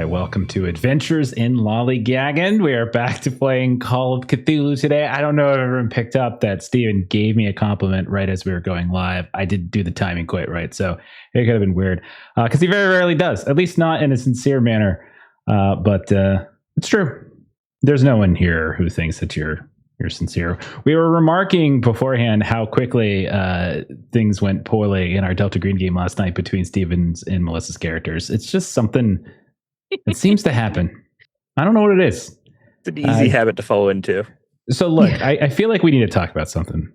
Welcome to Adventures in Lollygagging. We are back to playing Call of Cthulhu today. I don't know if everyone picked up that Steven gave me a compliment right as we were going live. I didn't do the timing quite right, so it could have been weird. Because he very rarely does, at least not in a sincere manner. But it's true. There's no one here who thinks that you're sincere. We were remarking beforehand how quickly things went poorly in our Delta Green game last night between Steven's and Melissa's characters. It's just something that seems to happen. I don't know what it is. It's an easy habit to fall into. So look, I feel like we need to talk about something,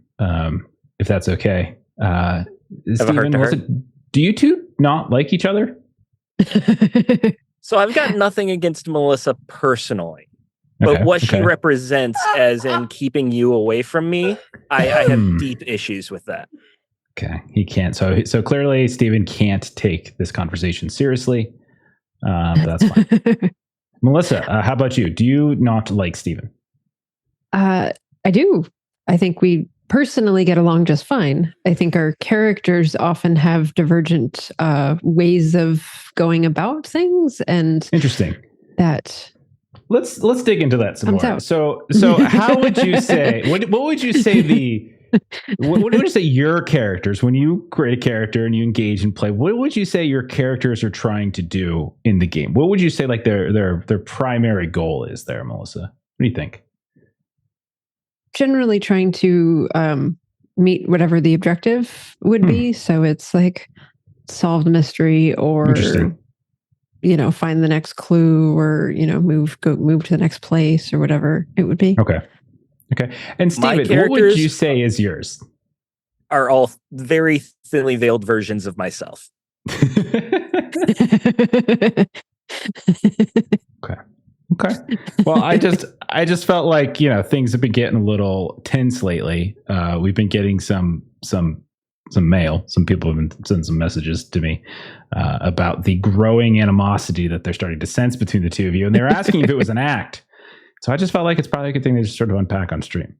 if that's okay. Steven, Melissa, do you two not like each other? So I've got nothing against Melissa personally. But what she represents as in keeping you away from me, I have deep issues with that. Okay, he can't. So clearly, Steven can't take this conversation seriously. But that's fine. Melissa, how about you? Do you not like Steven? I do. I think we personally get along just fine. I think our characters often have divergent ways of going about things, and interesting. That. Let's dig into that some more. So how would you say? What would you say what would you say your characters, when you create a character and you engage and play? What would you say your characters are trying to do in the game? What would you say like their primary goal is there, Melissa? What do you think? Generally, trying to meet whatever the objective would be. So it's like solve the mystery or. Find the next clue or, move to the next place or whatever it would be. Okay. And Steven, what would you say is yours? Are all very thinly veiled versions of myself. Okay. Well, I just felt like, things have been getting a little tense lately. We've been getting some mail. Some people have been sending some messages to me about the growing animosity that they're starting to sense between the two of you. And they're asking if it was an act. So I just felt like it's probably a good thing to just sort of unpack on stream,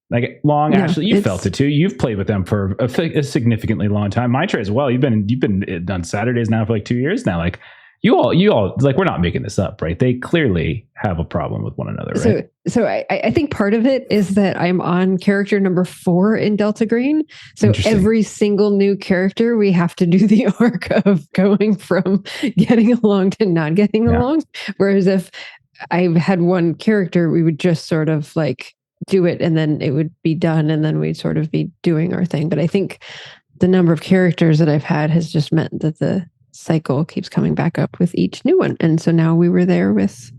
Like Ashley, you felt it too. You've played with them for a significantly long time. Maitreya as well. You've been on Saturdays now for like 2 years now. Like you all like, we're not making this up, right? They clearly have a problem with one another, right? So I think part of it is that I'm on character number 4 in Delta Green. So every single new character, we have to do the arc of going from getting along to not getting along. Whereas if I had one character, we would just sort of like do it and then it would be done and then we'd sort of be doing our thing. But I think the number of characters that I've had has just meant that the cycle keeps coming back up with each new one. And so now we were there with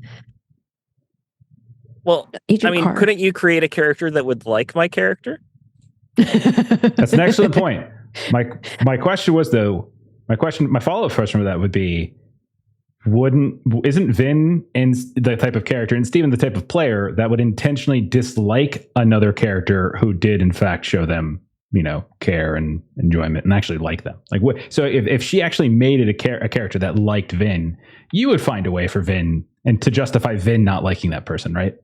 couldn't you create a character that would like my character? That's an excellent point. My question was my follow-up question for that would be, isn't Vin and the type of character and Steven the type of player that would intentionally dislike another character who did in fact show them care and enjoyment and actually like them? Like what? So if she actually made it a character that liked Vin, you would find a way for Vin and to justify Vin not liking that person, right?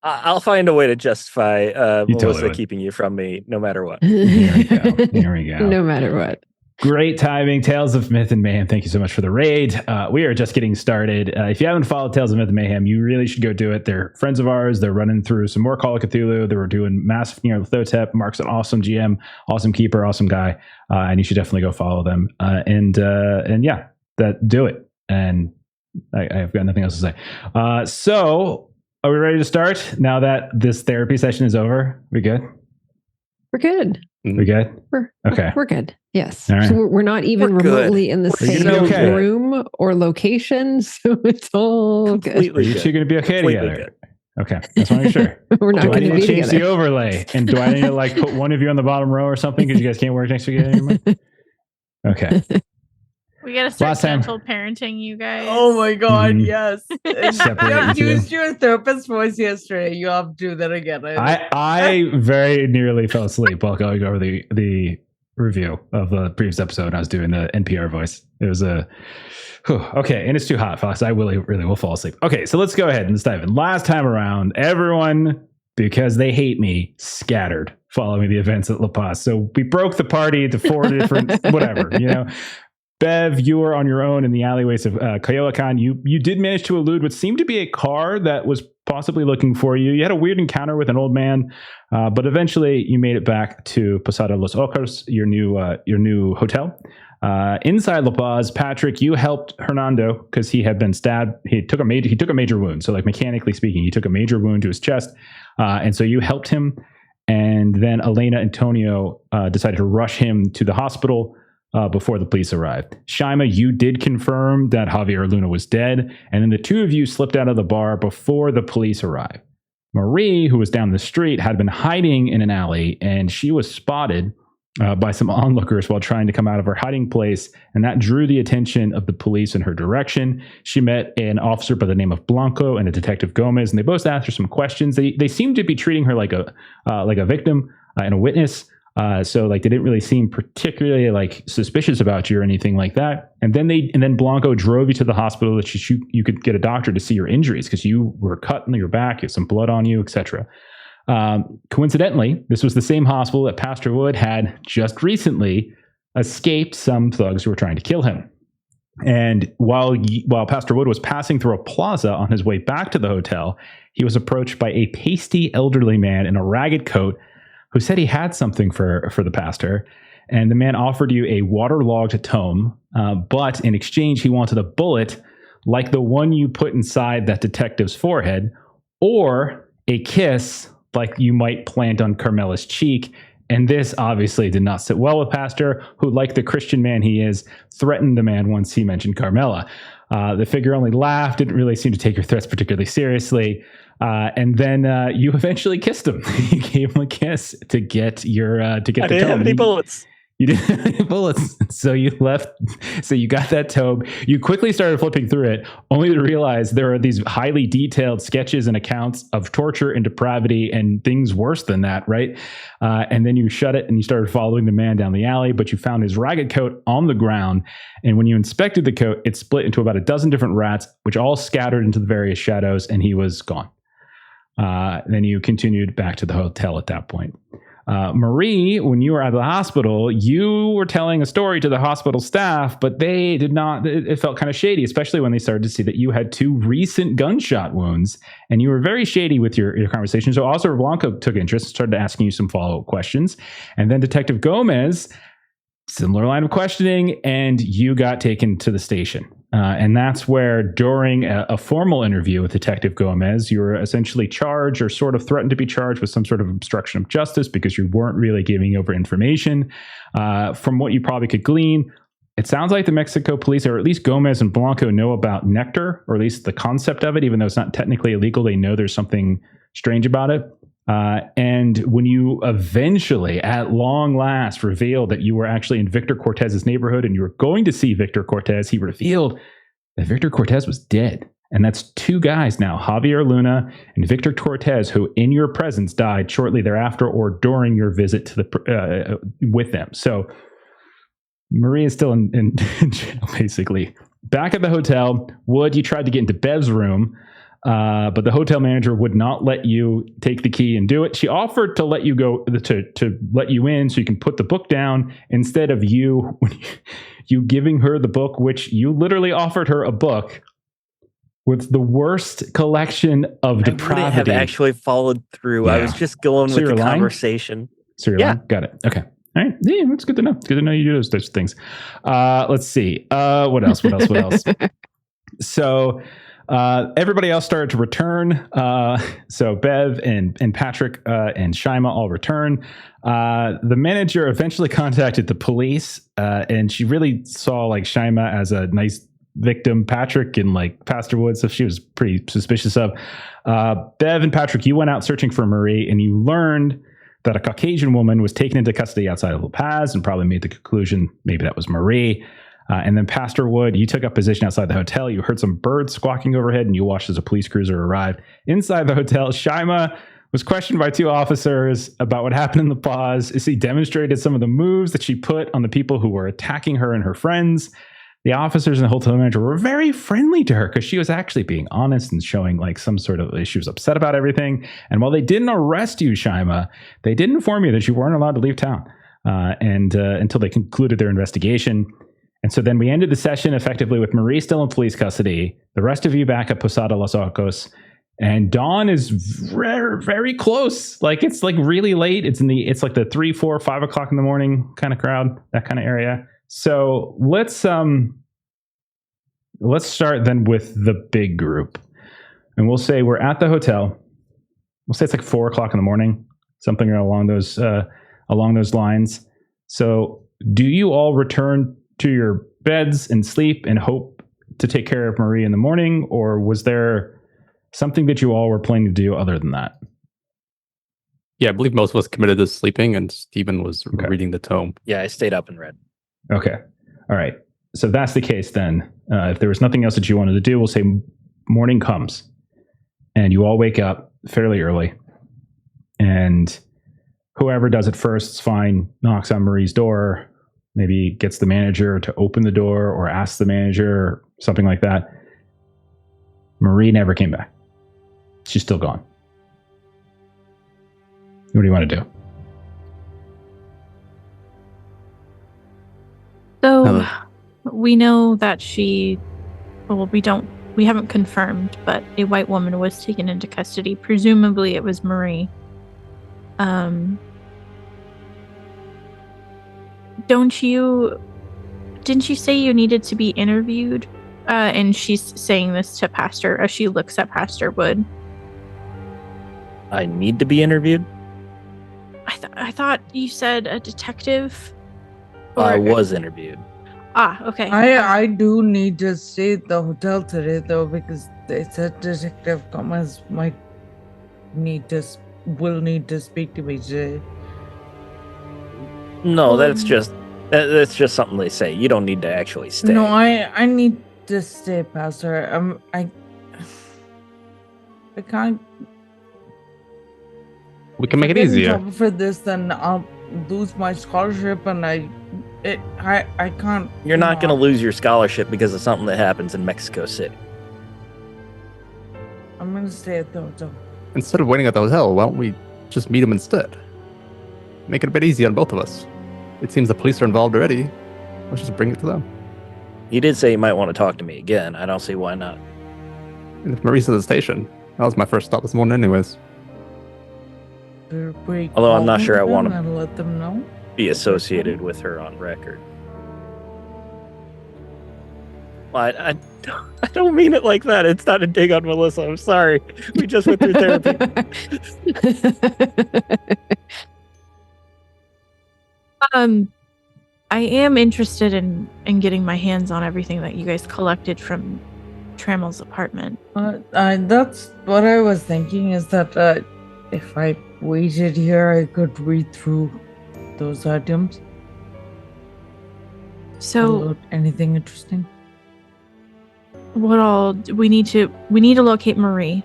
I'll find a way to justify Melissa keeping you from me, no matter what. Here we go. No matter what. Great timing. Tales of Myth and Mayhem, thank you so much for the raid. We are just getting started. If you haven't followed Tales of Myth and Mayhem, you really should go do it. They're friends of ours. They're running through some more Call of Cthulhu. They were doing Massive Thotep. Mark's an awesome GM, awesome keeper, awesome guy. And you should definitely go follow them. Do it. And I've got nothing else to say. So are we ready to start now that this therapy session is over? We good? We're good. We good? We're good. Yes. Right. So we're not even remotely in the same room or location. So it's all good. Are you two going to be okay together? Good. Okay. That's want to make sure. We're not going to be change the overlay? And do I need to like put one of you on the bottom row or something because you guys can't work next to each other anymore? Okay. We gotta start gentle parenting, you guys. Oh my god, yes. You used your therapist voice yesterday. You have to do that again. I very nearly fell asleep while going over the review of the previous episode. I was doing the NPR voice. It was okay, and it's too hot, Fox. I really will fall asleep. Okay, so let's go ahead and dive in. Last time around, everyone, because they hate me, scattered following the events at La Paz. So we broke the party into 4 different whatever, Bev, you were on your own in the alleyways of Coyoacán. You did manage to elude what seemed to be a car that was possibly looking for you. You had a weird encounter with an old man, but eventually you made it back to Posada Los Ojos, your new hotel. Inside La Paz, Patrick, you helped Hernando because he had been stabbed. He took a major wound. So, like, mechanically speaking, he took a major wound to his chest, and so you helped him. And then Elena Antonio decided to rush him to the hospital before the police arrived. Shaima, you did confirm that Javier Luna was dead, and then the two of you slipped out of the bar before the police arrived. Marie, who was down the street, had been hiding in an alley, and she was spotted by some onlookers while trying to come out of her hiding place, and that drew the attention of the police in her direction. She met an officer by the name of Blanco and a detective Gomez, and they both asked her some questions. They seemed to be treating her like a victim and a witness. So like they didn't really seem particularly like suspicious about you or anything like that. And then Blanco drove you to the hospital that you could get a doctor to see your injuries because you were cut in your back, you had some blood on you, etc. Coincidentally, this was the same hospital that Pastor Wood had just recently escaped some thugs who were trying to kill him. And while Pastor Wood was passing through a plaza on his way back to the hotel, he was approached by a pasty elderly man in a ragged coat who said he had something for the pastor. And the man offered you a waterlogged tome, but in exchange, he wanted a bullet like the one you put inside that detective's forehead, or a kiss like you might plant on Carmela's cheek. And this obviously did not sit well with Pastor, who, like the Christian man he is, threatened the man once he mentioned Carmela. The figure only laughed, didn't really seem to take your threats particularly seriously. And then you eventually kissed him. You gave him a kiss to get your I didn't have any bullets. You didn't have any bullets. So you left. So you got that tome. You quickly started flipping through it, only to realize there are these highly detailed sketches and accounts of torture and depravity and things worse than that, right? And then you shut it and you started following the man down the alley, but you found his ragged coat on the ground. And when you inspected the coat, it split into about a dozen different rats, which all scattered into the various shadows, and he was gone. Then you continued back to the hotel at that point. Marie, when you were at the hospital, you were telling a story to the hospital staff, but they did not, it felt kind of shady, especially when they started to see that you had 2 recent gunshot wounds, and you were very shady with your conversation. So Officer Blanco took interest, started asking you some follow-up questions. And then Detective Gomez, similar line of questioning, and you got taken to the station. And that's where, during a formal interview with Detective Gomez, you were essentially charged or sort of threatened to be charged with some sort of obstruction of justice because you weren't really giving over information. From what you probably could glean, it sounds like the Mexico police, or at least Gomez and Blanco, know about nectar, or at least the concept of it, even though it's not technically illegal. They know there's something strange about it. And when you eventually, at long last, revealed that you were actually in Victor Cortez's neighborhood and you were going to see Victor Cortez, he revealed that Victor Cortez was dead. And that's 2 guys now, Javier Luna and Victor Cortez, who in your presence died shortly thereafter or during your visit to with them. So Marie is still in jail, basically. Back at the hotel, Wood, you tried to get into Bev's room, but the hotel manager would not let you take the key and do it. She offered to let you go to let you in so you can put the book down instead of you giving her the book, which you literally offered her a book with the worst collection of depravity. I wouldn't have actually followed through. Yeah. I was just going with the conversation. So you're lying? Got it. Okay. All right. Yeah, that's good to know. It's good to know you do those things. Let's see. What else? So everybody else started to return. So Bev and Patrick and Shaima all return. The manager eventually contacted the police, and she really saw like Shaima as a nice victim. Patrick and like Pastor Wood, so she was pretty suspicious of. Bev and Patrick, you went out searching for Marie, and you learned that a Caucasian woman was taken into custody outside of La Paz, and probably made the conclusion maybe that was Marie. And then Pastor Wood, you took up position outside the hotel. You heard some birds squawking overhead, and you watched as a police cruiser arrived. Inside the hotel, Shaima was questioned by 2 officers about what happened in La Paz. She demonstrated some of the moves that she put on the people who were attacking her and her friends. The officers and the hotel manager were very friendly to her because she was actually being honest and showing like some sort of, she was upset about everything. And while they didn't arrest you, Shaima, they did inform you that you weren't allowed to leave town until they concluded their investigation. And so then we ended the session effectively with Marie still in police custody, the rest of you back at Posada Los Arcos, and Dawn is very, very close. Like it's like really late. It's like the 3, 4, 5 o'clock in the morning kind of crowd, that kind of area. So let's start then with the big group. And we'll say we're at the hotel. We'll say it's like 4 o'clock in the morning, something along those lines. So do you all return to your beds and sleep and hope to take care of Marie in the morning? Or was there something that you all were planning to do other than that? Yeah, I believe most of us committed to sleeping and Stephen was reading the tome. Yeah, I stayed up and read. Okay. All right. So if that's the case, then if there was nothing else that you wanted to do, we'll say morning comes and you all wake up fairly early, and whoever does it first is fine, knocks on Marie's door, maybe gets the manager to open the door or asks the manager or something like that. Marie never came back. She's still gone. What do you want to do? So we know that we haven't confirmed, but a white woman was taken into custody. Presumably it was Marie. Didn't you say you needed to be interviewed? And she's saying this to Pastor as she looks at Pastor Wood. I need to be interviewed? I thought you said a detective. I was interviewed. Okay. I do need to stay at the hotel today though, because they said Detective Thomas will need to speak to me today. No, that's just something they say. You don't need to actually stay. No, I need to stay, Pastor. I can't. We can make it easier. If I get in trouble for this, then I'll lose my scholarship, and I can't. You're not going to lose your scholarship because of something that happens in Mexico City. I'm going to stay at the hotel. Instead of waiting at the hotel, why don't we just meet him instead? Make it a bit easier on both of us. It seems the police are involved already. Let's just bring it to them. He did say he might want to talk to me again. I don't see why not. And if Marie's at the station, that was my first thought this morning anyways. Although I'm not sure I want to let them know. Be associated with her on record. Well, I don't mean it like that. It's not a dig on Melissa. I'm sorry. We just went through therapy. I am interested in getting my hands on everything that you guys collected from Trammell's apartment. That's what I was thinking, is that if I waited here, I could read through those items. So anything interesting? We need to locate Marie.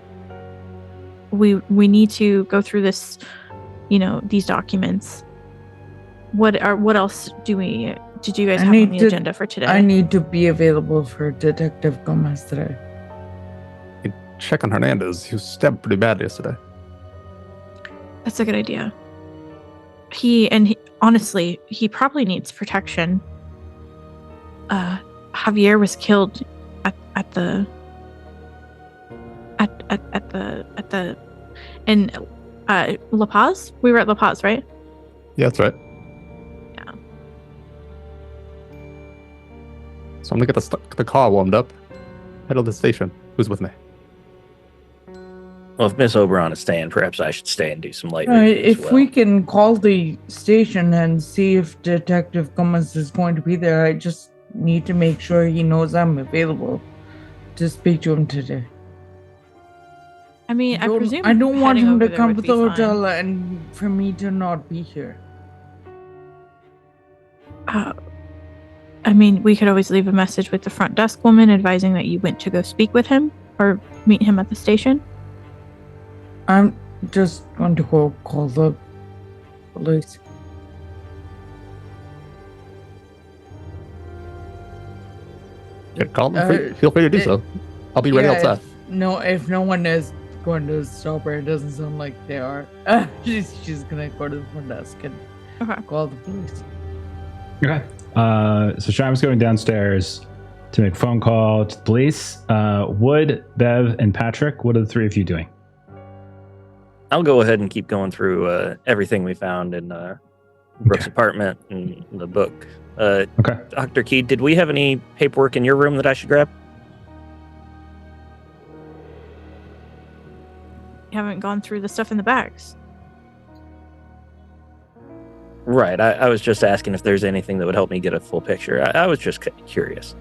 We need to go through this, these documents. What else did you guys have on the agenda for today? I need to be available for Detective Gomez today. Check on Hernandez. He was stabbed pretty bad yesterday. That's a good idea. Honestly, he probably needs protection. Javier was killed in La Paz. We were at La Paz, right? Yeah, that's right. Yeah. So I'm gonna get the car warmed up. Head to the station. Who's with me? Well, if Miss Oberon is staying, perhaps I should stay and do some light reading as If well. we can call the station and see if Detective Gomez is going to be there, I just need to make sure he knows I'm available to speak to him today. I mean, I presume I don't want him to come to to the hotel and for me to not be here. I mean, we could always leave a message with the front desk woman advising that you went to go speak with him or meet him at the station. I'm just going to go call the police. Yeah, call them. Feel free to do so. I'll be ready outside. If no one is going to stop her, it doesn't sound like they are. She's gonna go to the front desk and call the police. Okay. So Shima's going downstairs to make a phone call to the police. Wood, Bev, and Patrick, what are the three of you doing? I'll go ahead and keep going through everything we found in Brooke's apartment and the book. Okay. Dr. Key, did we have any paperwork in your room that I should grab? You haven't gone through the stuff in the bags. Right. I was just asking if there's anything that would help me get a full picture. I was just curious.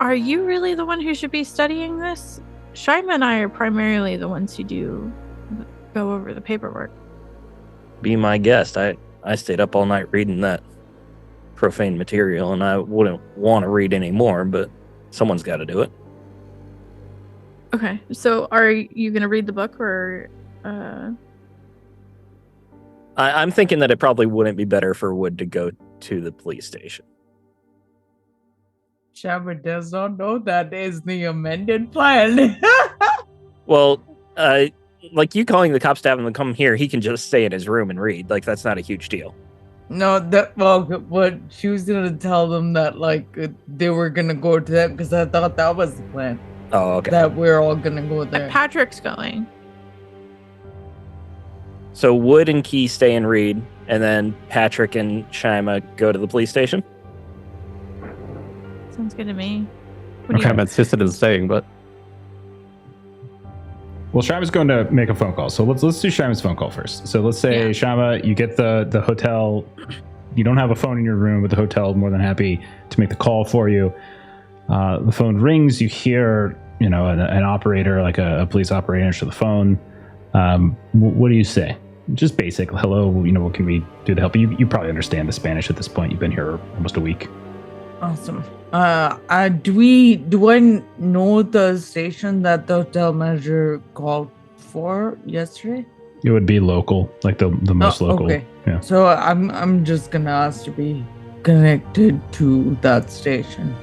Are you really the one who should be studying this? Shima and I are primarily the ones who go over the paperwork. Be my guest. I stayed up all night reading that profane material, and I wouldn't want to read any more, but someone's got to do it. Okay, so are you going to read the book, or... I'm thinking that it probably wouldn't be better for Wood to go to the police station. Shama does not know that is the amended plan. Well, like you calling the cops to have him come here, he can just stay in his room and read. Like, that's not a huge deal. No, but she was gonna tell them that they were gonna go to them because I thought that was the plan. Oh, okay. That we're all gonna go there. Patrick's going. So Wood and Key stay and read, and then Patrick and Shima go to the police station? Sounds good to me. Okay, I'm insisted in staying, but... Well, Shima's going to make a phone call. So let's do Shima's phone call first. So let's say, Shima, you get the hotel. You don't have a phone in your room, but the hotel more than happy to make the call for you. The phone rings. You hear, an operator, like a police operator, answer the phone. What do you say? Just basic. Hello. What can we do to help you? You probably understand the Spanish at this point. You've been here almost a week. Awesome. Do I know the station that the hotel manager called for yesterday? It would be local, like the most local. Okay. Yeah. So I'm just gonna ask to be connected to that station.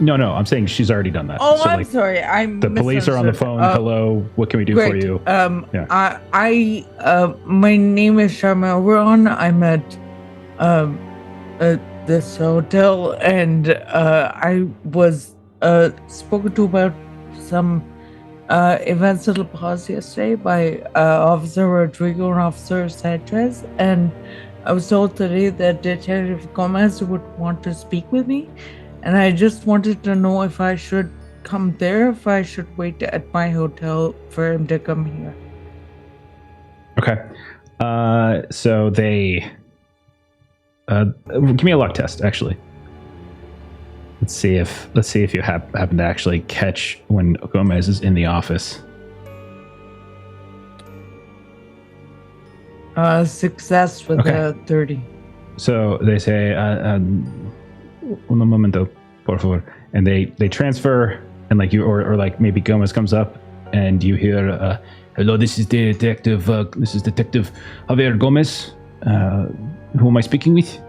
No, I'm saying she's already done that. Oh, so, I'm sorry. The police are on the phone. Hello, what can we do for you? My name is Shama Oberon. I'm at this hotel, and I was spoken to about some events at La Paz yesterday by Officer Rodrigo and Officer Sanchez, and I was told today that Detective Gomez would want to speak with me, and I just wanted to know if I should come there, if I should wait at my hotel for him to come here. Okay. So they... give me a luck test, actually. Let's see if you happen to actually catch when Gomez is in the office. Success with a 30. So they say, un momento, por favor. And they transfer, and or maybe Gomez comes up, and you hear, hello, this is Detective Javier Gomez. Who am I speaking with?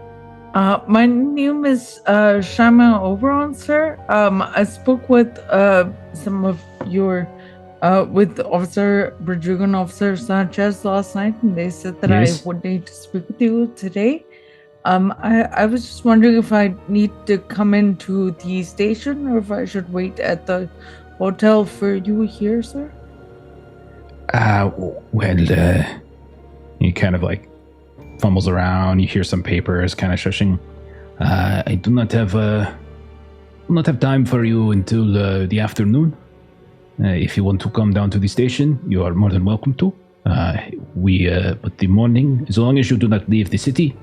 My name is Shama Oberon, sir. I spoke with some of your with Officer Rodrigo and Officer Sanchez last night, and they said that I would need to speak with you today. I was just wondering if I need to come into the station or if I should wait at the hotel for you here, sir. You kind of fumbles around. You hear some papers kind of shushing. I do not have time for you until the afternoon. If you want to come down to the station, you are more than welcome to. But the morning, as long as you do not leave the city,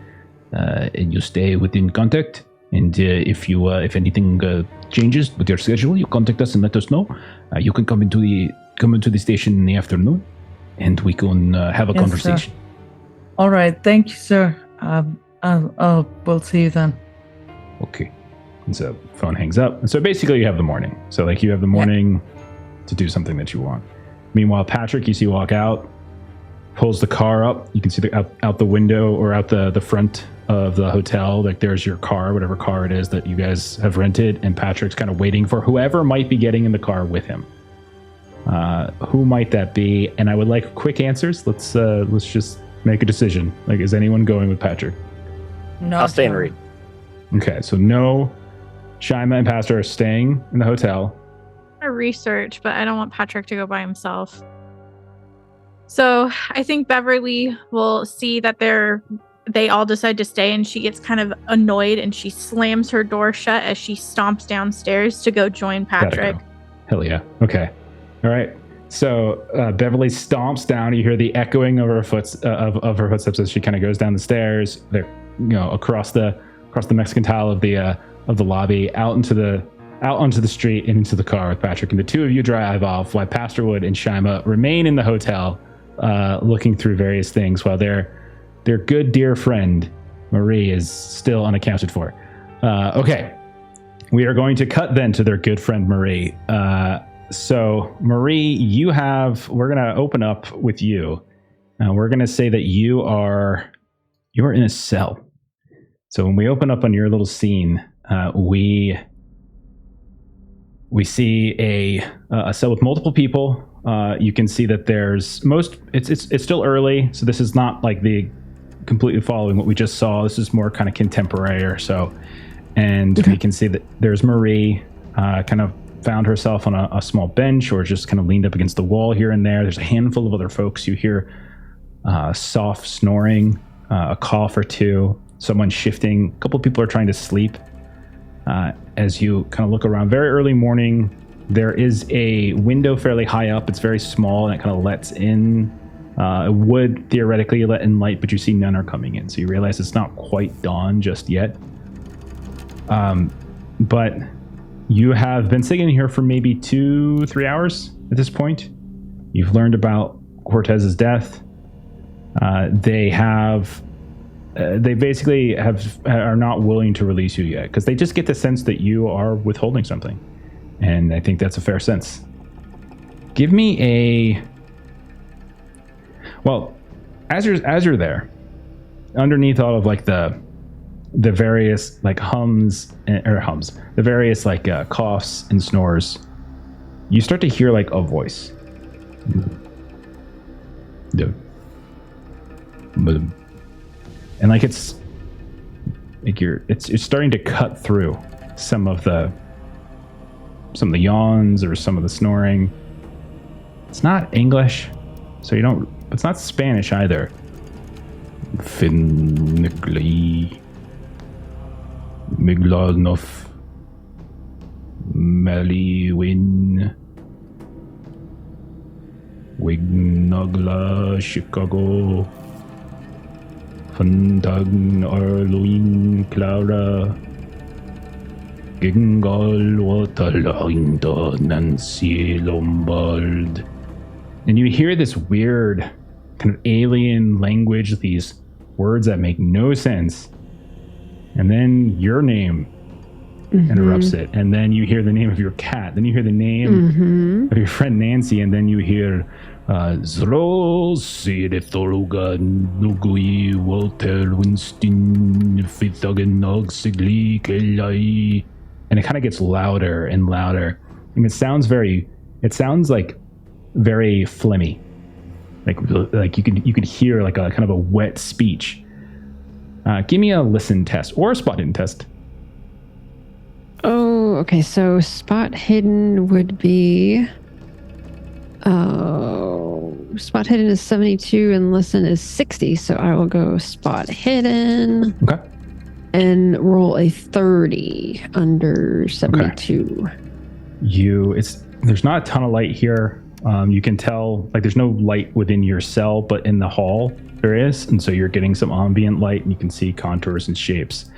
and you stay within contact, and if anything changes with your schedule, you contact us and let us know. You can come into the station in the afternoon, and we can have a conversation. Sir. All right, thank you, sir. We'll see you then. Okay. And so phone hangs up. And so basically you have the morning. So you have the morning to do something that you want. Meanwhile, Patrick, you see walk out, pulls the car up. You can see out the window or out the front of the hotel. There's your car, whatever car it is that you guys have rented. And Patrick's kind of waiting for whoever might be getting in the car with him. Who might that be? And I would like quick answers. Let's just make a decision. Is anyone going with Patrick? No, I'll stay and read. Okay, so no, Shima and Pastor are staying in the hotel. I research, but I don't want Patrick to go by himself. So I think Beverly will see that they all decide to stay, and she gets kind of annoyed, and she slams her door shut as she stomps downstairs to go join Patrick. Go. Hell yeah. Okay. All right. So Beverly stomps down. You hear the echoing of her footsteps as she kind of goes down the stairs. They're across the Mexican tile of the lobby out onto the street and into the car with Patrick. And the two of you drive off while Pastor Wood and Shima remain in the hotel, looking through various things while their good dear friend Marie is still unaccounted for. Okay. We are going to cut then to their good friend Marie. So Marie, we're going to open up with you. We're going to say that you are in a cell. So when we open up on your little scene, we see a cell with multiple people. You can see that it's still early. So this is not like the completely following what we just saw. This is more kind of contemporary or so. And we can see that there's Marie kind of found herself on a small bench or just kind of leaned up against the wall here and there. There's a handful of other folks. You hear soft snoring, a cough or two, someone shifting. A couple of people are trying to sleep. As you kind of look around, very early morning, there is a window fairly high up. It's very small and it kind of lets in. It would theoretically let in light, but you see none are coming in. So you realize it's not quite dawn just yet. But you have been sitting here for maybe 2-3 hours at this point. You've learned about Cortez's death. They basically are not willing to release you yet because they just get the sense that you are withholding something, and I think that's a fair sense. Give me as you're there, underneath all of like the various like the various like coughs and snores, you start to hear like a voice. And like it's starting to cut through some of the yawns or some of the snoring. It's not English, so it's not Spanish either. Finnically Miglanov Maliwin Wignagla Chicago Fantagn Arluin Clara Gingal Watalarinda Nancy Lombard. And you hear this weird kind of alien language, these words that make no sense. And then your name interrupts it. And then you hear the name of your cat. Then you hear the name of your friend Nancy. And then you hear Zro Siretholuga Nugui Walter Winston Fithagenog Sigli Kelai. And it kind of gets louder and louder. And it sounds like very phlegmy. Like you could hear like a kind of a wet speech. Give me a listen test or a spot hidden test. Oh, okay. So spot hidden would be. Spot hidden is 72 and listen is 60. So I will go spot hidden. Okay. And roll a 30 under 72. Okay. There's not a ton of light here. You can tell like there's no light within your cell, but in the hall there is, and so you're getting some ambient light and you can see contours and shapes.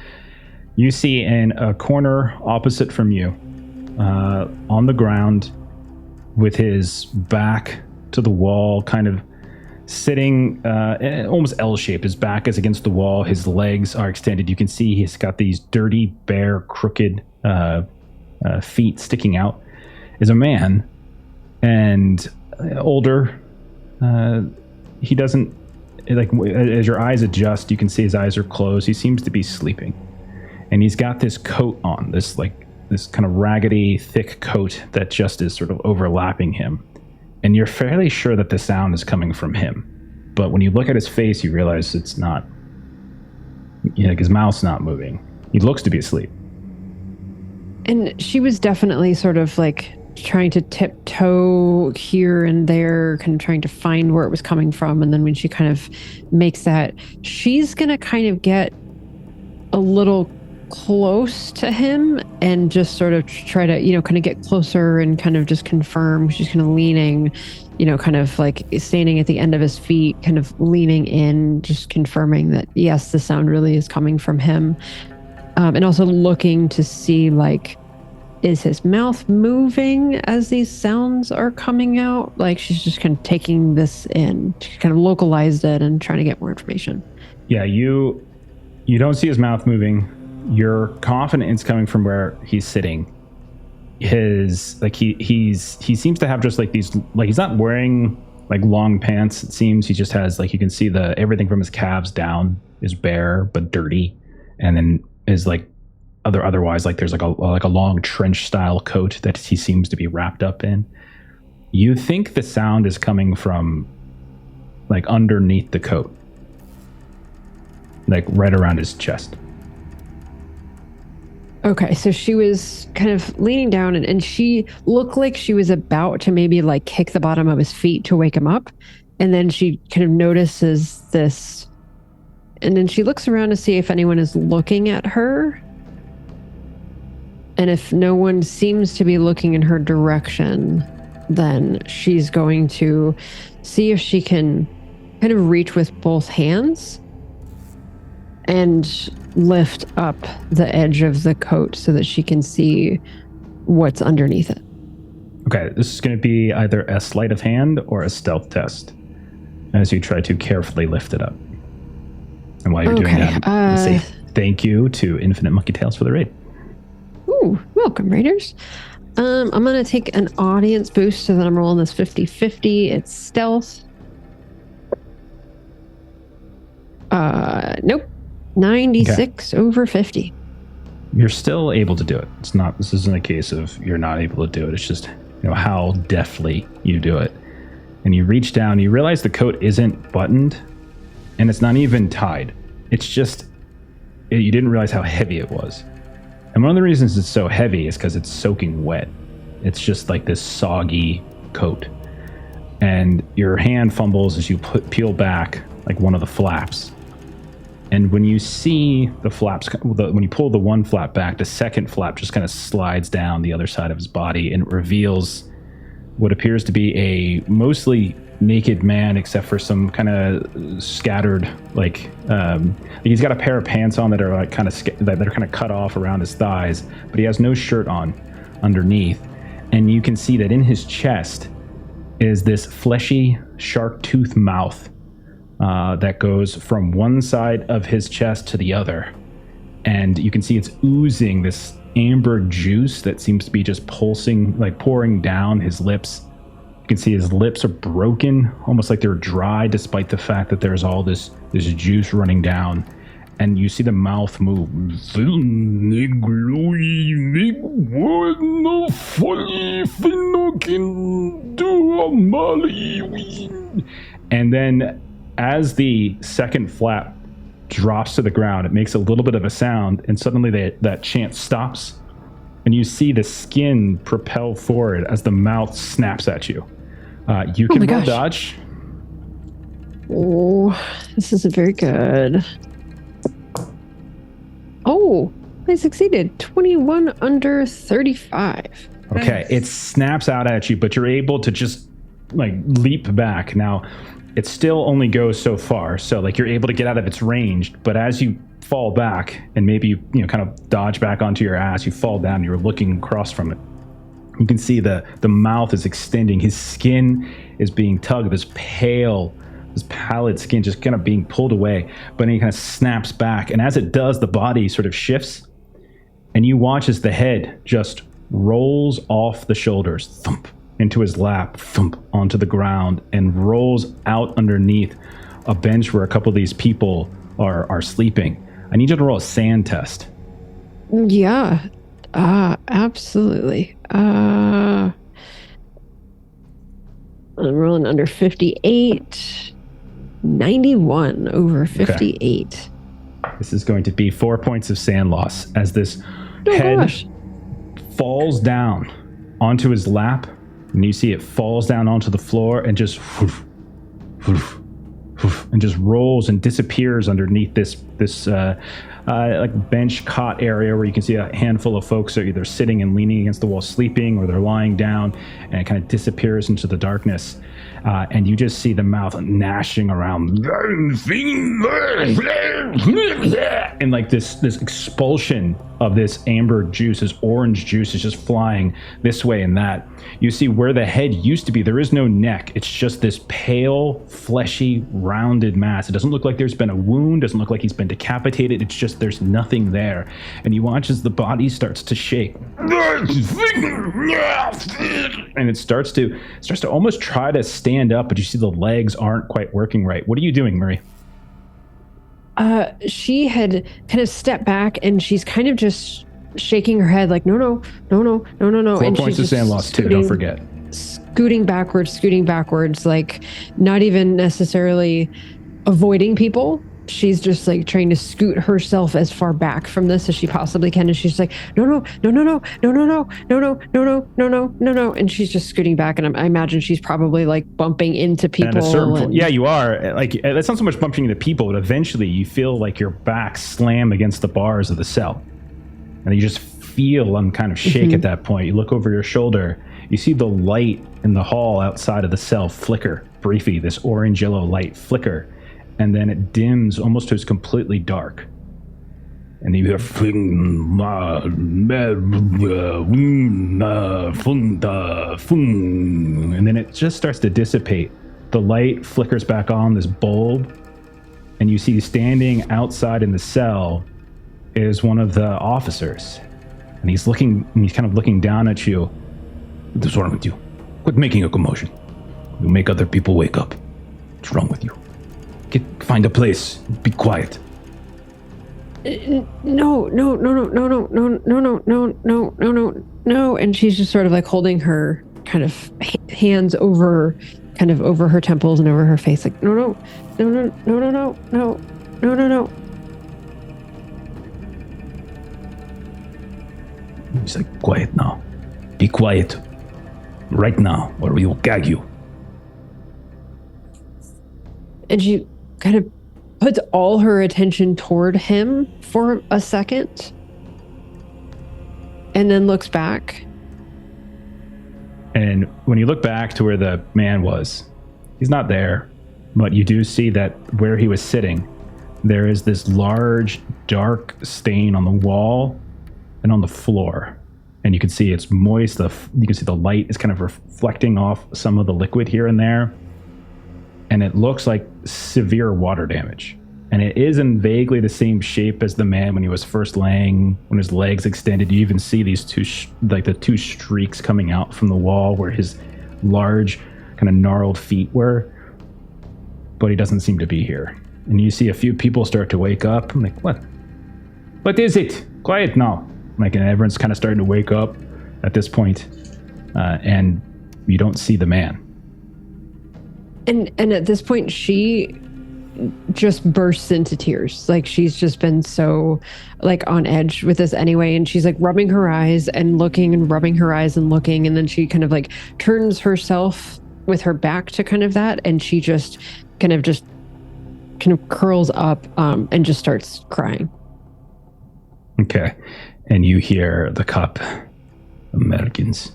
You see in a corner opposite from you, on the ground with his back to the wall, kind of sitting almost L-shaped. His back is against the wall, his legs are extended. You can see he's got these dirty, bare, crooked feet sticking out, is a man, and older. He doesn't, like, as your eyes adjust, you can see his eyes are closed. He seems to be sleeping. And he's got this coat on, this kind of raggedy, thick coat that just is sort of overlapping him. And you're fairly sure that the sound is coming from him. But when you look at his face, you realize it's not Like his mouth's not moving. He looks to be asleep. And she was definitely sort of like trying to tiptoe here and there, kind of trying to find where it was coming from. And then when she kind of makes that, she's going to kind of get a little close to him and just sort of try to, kind of get closer and kind of just confirm. She's kind of leaning, kind of like standing at the end of his feet, kind of leaning in, just confirming that, yes, the sound really is coming from him. And also looking to see, like, is his mouth moving as these sounds are coming out? Like, she's just kind of taking this in. She kind of localized it and trying to get more information. Yeah, you don't see his mouth moving. You're confident it's coming from where he's sitting. His, like, he seems to have just like these, like, he's not wearing like long pants. It seems he just has, like, you can see everything from his calves down is bare but dirty, and then is like otherwise, like, there's like a long trench style coat that he seems to be wrapped up in. You think the sound is coming from like underneath the coat, like right around his chest. Okay, so she was kind of leaning down and she looked like she was about to maybe like kick the bottom of his feet to wake him up. And then she kind of notices this, and then she looks around to see if anyone is looking at her. And if no one seems to be looking in her direction, then she's going to see if she can kind of reach with both hands and lift up the edge of the coat so that she can see what's underneath it. Okay, this is going to be either a sleight of hand or a stealth test as you try to carefully lift it up. And while you're doing that, say thank you to Infinite Monkey Tales for the raid. Ooh, welcome, Raiders. I'm going to take an audience boost so that I'm rolling this 50-50. It's stealth. Nope. 96 over 50. You're still able to do it. This isn't a case of you're not able to do it. It's just, how deftly you do it. And you reach down, you realize the coat isn't buttoned and it's not even tied. It's just, you didn't realize how heavy it was. And one of the reasons it's so heavy is because it's soaking wet. It's just like this soggy coat. And your hand fumbles as you peel back like one of the flaps. And when you see the flaps, when you pull the one flap back, the second flap just kind of slides down the other side of his body and it reveals what appears to be a mostly naked man, except for some kind of scattered, like, he's got a pair of pants on that are like kind of cut off around his thighs, but he has no shirt on underneath. And you can see that in his chest is this fleshy shark tooth mouth that goes from one side of his chest to the other. And you can see it's oozing this amber juice that seems to be just pulsing, like pouring down his lips. You can see his lips are broken, almost like they're dry, despite the fact that there's all this juice running down. And you see the mouth move. And then as the second flap drops to the ground, it makes a little bit of a sound, and suddenly that chant stops, and you see the skin propel forward as the mouth snaps at you. You can roll dodge. Oh, this isn't very good. Oh, I succeeded. 21 under 35. Okay, it snaps out at you, but you're able to just like leap back. Now, it still only goes so far, so like you're able to get out of its range, but as you fall back and maybe you kind of dodge back onto your ass, you fall down and you're looking across from it. You can see the mouth is extending. His skin is being tugged, this pallid skin just kind of being pulled away, but then he kind of snaps back, and as it does, the body sort of shifts, and you watch as the head just rolls off the shoulders, thump, into his lap, thump, onto the ground, and rolls out underneath a bench where a couple of these people are sleeping. I need you to roll a sand test. Yeah, absolutely. I'm rolling under 58. 91 over 58. Okay. This is going to be 4 points of sand loss as this head falls down onto his lap, and you see it falls down onto the floor and just and just rolls and disappears underneath this like bench cot area where you can see a handful of folks are either sitting and leaning against the wall sleeping, or they're lying down, and it kind of disappears into the darkness. And you just see the mouth gnashing around, and like this expulsion of this amber juice, this orange juice is just flying this way and that. You see where the head used to be, there is no neck. It's just this pale, fleshy, rounded mass. It doesn't look like there's been a wound, doesn't look like he's been decapitated. It's just there's nothing there. And you watch as the body starts to shake. And it starts to almost try to stand up, but you see the legs aren't quite working right. What are you doing, Marie? She had kind of stepped back, and she's kind of just shaking her head like, no. 4 and points of sand loss too, don't forget. Scooting backwards, like not even necessarily avoiding people. She's just like trying to scoot herself as far back from this as she possibly can. And she's like, no. And she's just scooting back. And I imagine she's probably like bumping into people. And at a certain point, yeah, you are. Like, that's not so much bumping into people, but eventually you feel like your back slam against the bars of the cell. And you just feel them kind of shake at that point. You look over your shoulder, you see the light in the hall outside of the cell flicker briefly, this orange-yellow light flicker. And then it dims almost to it's completely dark. And you hear and then it just starts to dissipate. The light flickers back on this bulb, and you see standing outside in the cell is one of the officers. And he's kind of looking down at you. What's wrong with you? Quit making a commotion. You make other people wake up. What's wrong with you? Find a place. Be quiet. No. And she's just sort of like holding her kind of hands over her temples and over her face, like, no. He's like, quiet now. Be quiet. Right now, or we will gag you. And she kind of puts all her attention toward him for a second and then looks back. And when you look back to where the man was, he's not there, but you do see that where he was sitting, there is this large, dark stain on the wall and on the floor. And you can see it's moist. You can see the light is kind of reflecting off some of the liquid here and there. And it looks like severe water damage. And it is in vaguely the same shape as the man when he was first laying, when his legs extended. You even see these two streaks coming out from the wall where his large, kind of gnarled feet were. But he doesn't seem to be here. And you see a few people start to wake up. I'm like, what? What is it? Quiet now. Like, and everyone's kind of starting to wake up at this point. And you don't see the man. And at this point, she just bursts into tears. Like, she's just been so like on edge with this anyway. And she's like rubbing her eyes and looking and rubbing her eyes and looking. And then she kind of like turns herself with her back to kind of that. And she just kind of curls up and just starts crying. Okay. And you hear the cop, Americans.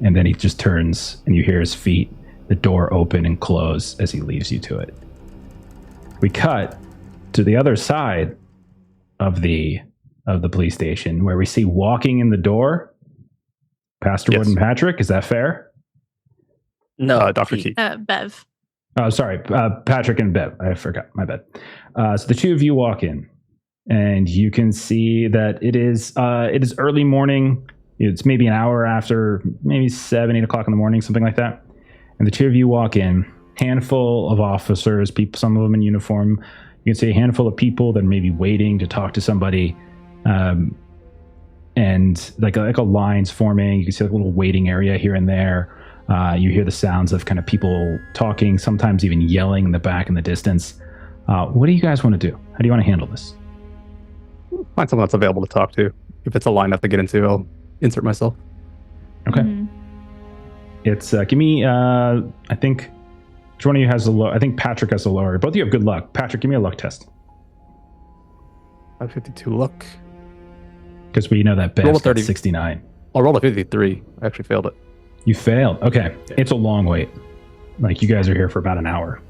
And then he just turns and you hear his feet, the door open and close as he leaves you to it. We cut to the other side of the police station where we see walking in the door Pastor Wood and Patrick. Is that fair? No, Dr. T. Bev. Oh, sorry. Patrick and Bev. I forgot. My bad. So the two of you walk in and you can see that it is early morning. It's maybe an hour after, maybe 7, 8 o'clock in the morning, something like that. And the two of you walk in, handful of officers, people, some of them in uniform. You can see a handful of people that may be waiting to talk to somebody. And like a line's forming. You can see like a little waiting area here and there. You hear the sounds of kind of people talking, sometimes even yelling in the back in the distance. What do you guys want to do? How do you want to handle this? Find someone that's available to talk to. If it's a line I have to get into, I'll insert myself. Okay. It's give me. I think which one of you has the low? I think Patrick has the lower. Both of you have good luck. Patrick, give me a luck test. 552 luck. Because we know that Roll a Bev's got 30. 69. I'll roll a 53. I actually failed it. You failed. Okay. It's a long wait. Like you guys are here for about an hour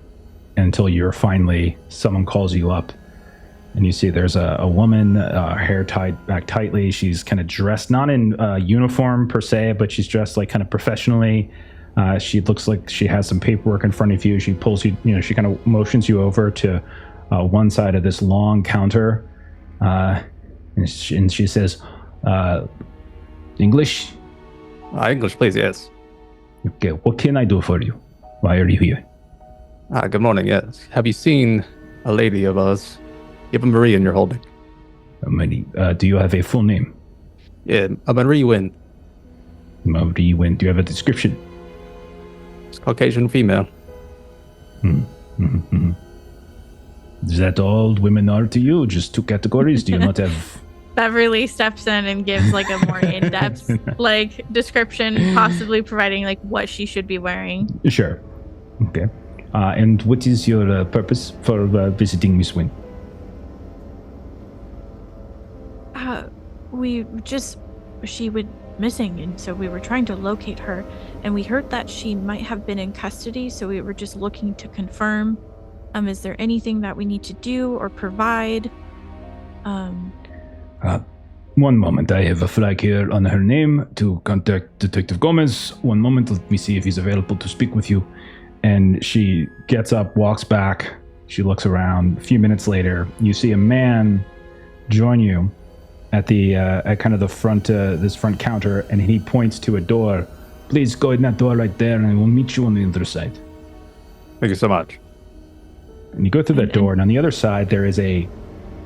until you're finally someone calls you up. And you see there's a woman, hair tied back tightly. She's kind of dressed, not in uniform per se, but she's dressed like kind of professionally. She looks like she has some paperwork in front of you. She pulls you, she kind of motions you over to one side of this long counter. And she says, English? English, please, yes. Okay, what can I do for you? Why are you here? Good morning, yes. Have you seen a lady of ours? You have a Marie in your holding. Marie, do you have a full name? Yeah, a Marie Wynn. Marie Wynn. Do you have a description? It's Caucasian female. Is that all women are to you? Just two categories? Do you not have... Beverly steps in and gives like a more in-depth description, possibly providing like what she should be wearing. Sure. Okay. And what is your purpose for visiting Miss Wynn? She went missing, and so we were trying to locate her, and we heard that she might have been in custody, so we were just looking to confirm. Is there anything that we need to do or provide? One moment. I have a flag here on her name to contact Detective Gomez. One moment. Let me see if he's available to speak with you. And she gets up, walks back. She looks around. A few minutes later, you see a man join you at the at kind of the front this front counter, and he points to a door. Please go in that door right there, and we'll meet you on the other side. Thank you so much. And you go through that door, and on the other side there is a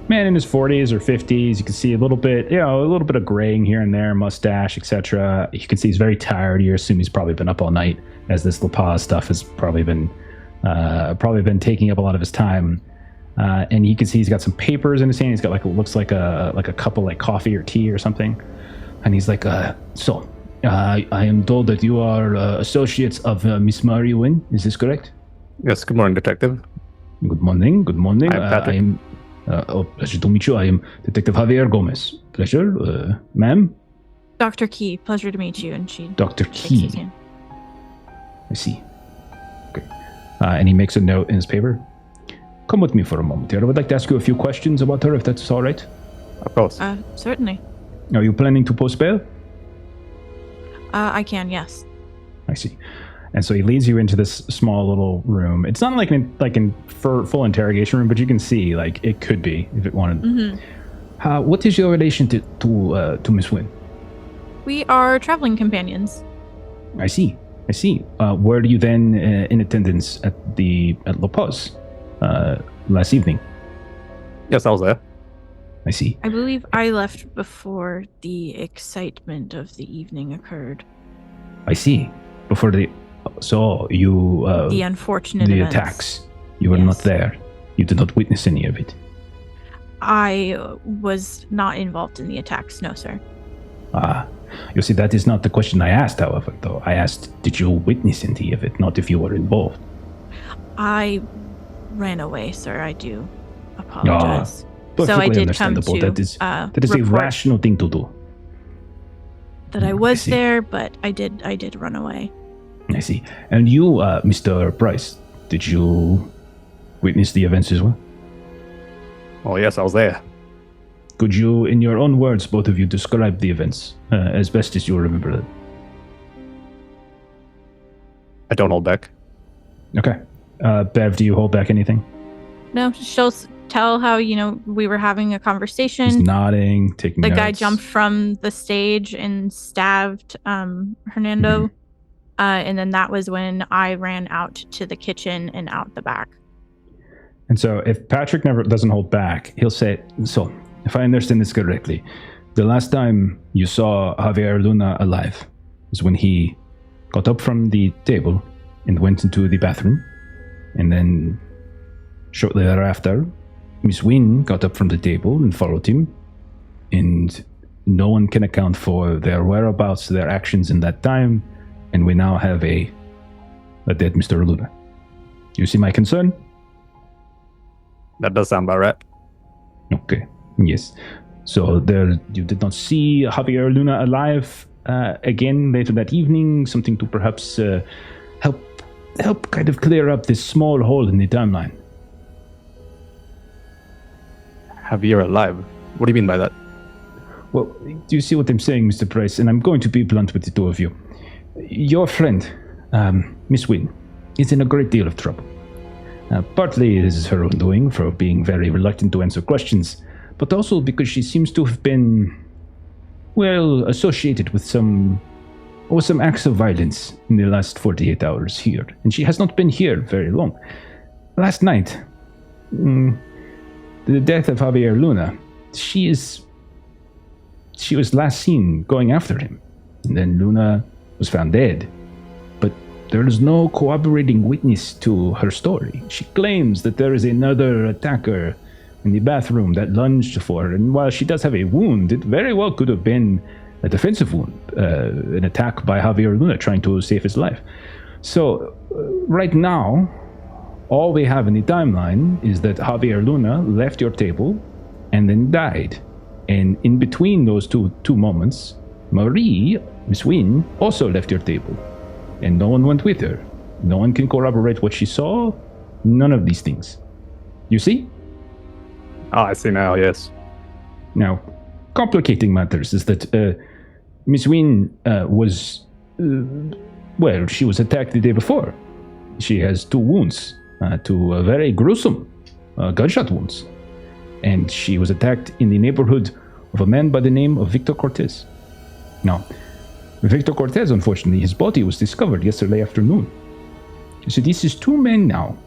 man in his 40s or 50s. You can see a little bit of graying here and there, mustache, etc. You can see he's very tired. You assume he's probably been up all night, as this La Paz stuff has probably been taking up a lot of his time. And you can see he's got some papers in his hand. He's got looks like a cup of coffee or tea or something. And he's like, I am told that you are associates of Miss Marie Wynn. Is this correct? Yes. Good morning, Detective. Good morning. Good morning. I'm Patrick. Pleasure to meet you. I am Detective Javier Gomez. Pleasure, ma'am. Dr. Key, pleasure to meet you. And she Dr. shakes Key. his hand. I see. Okay. And he makes a note in his paper. Come with me for a moment here. I would like to ask you a few questions about her, if that's all right. Of course. Certainly. Are you planning to post bail? I can, yes. I see. And so he leads you into this small little room. It's not like in full interrogation room, but you can see it could be if it wanted. Mm-hmm. What is your relation to Miss Wynn? We are traveling companions. I see. Were you then in attendance at La Paz last evening? Yes, I was there. I see. I believe I left before the excitement of the evening occurred. I see. Before the unfortunate the events. attacks. You were not there. You did not witness any of it. I was not involved in the attacks, no, sir. You see, that is not the question I asked, however, though. I asked, did you witness any of it, not if you were involved. I ran away, sir. I do apologize. Perfectly so I did understandable. come to that is a report rational thing to do. that I was there, but I did run away. I see. And you, Mr. Price, did you witness the events as well? Oh, yes, I was there. Could you, in your own words, both of you, describe the events as best as you remember them? I don't hold back. Okay. Bev, do you hold back anything? No, she'll tell how, we were having a conversation. He's nodding, taking notes. The guy jumped from the stage and stabbed Hernando. Mm-hmm. And then that was when I ran out to the kitchen and out the back. And so if Patrick doesn't hold back, he'll say, so, if I understand this correctly, the last time you saw Javier Luna alive is when he got up from the table and went into the bathroom. And then shortly thereafter, Miss Wynn got up from the table and followed him. and no one can account for their whereabouts, their actions in that time, and we now have a dead Mr. Luna. You see my concern? That does sound about right. Okay, yes. So you did not see Javier Luna alive again later that evening, something to perhaps help kind of clear up this small hole in the timeline. Javier alive? What do you mean by that? Well, do you see what I'm saying, Mr. Price? And I'm going to be blunt with the two of you. Your friend, Miss Wynn, is in a great deal of trouble. Partly it is her own doing for being very reluctant to answer questions, but also because she seems to have been, well, associated with some acts of violence in the last 48 hours here. And she has not been here very long. Last night, the death of Javier Luna, she was last seen going after him. And then Luna was found dead. But there is no corroborating witness to her story. She claims that there is another attacker in the bathroom that lunged for her. And while she does have a wound, it very well could have been a defensive wound, an attack by Javier Luna trying to save his life. So right now, all we have in the timeline is that Javier Luna left your table and then died. And in between those two moments, Marie, Miss Wynn, also left your table. And no one went with her. No one can corroborate what she saw. None of these things. You see? Oh, I see now, yes. Now, complicating matters is that Miss Wynn was, she was attacked the day before. She has 2 wounds, 2 very gruesome gunshot wounds. And she was attacked in the neighborhood of a man by the name of Victor Cortez. Now, Victor Cortez, unfortunately, his body was discovered yesterday afternoon. So this is 2 men now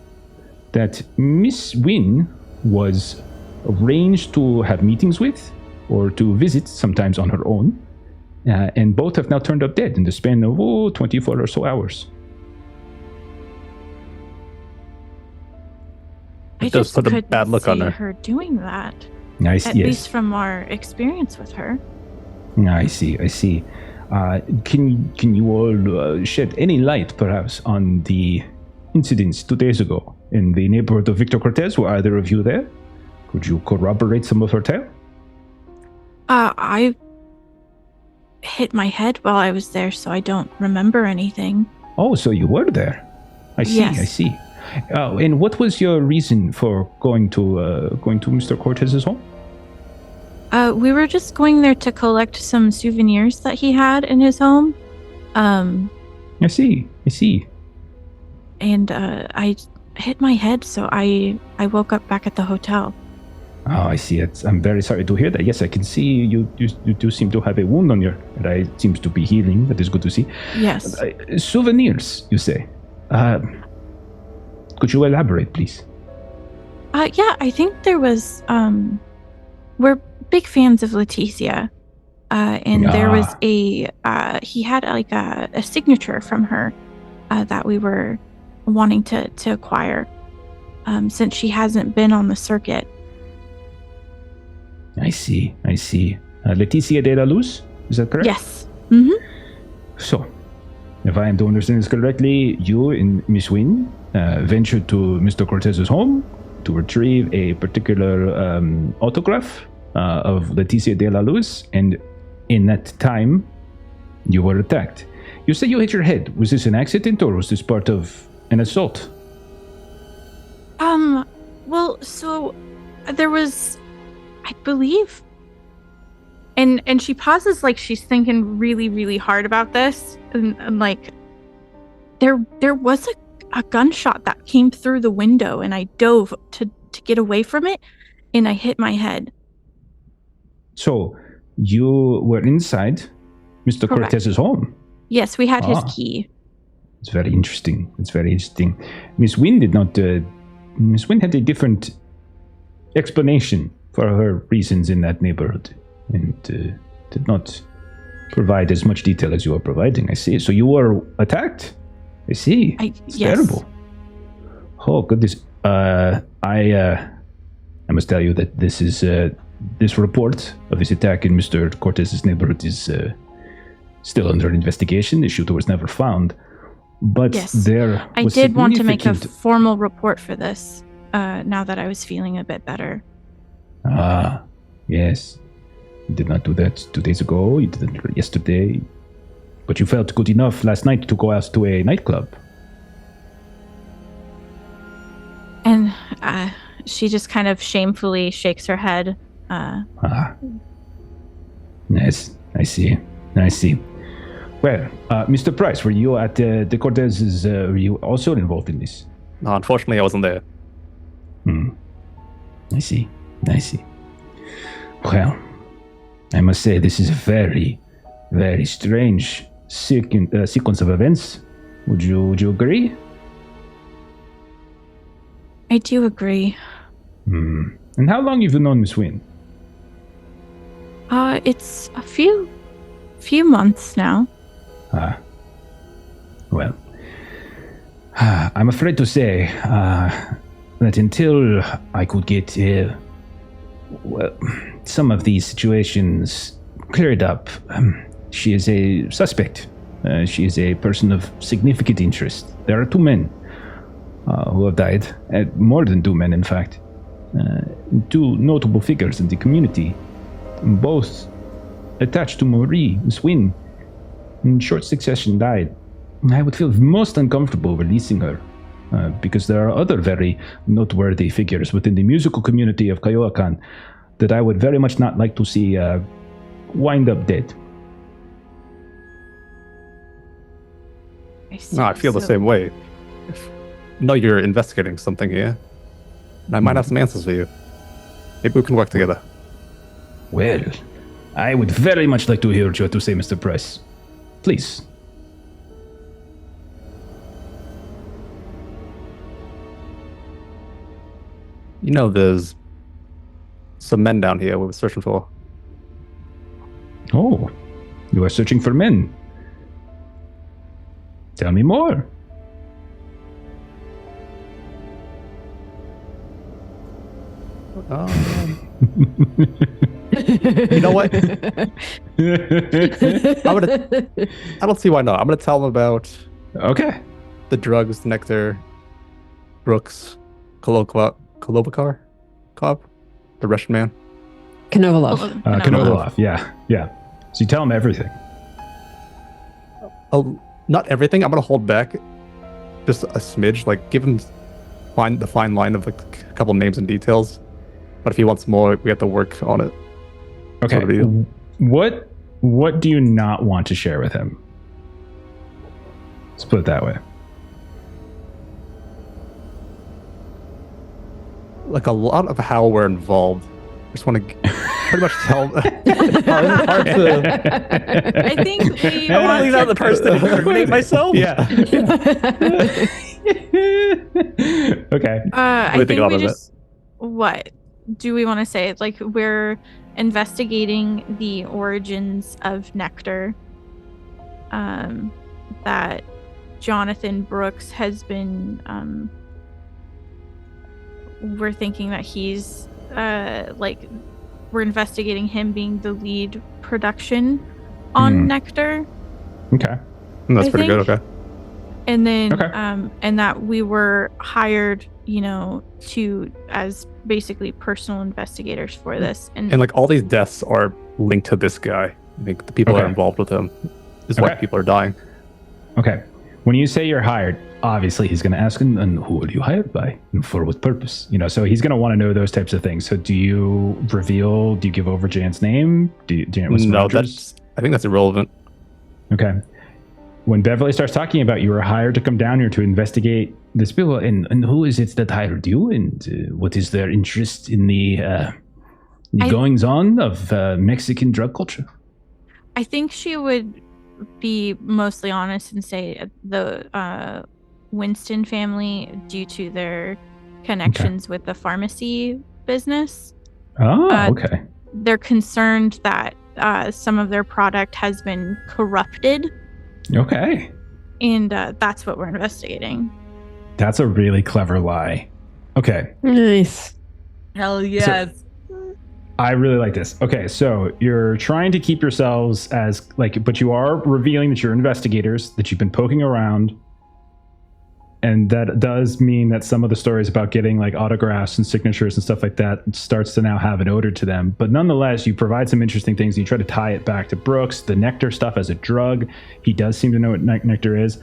that Miss Wynn was arranged to have meetings with or to visit, sometimes on her own. And both have now turned up dead in the span of 24 or so hours. I does just put a couldn't bad look on see her. doing that. At least from our experience with her. I see. Can you all shed any light, perhaps, on the incidents 2 days ago in the neighborhood of Victor Cortez? Were either of you there? Could you corroborate some of her tale? I hit my head while I was there, so I don't remember anything. Oh, so you were there. I see. Yes. I see. And what was your reason for going to Mr. Cortez's home? We were just going there to collect some souvenirs that he had in his home. I see. And I hit my head, so I woke up back at the hotel. Oh, I see. I'm very sorry to hear that. Yes, I can see you do seem to have a wound on your head. It seems to be healing. That is good to see. Yes. Souvenirs, you say? Could you elaborate, please? Yeah, I think there was. We're big fans of Leticia, and there was he had like a signature from her that we were wanting to acquire, since she hasn't been on the circuit. I see. Leticia de la Luz, is that correct? Yes. Mm-hmm. So, if I am to understand this correctly, you and Miss Wynn ventured to Mr. Cortez's home to retrieve a particular autograph of Leticia de la Luz, and in that time, you were attacked. You say you hit your head. Was this an accident, or was this part of an assault? Well, so there was, I believe, and she pauses like she's thinking really, really hard about this, and like there was a gunshot that came through the window, and I dove to get away from it, and I hit my head. So you were inside Mr. Correct. Cortez's home? Yes, we had his key. It's very interesting. Miss Wynn did not. Miss Wynn had a different explanation for her reasons in that neighborhood, and did not provide as much detail as you are providing. I see. So you were attacked? I see. It's yes. terrible. Oh goodness. I'm must tell you that this is this report of this attack in Mr. Cortez's neighborhood is still under investigation. The shooter was never found. But Yes. there I was did want to make a significant- formal report for this now that I was feeling a bit better. Ah, yes. You did not do that 2 days ago. You did it yesterday. But you felt good enough last night to go out to a nightclub. And she just kind of shamefully shakes her head. Yes, I see. Well, Mr. Price, were you at the Cortez's, were you also involved in this? No, unfortunately, I wasn't there. I see. Well, I must say this is a very, very strange sequence of events. Would you agree? I do agree. And how long have you known Miss Wynn? It's a few months now. Well, I'm afraid to say that until I could get some of these situations cleared up, she is a suspect. She is a person of significant interest. There are 2 men who have died, more than 2 men, in fact. 2 notable figures in the community, both attached to Marie, Miss Wynn, in short succession died. I would feel most uncomfortable releasing her, because there are other very noteworthy figures within the musical community of Kayoakan that I would very much not like to see wind up dead. No, I feel the same way. I know you're investigating something here, and I might have some answers for you. Maybe we can work together. Well, I would very much like to hear what you have to say, Mr. Price. Please. You know, there's some men down here we were searching for. Oh, you are searching for men. Tell me more. You know what? I don't see why not. I'm gonna tell them about Okay. the drugs, Nectar, Brooks, Kolobakar, the Russian man. Konovalov. Konovalov, yeah. So you tell him everything. Oh, not everything. I'm gonna hold back just a smidge. Like, give him the fine line of like a couple names and details. But if he wants more, we have to work on it. Okay. Sort of deal. What do you not want to share with him? Let's put it that way. Like a lot of how we're involved. Just want to pretty much tell. Hard to, I think we I want to want leave out the parts that incriminate myself. yeah. Okay. I think think about we it. just what do we want to say? Like, we're investigating the origins of Nectar. That Jonathan Brooks has been. We're thinking that he's we're investigating him being the lead production on Nectar. Okay. That's I pretty good. think- Okay. And then Okay. and that we were hired, to as basically personal investigators for this. And And like all these deaths are linked to this guy. I think the people that Okay. are involved with him is why Okay. people are dying. Okay. When you say you're hired, obviously he's going to ask, and who are you hired by, and for what purpose? So he's going to want to know those types of things. So do you give over Jan's name? Do you what's the No, address? I think that's irrelevant. Okay. When Beverly starts talking about you were hired to come down here to investigate this people, and who is it that hired you, and what is their interest in the goings on of Mexican drug culture? I think she would be mostly honest and say the Winston family, due to their connections with the pharmacy business. Oh, okay. They're concerned that some of their product has been corrupted, Okay. and that's what we're investigating. That's a really clever lie. Okay. Nice. Hell yes. I really like this. Okay, so you're trying to keep yourselves as but you are revealing that you're investigators, that you've been poking around, and that does mean that some of the stories about getting like autographs and signatures and stuff like that starts to now have an odor to them. But nonetheless, you provide some interesting things. You try to tie it back to Brooks, the nectar stuff as a drug. He does seem to know what nectar is.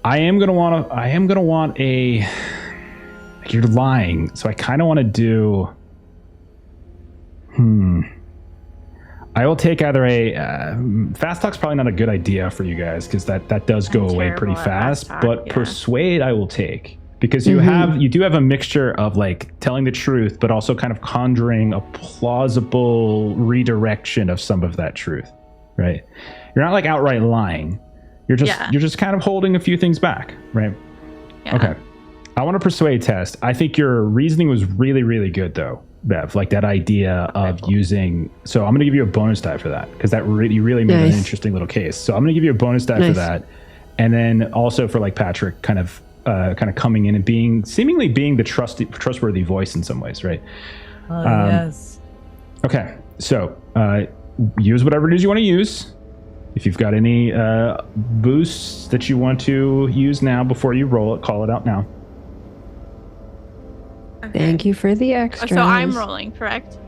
I am gonna want a. You're lying, so I kind of want to do. I will take either a fast talk's probably not a good idea for you guys because that does go away pretty fast. But persuade I will take because you do have a mixture of like telling the truth, but also kind of conjuring a plausible redirection of some of that truth. Right? You're not like outright lying. You're just kind of holding a few things back. Right? Yeah. Okay. I want to persuade test. I think your reasoning was really, really good though. Bev, like that idea of using. So I'm going to give you a bonus die for that because you really made an interesting little case. So I'm going to give you a bonus die for that, and then also for like Patrick, kind of coming in and seemingly being the trustworthy voice in some ways, right? Yes. Okay, so use whatever it is you want to use. If you've got any boosts that you want to use now before you roll it, call it out now. Okay. Thank you for the extra. So I'm rolling, correct?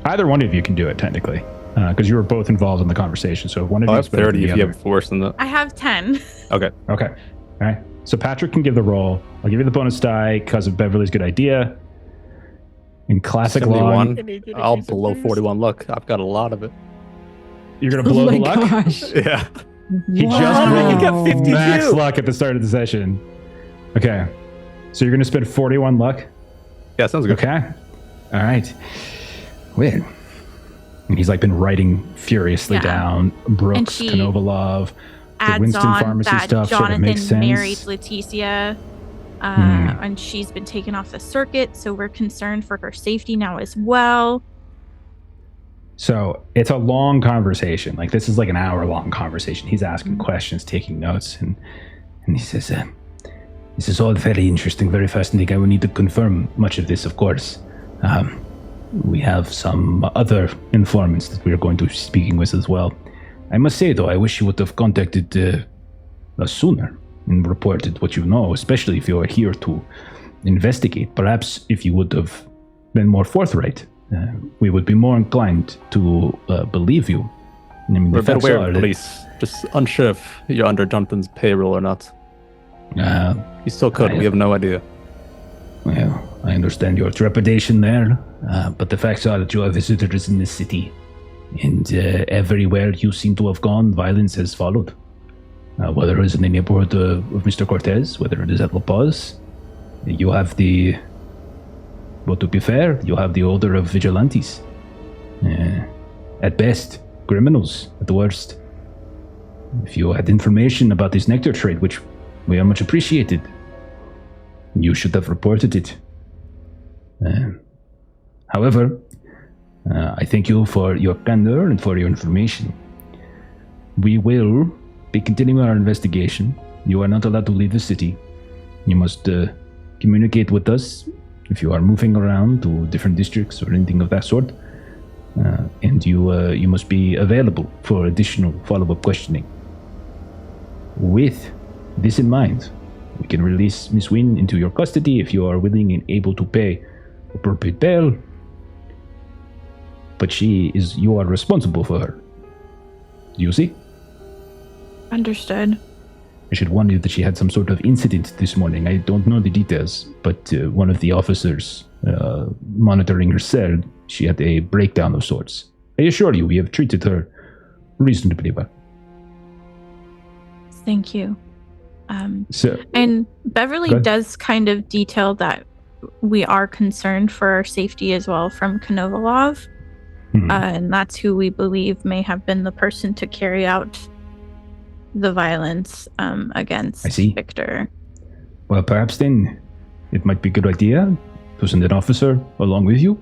Either one of you can do it technically, because you were both involved in the conversation. So if one of you have 30 if you have worse than that. I have 10. Okay. All right. So Patrick can give the roll. I'll give you the bonus die because of Beverly's good idea. In classic law, I'll blow 41 luck. I've got a lot of it. You're gonna blow the luck? Gosh. Yeah. He just rolled max luck at the start of the session. Okay. So you're gonna spend 41 luck? Yeah, sounds good. Okay. All right. Weird. And he's like been writing furiously down Brooks, Konovalov, the Winston Pharmacy stuff. Jonathan sort of makes sense. married Leticia, and she's been taken off the circuit, so we're concerned for her safety now as well. So it's a long conversation. Like this is like an hour-long conversation. He's asking questions, taking notes, and he says, "This is all very interesting, very fascinating. I will need to confirm much of this, of course. We have some other informants that we are going to be speaking with as well. I must say, though, I wish you would have contacted us sooner and reported what you know, especially if you are here to investigate. Perhaps if you would have been more forthright, we would be more inclined to believe you. I mean, we're aware of police, just unsure if you're under Jonathan's payroll or not. He still could. We have no idea. Well, I understand your trepidation there, but the facts are that you are visitors in this city, and everywhere you seem to have gone, violence has followed. Whether it is in the neighborhood of Mr. Cortez, whether it is at La Paz, you have but to be fair, you have the odor of vigilantes. At best, criminals. At the worst. If you had information about this nectar trade, which we are much appreciated, you should have reported it. However, I thank you for your candor and for your information. We will be continuing our investigation. You are not allowed to leave the city. You must communicate with us if you are moving around to different districts or anything of that sort. And you must be available for additional follow-up questioning. With this in mind, we can release Miss Wynn into your custody if you are willing and able to pay appropriate bail. But you are responsible for her. You see? Understood. I should warn you that she had some sort of incident this morning. I don't know the details, but one of the officers monitoring her cell, she had a breakdown of sorts. I assure you, we have treated her reasonably well. Thank you. And Beverly does kind of detail that we are concerned for our safety as well from Konovalov. And that's who we believe may have been the person to carry out the violence against Victor. Well, perhaps then it might be a good idea to send an officer along with you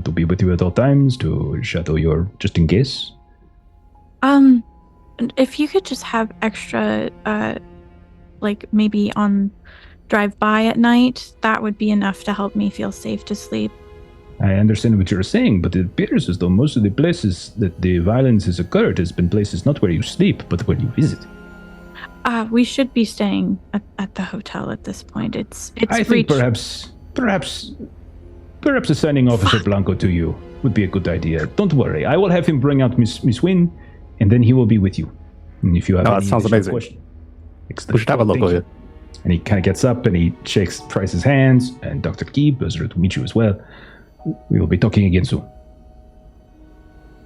to be with you at all times, to shadow your, just in case. If you could just have extra, like maybe on drive by at night, that would be enough to help me feel safe to sleep. I understand what you're saying, but it appears as though most of the places that the violence has occurred has been places not where you sleep, but where you visit. We should be staying at the hotel at this point. It's I think perhaps assigning Officer Blanco to you would be a good idea. Don't worry, I will have him bring out Miss Wynn, and then he will be with you. And if you have that sounds amazing. We should have a local here. And he kind of gets up and he shakes Price's hands, and Dr. Keeb is there to meet you as well. We will be talking again soon.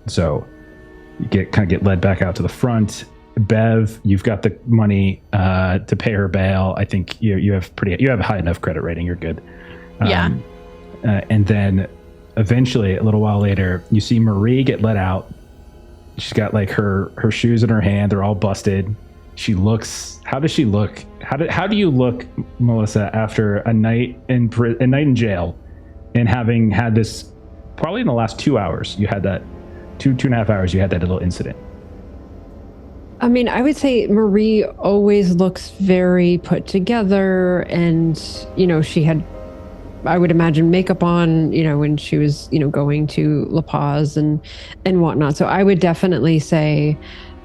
So you get led back out to the front. Bev, you've got the money to pay her bail. I think you have a high enough credit rating. You're good. Yeah. And then eventually, a little while later, you see Marie get let out. She's got like her shoes in her hand. They're all busted. She looks. How does she look? How do you look, Melissa, after a night in jail, and having had this probably in the last 2 hours? You had that 2.5 hours. You had that little incident. I mean, I would say Marie always looks very put together, and she had, I would imagine, makeup on, when she was, going to La Paz and whatnot. So I would definitely say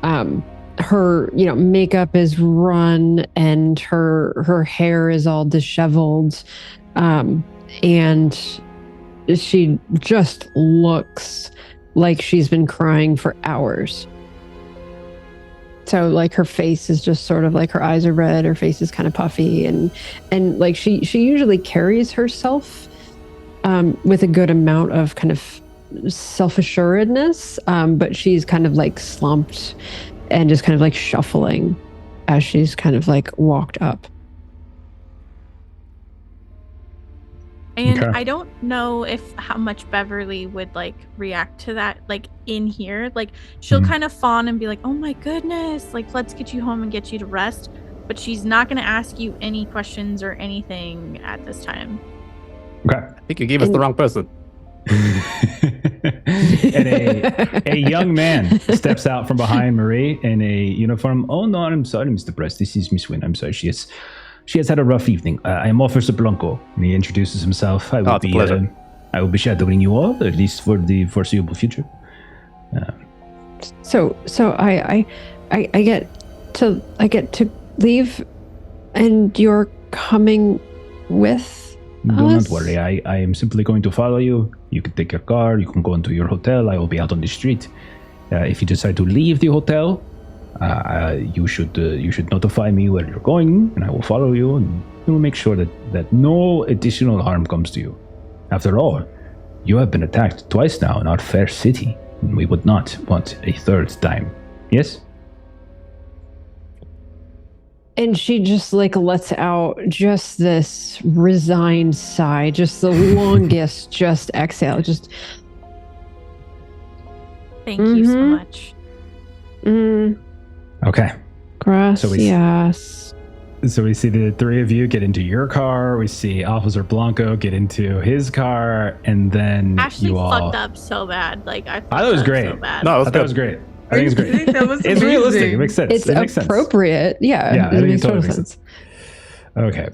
her, makeup is run and her hair is all disheveled. And she just looks like she's been crying for hours. So like her face is just sort of like her eyes are red, her face is kind of puffy, and like she usually carries herself with a good amount of kind of self-assuredness, but she's kind of like slumped and just kind of like shuffling as she's kind of like walked up. And Okay. I don't know how much Beverly would like react to that, like in here. Like she'll kind of fawn and be like, "Oh my goodness, like let's get you home and get you to rest." But she's not going to ask you any questions or anything at this time. Okay. I think you gave us the wrong person. And a young man steps out from behind Marie in a uniform. "Oh no, I'm sorry, Mr. Price. This is Miss Wynn. I'm sorry. She has had a rough evening. I am Officer Blanco." And he introduces himself. I will be shadowing you all, at least for the foreseeable future. So I get to leave, and you're coming with us? Don't worry. I am simply going to follow you. You can take your car. You can go into your hotel. I will be out on the street. If you decide to leave the hotel, you should notify me where you're going, and I will follow you, and we will make sure that no additional harm comes to you. After all, you have been attacked twice now in our fair city, and we would not want a third time. Yes? And she just like lets out just this resigned sigh, just the longest, just exhale, just. Thank you so much. Okay. Gracias. So we see the three of you get into your car. We see Officer Blanco get into his car, and then Ashley you all. fucked up so bad. Like I thought it was great. So bad. No, I thought it was great. I think it's great. That was It's amazing. realistic. It makes sense. It's it makes sense. appropriate. Yeah. Yeah, I think it makes totally total makes sense. Okay.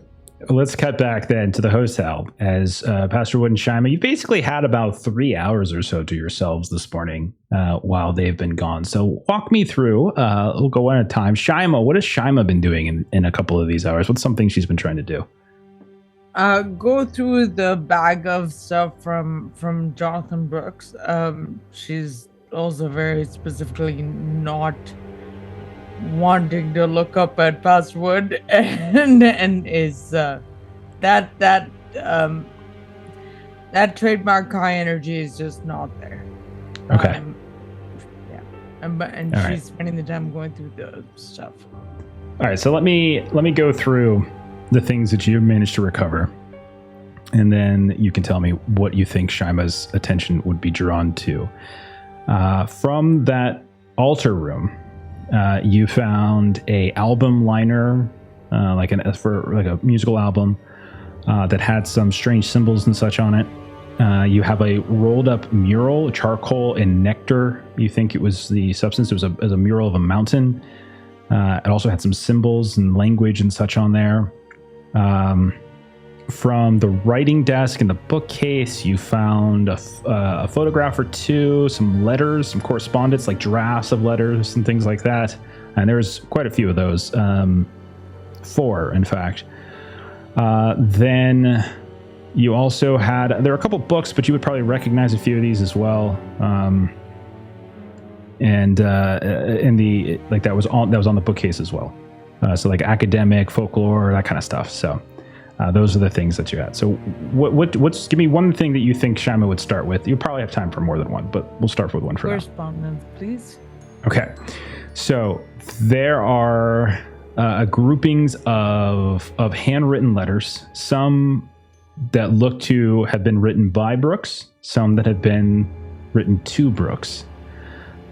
Let's cut back then to the hotel as Pastor Wood and Shima, you basically had about 3 hours or so to yourselves this morning while they've been gone. So walk me through. We'll go one at a time. Shima, what has Shima been doing in a couple of these hours? What's something she's been trying to do? Go through the bag of stuff from Jonathan Brooks. She's also very specifically not wanting to look up at password and is that trademark high energy is just not there. Okay. And All she's right. spending the time going through the stuff. All right, so let me go through the things that you managed to recover, and then you can tell me what you think Shima's attention would be drawn to. From that altar room, you found a album liner, like a musical album that had some strange symbols and such on it. You have a rolled up mural, charcoal and nectar. You think it was the substance. It was a mural of a mountain. It also had some symbols and language and such on there. from the writing desk and the bookcase, you found a photograph or two, some letters, some correspondence, like drafts of letters and things like that. And there's quite a few of those, 4 in fact. Then you also had, there were a couple books, but you would probably recognize a few of these as well. And in the, like that was on the bookcase as well. So like academic, folklore, that kind of stuff. So those are the things that you had. So what's, give me one thing that you think Shima would start with. You probably have time for more than one, but we'll start with one for now. Correspondence, please. Okay. So there are groupings of handwritten letters, some that look to have been written by Brooks, some that have been written to Brooks.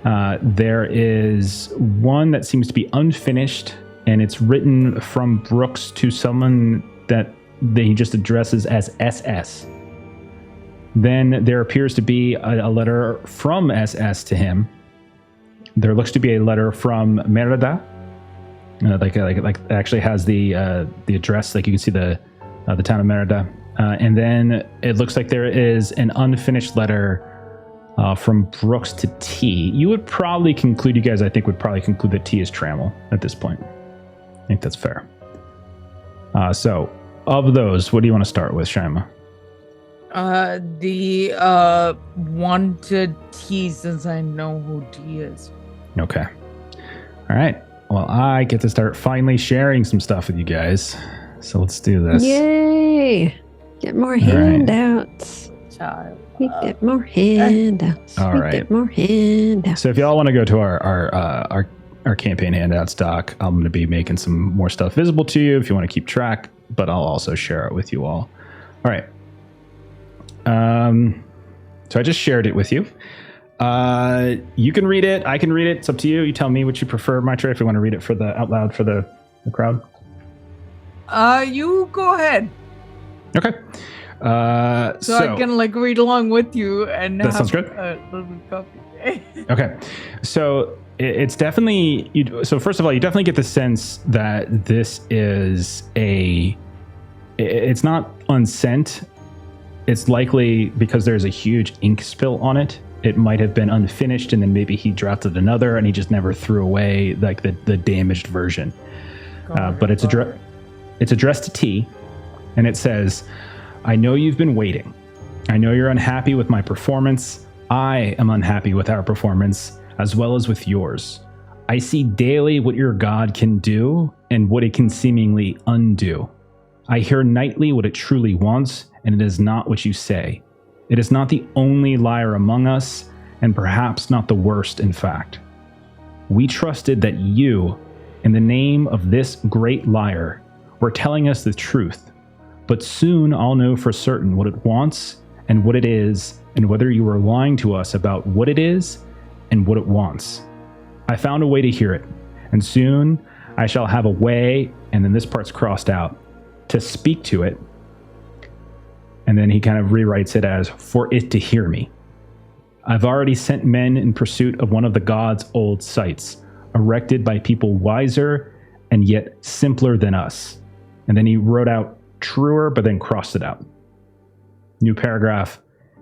There is one that seems to be unfinished, and it's written from Brooks to someone that he just addresses as SS. Then there appears to be a letter from SS to him. There looks to be a letter from Merida, like actually has the address, like you can see the town of Merida. And then it looks like there is an unfinished letter from Brooks to T. You would probably conclude, you guys, I think, would probably conclude that T is Trammell at this point. I think that's fair. So, of those, what do you want to start with, Shima? The wanted T, since I know who T is. Okay. All right. Well, I get to start finally sharing some stuff with you guys. So let's do this. Yay! Get more handouts. Child. We get more handouts. All right. Get more handouts. So if y'all want to go to our campaign handouts doc, I'm going to be making some more stuff visible to you if you want to keep track, but I'll also share it with you all. All right. So I just shared it with you. You can read it. I can read it. It's up to you. You tell me what you prefer, Mitra, if you want to read it out loud for the crowd. You go ahead. Okay. So I can read along with you and that sounds good. A little copy. Okay. So it's definitely, so first of all, you definitely get the sense that this is it's not unsent. It's likely because there's a huge ink spill on it. It might have been unfinished, and then maybe he drafted another and he just never threw away like the damaged version. But it's addressed to T, and it says, "I know you've been waiting. I know you're unhappy with my performance. I am unhappy with our performance, as well as with yours. I see daily what your God can do and what it can seemingly undo. I hear nightly what it truly wants, and it is not what you say. It is not the only liar among us, and perhaps not the worst, in fact. We trusted that you, in the name of this great liar, were telling us the truth. But soon I'll know for certain what it wants and what it is, and whether you were lying to us about what it is and what it wants. I found a way to hear it, and soon I shall have a way," and then this part's crossed out, "to speak to it." And then he kind of rewrites it as, "for it to hear me. I've already sent men in pursuit of one of the gods' old sites, erected by people wiser and yet simpler than us." And then he wrote out "truer," but then crossed it out. New paragraph.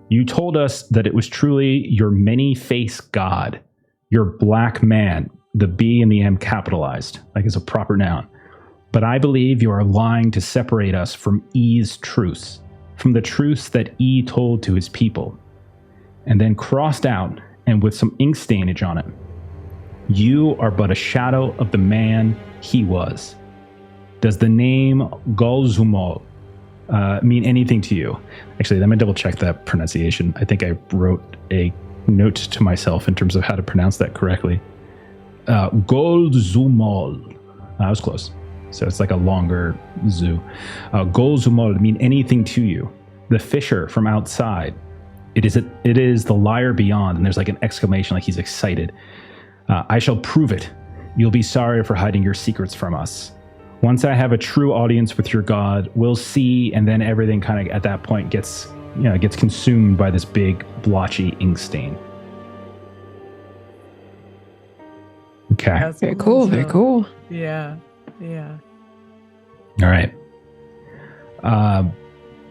"You told us that it was truly your many-faced god, your black man," the B and the M capitalized, like it's a proper noun. "But I believe you are lying to separate us from E's truths, from the truths that E told to his people." And then crossed out and with some ink stainage on it. "You are but a shadow of the man he was. Does the name Golzumol mean anything to you?" Actually, let me double check that pronunciation. I think I wrote a note to myself in terms of how to pronounce that correctly. Golzumol. I was close. So it's like a longer zoo. Golzumol mean anything to you. The fisher from outside. It is the liar beyond. And there's like an exclamation, like he's excited. "I shall prove it. You'll be sorry for hiding your secrets from us. Once I have a true audience with your God, we'll see." And then everything kind of at that point gets consumed by this big blotchy ink stain. Okay. That's Very cool. Very cool. Yeah. All right. I'm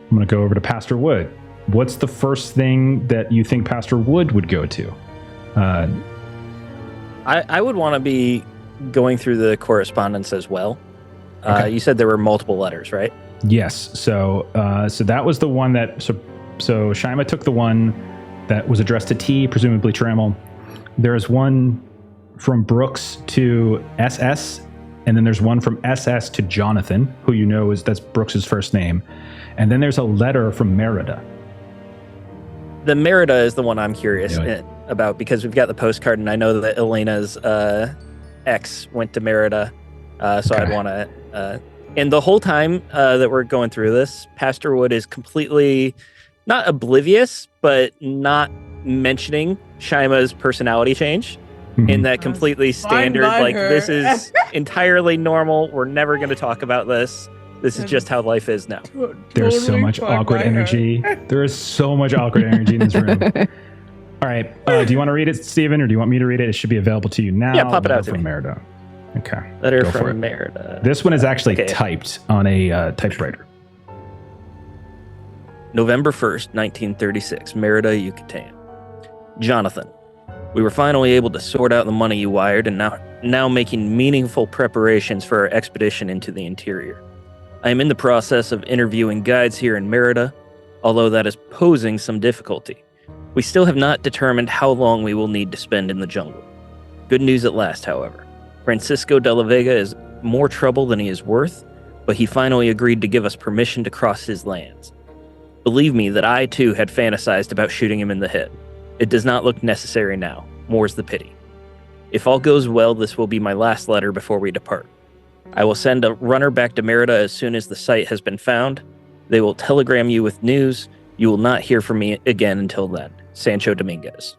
going to go over to Pastor Wood. What's the first thing that you think Pastor Wood would go to? I would want to be going through the correspondence as well. Okay. You said there were multiple letters, right? Yes. So that was the one that. So Shima took the one that was addressed to T, presumably Trammell. There is one from Brooks to SS, and then there's one from SS to Jonathan, who you know that's Brooks's first name, and then there's a letter from Merida. The Merida is the one I'm curious about because we've got the postcard, and I know that Elena's ex went to Merida, so I'd want to. And the whole time that we're going through this, Pastor Wood is completely not oblivious, but not mentioning Shima's personality change in that completely standard, like, this is entirely normal. We're never going to talk about this. This is just how life is now. There's so much awkward energy. There is so much awkward energy in this room. All right. Do you want to read it, Steven, or do you want me to read it? It should be available to you now. Yeah, pop it out to from me. Merida. Okay. Letter from Merida. This one is actually typed on a typewriter. November 1st, 1936, Merida, Yucatan. Jonathan, we were finally able to sort out the money you wired and now making meaningful preparations for our expedition into the interior. I am in the process of interviewing guides here in Merida, although that is posing some difficulty. We still have not determined how long we will need to spend in the jungle. Good news at last, however. Francisco de la Vega is more trouble than he is worth, but he finally agreed to give us permission to cross his lands. Believe me that I too had fantasized about shooting him in the head. It does not look necessary now. More's the pity. If all goes well, this will be my last letter before we depart. I will send a runner back to Merida as soon as the site has been found. They will telegram you with news. You will not hear from me again until then. Sancho Dominguez.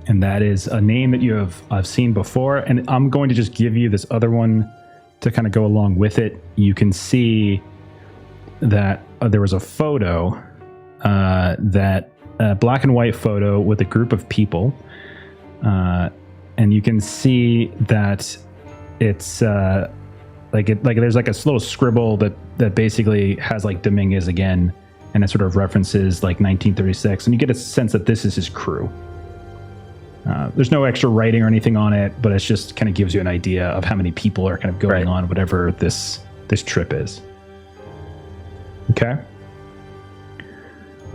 And that is a name that I've seen before. And I'm going to just give you this other one to kind of go along with it. You can see that there was a photo, black and white photo with a group of people. And you can see that it's there's like a little scribble that basically has like Dominguez again, and it sort of references like 1936, and you get a sense that this is his crew. There's no extra writing or anything on it, but it just kind of gives you an idea of how many people are kind of going on whatever this trip is. Okay.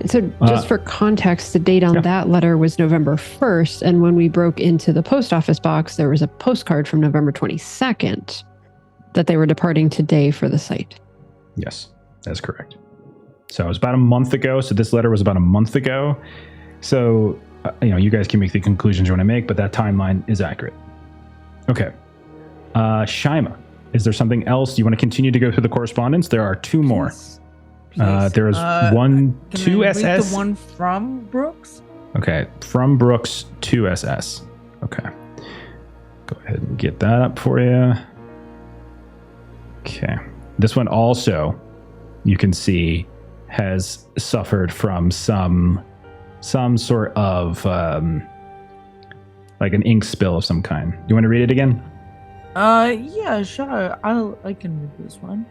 So just for context, the date on that letter was November 1st. And when we broke into the post office box, there was a postcard from November 22nd that they were departing today for the site. Yes, that's correct. So it was about a month ago. So this letter was about a month ago. So, you guys can make the conclusions you want to make, but that timeline is accurate. Okay. Shima, is there something else? Do you want to continue to go through the correspondence? There are two more. There's one to SS. Read the one from Brooks. Okay, from Brooks to SS. Okay, go ahead and get that up for you. Okay, this one also, you can see, has suffered from some sort of like an ink spill of some kind. You want to read it again? Yeah, sure. I can read this one.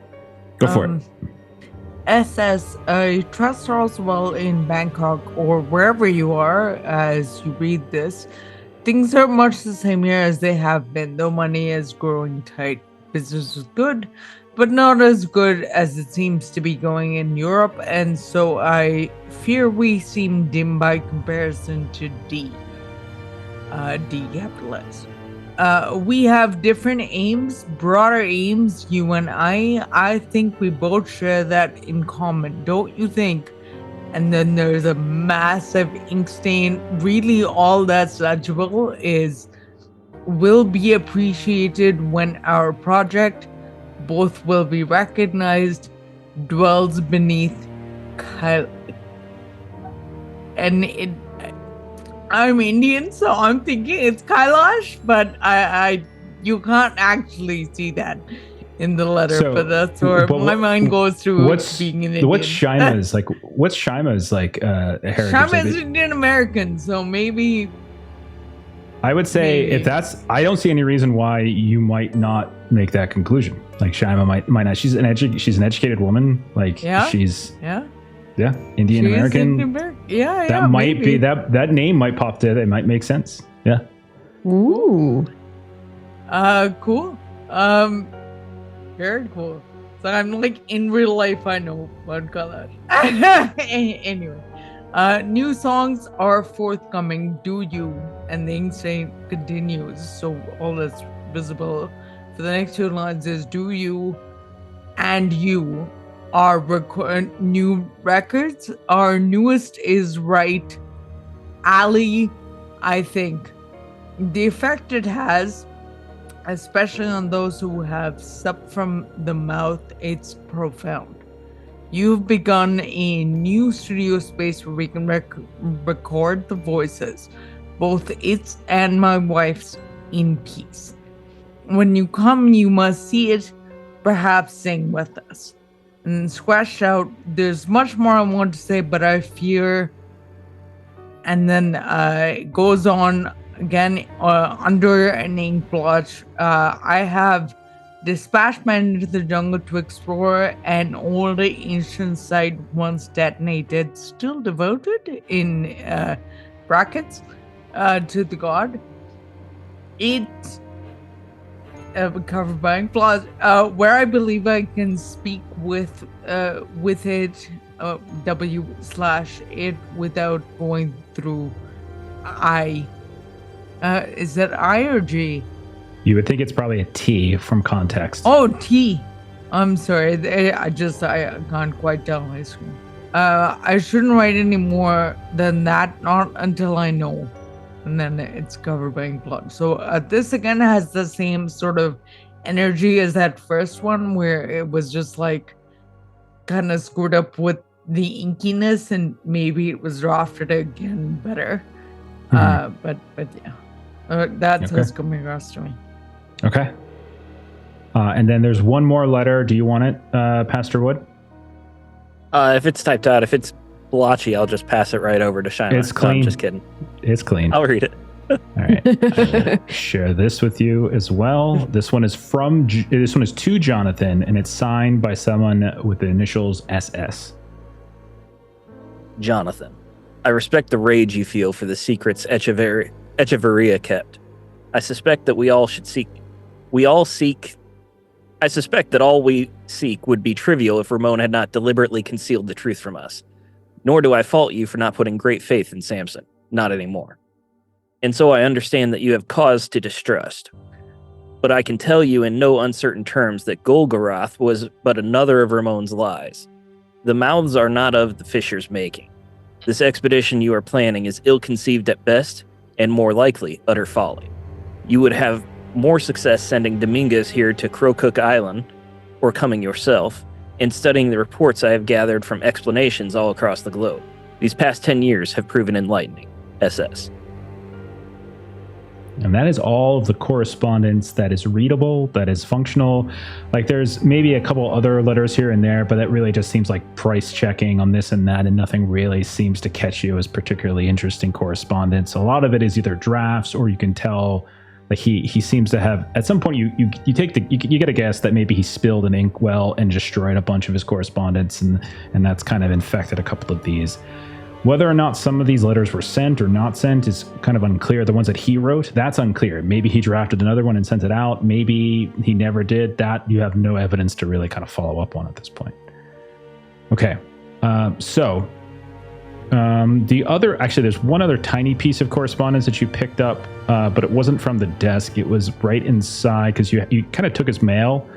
Go for it. SS, trust Roswell in Bangkok or wherever you are as you read this. Things are much the same here as they have been, though money is growing tight. Business is good, but not as good as it seems to be going in Europe, and so I fear we seem dim by comparison to D. D capitalized. We have different aims, broader aims, you and I think we both share that in common, don't you think? And then there's a massive ink stain. Really, all that's legible is will be appreciated when our project, both will be recognized, dwells beneath Kyle. And I'm Indian, so I'm thinking it's Kailash, but you can't actually see that in the letter, but that's where my mind goes through being an Indian. What's Shima's heritage? Shima is Indian American, so maybe I would say Maybe. if that's, I don't see any reason why you might not make that conclusion. Like Shaima might not. She's an educated woman. Like she's Indian American. That might maybe. be that name might pop to it. It might make sense. Yeah. Ooh. Cool. Very cool. So I'm like in real life, I know what color. Anyway, new songs are forthcoming. Do you? And the ink stain continues. So all that's visible for the next 2 lines is do you and you are new records. Our newest is right. Ali, I think. The effect it has, especially on those who have supped from the mouth, it's profound. You've begun a new studio space where we can record the voices, both its and my wife's, in peace. When you come, you must see it, perhaps sing with us. And then scratched out, there's much more I want to say, but I fear. And then it goes on again under an ink blotch. I have dispatched men into the jungle to explore an old ancient site once detonated, still devoted in brackets to the god. It's covered by ink blotch, where I believe I can speak with it, w/it, without going through I. Is that I or G? You would think it's probably a T from context. Oh, T. I'm sorry. I can't quite tell my screen. I shouldn't write any more than that, not until I know. And then it's covered by ink blotch. So this again has the same sort of energy as that first one, where it was just like kind of screwed up with the inkiness, and maybe it was drafted again better. But yeah, that's what's coming across to me. Okay. And then there's one more letter. Do you want it, Pastor Wood? If it's typed out, if it's blotchy, I'll just pass it right over to Shaima. It's clean. No, I'm just kidding. It's clean. I'll read it. All right. I will share this with you as well. This one is to Jonathan, and it's signed by someone with the initials SS. Jonathan, I respect the rage you feel for the secrets Echeverria kept. I suspect that I suspect that all we seek would be trivial if Ramon had not deliberately concealed the truth from us. Nor do I fault you for not putting great faith in Samson. Not anymore. And so I understand that you have cause to distrust. But I can tell you in no uncertain terms that Golgoroth was but another of Ramon's lies. The mouths are not of the fisher's making. This expedition you are planning is ill-conceived at best, and more likely, utter folly. You would have more success sending Dominguez here to Crowcook Island, or coming yourself, and studying the reports I have gathered from explanations all across the globe. These past 10 years have proven enlightening. SS. And that is all of the correspondence that is readable, that is functional. Like there's maybe a couple other letters here and there, but that really just seems like price checking on this and that, and nothing really seems to catch you as particularly interesting correspondence. A lot of it is either drafts, or you can tell like he seems to have, at some point you get a guess that maybe he spilled an inkwell and destroyed a bunch of his correspondence, and that's kind of infected a couple of these. Whether or not some of these letters were sent or not sent is kind of unclear. The ones that he wrote, that's unclear. Maybe he drafted another one and sent it out. Maybe he never did. That you have no evidence to really kind of follow up on at this point. Okay. There's one other tiny piece of correspondence that you picked up, but it wasn't from the desk. It was right inside, because you kind of took his mail,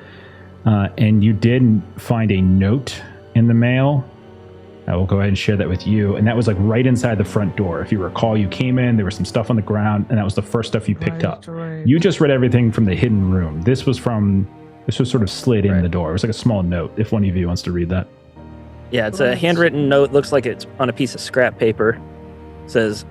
and you did find a note in the mail. I will go ahead and share that with you. And that was like right inside the front door. If you recall, you came in, there was some stuff on the ground, and that was the first stuff you picked up. Right. You just read everything from the hidden room. This was sort of slid in the door. It was like a small note, if one of you wants to read that. Yeah, it's a handwritten note. Looks like it's on a piece of scrap paper. It says,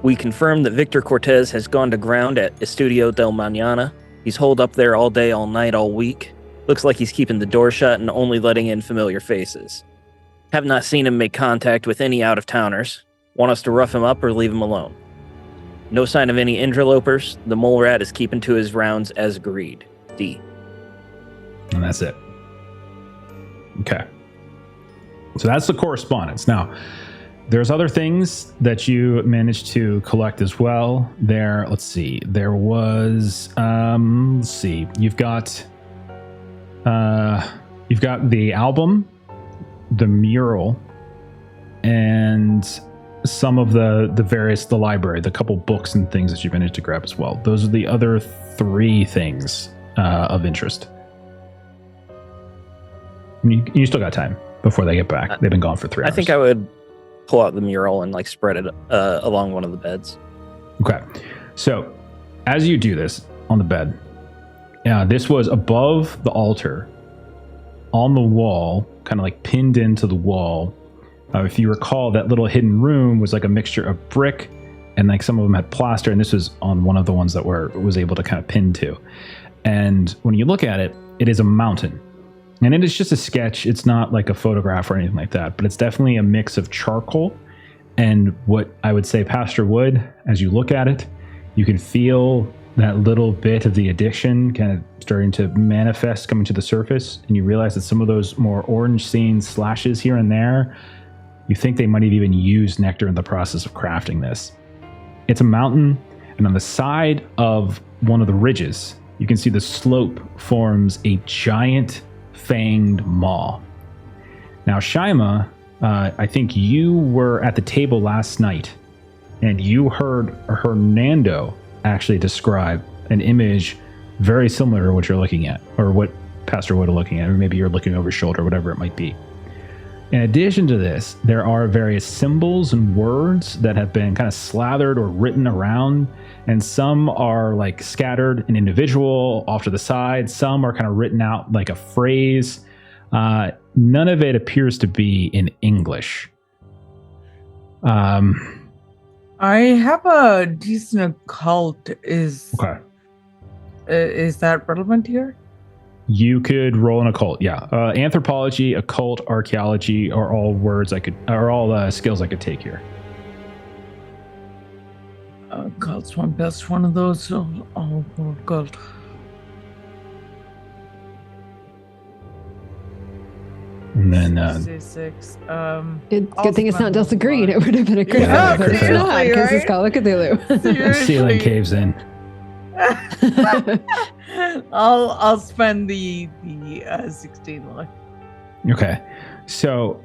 "We confirm that Victor Cortez has gone to ground at Estudio del Mañana. He's holed up there all day, all night, all week. Looks like he's keeping the door shut and only letting in familiar faces. Have not seen him make contact with any out-of-towners. Want us to rough him up or leave him alone. No sign of any interlopers. The mole rat is keeping to his rounds as agreed. D. And that's it. Okay. So that's the correspondence. Now, there's other things that you managed to collect as well. Let's see. There was, let's see. You've got the album, the mural, and some of the library, the couple books and things that you managed to grab as well. Those are the other 3 things of interest. You still got time before they get back. They've been gone for 3 hours. I think I would pull out the mural and like spread it along one of the beds. Okay. So as you do this on the bed, this was above the altar on the wall, kind of like pinned into the wall. If you recall, that little hidden room was like a mixture of brick and like some of them had plaster. And this was on one of the ones that was able to kind of pin to. And when you look at it, it is a mountain. And it is just a sketch. It's not like a photograph or anything like that, but it's definitely a mix of charcoal and what I would say, Pastor Wood, as you look at it, you can feel that little bit of the addiction kind of starting to manifest, coming to the surface. And you realize that some of those more orange stained slashes here and there, you think they might have even used nectar in the process of crafting this. It's a mountain, and on the side of one of the ridges, you can see the slope forms a giant fanged maw. Now, Shaima, I think you were at the table last night, and you heard Hernando actually describe an image very similar to what you're looking at, or what Pastor Wood are looking at, or maybe you're looking over his shoulder, whatever it might be. In addition to this, there are various symbols and words that have been kind of slathered or written around, and some are like scattered and individual off to the side. Some are kind of written out like a phrase. None of it appears to be in English. I have a decent occult. Is that relevant here? You could roll an occult, yeah. Anthropology, occult, archaeology are all skills I could take here. Occult's my best one of those, so I'll roll occult. And then 6. Good thing it's not Delta Green. It would have been a crit. Yeah, But it's not, seriously, because it's right? Call of Cthulhu. the ceiling caves in. I'll spend the 16 left. Okay. So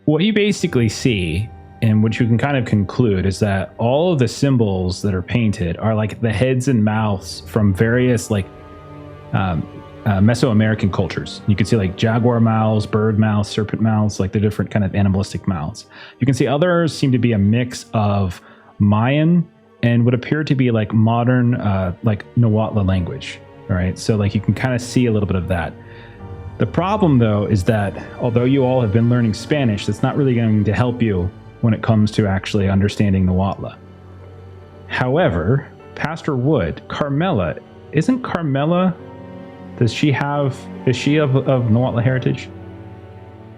what you basically see, and what you can kind of conclude, is that all of the symbols that are painted are like the heads and mouths from various like Mesoamerican cultures. You can see like jaguar mouths, bird mouths, serpent mouths, like the different kind of animalistic mouths. You can see others seem to be a mix of Mayan and would appear to be like modern, like Nahuatl language. All right. So like you can kind of see a little bit of that. The problem though is that although you all have been learning Spanish, that's not really going to help you when it comes to actually understanding Nahuatl. However, Pastor Wood, Carmela, is she of Nahuatl heritage?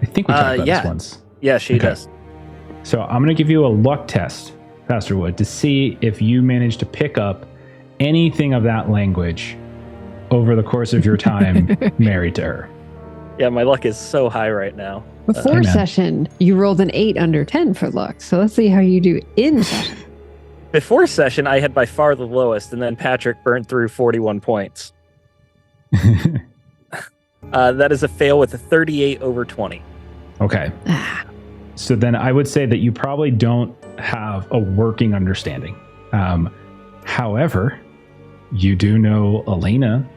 I think we talked about this once. Yeah, she does. So I'm going to give you a luck test, Pastor Wood, to see if you manage to pick up anything of that language over the course of your time married to her. Yeah, my luck is so high right now. Before session, you rolled an 8 under 10 for luck. So let's see how you do in session. Before session, I had by far the lowest, and then Patrick burnt through 41 points. That is a fail with a 38 over 20. Okay. So then I would say that you probably don't have a working understanding. However, you do know Elena,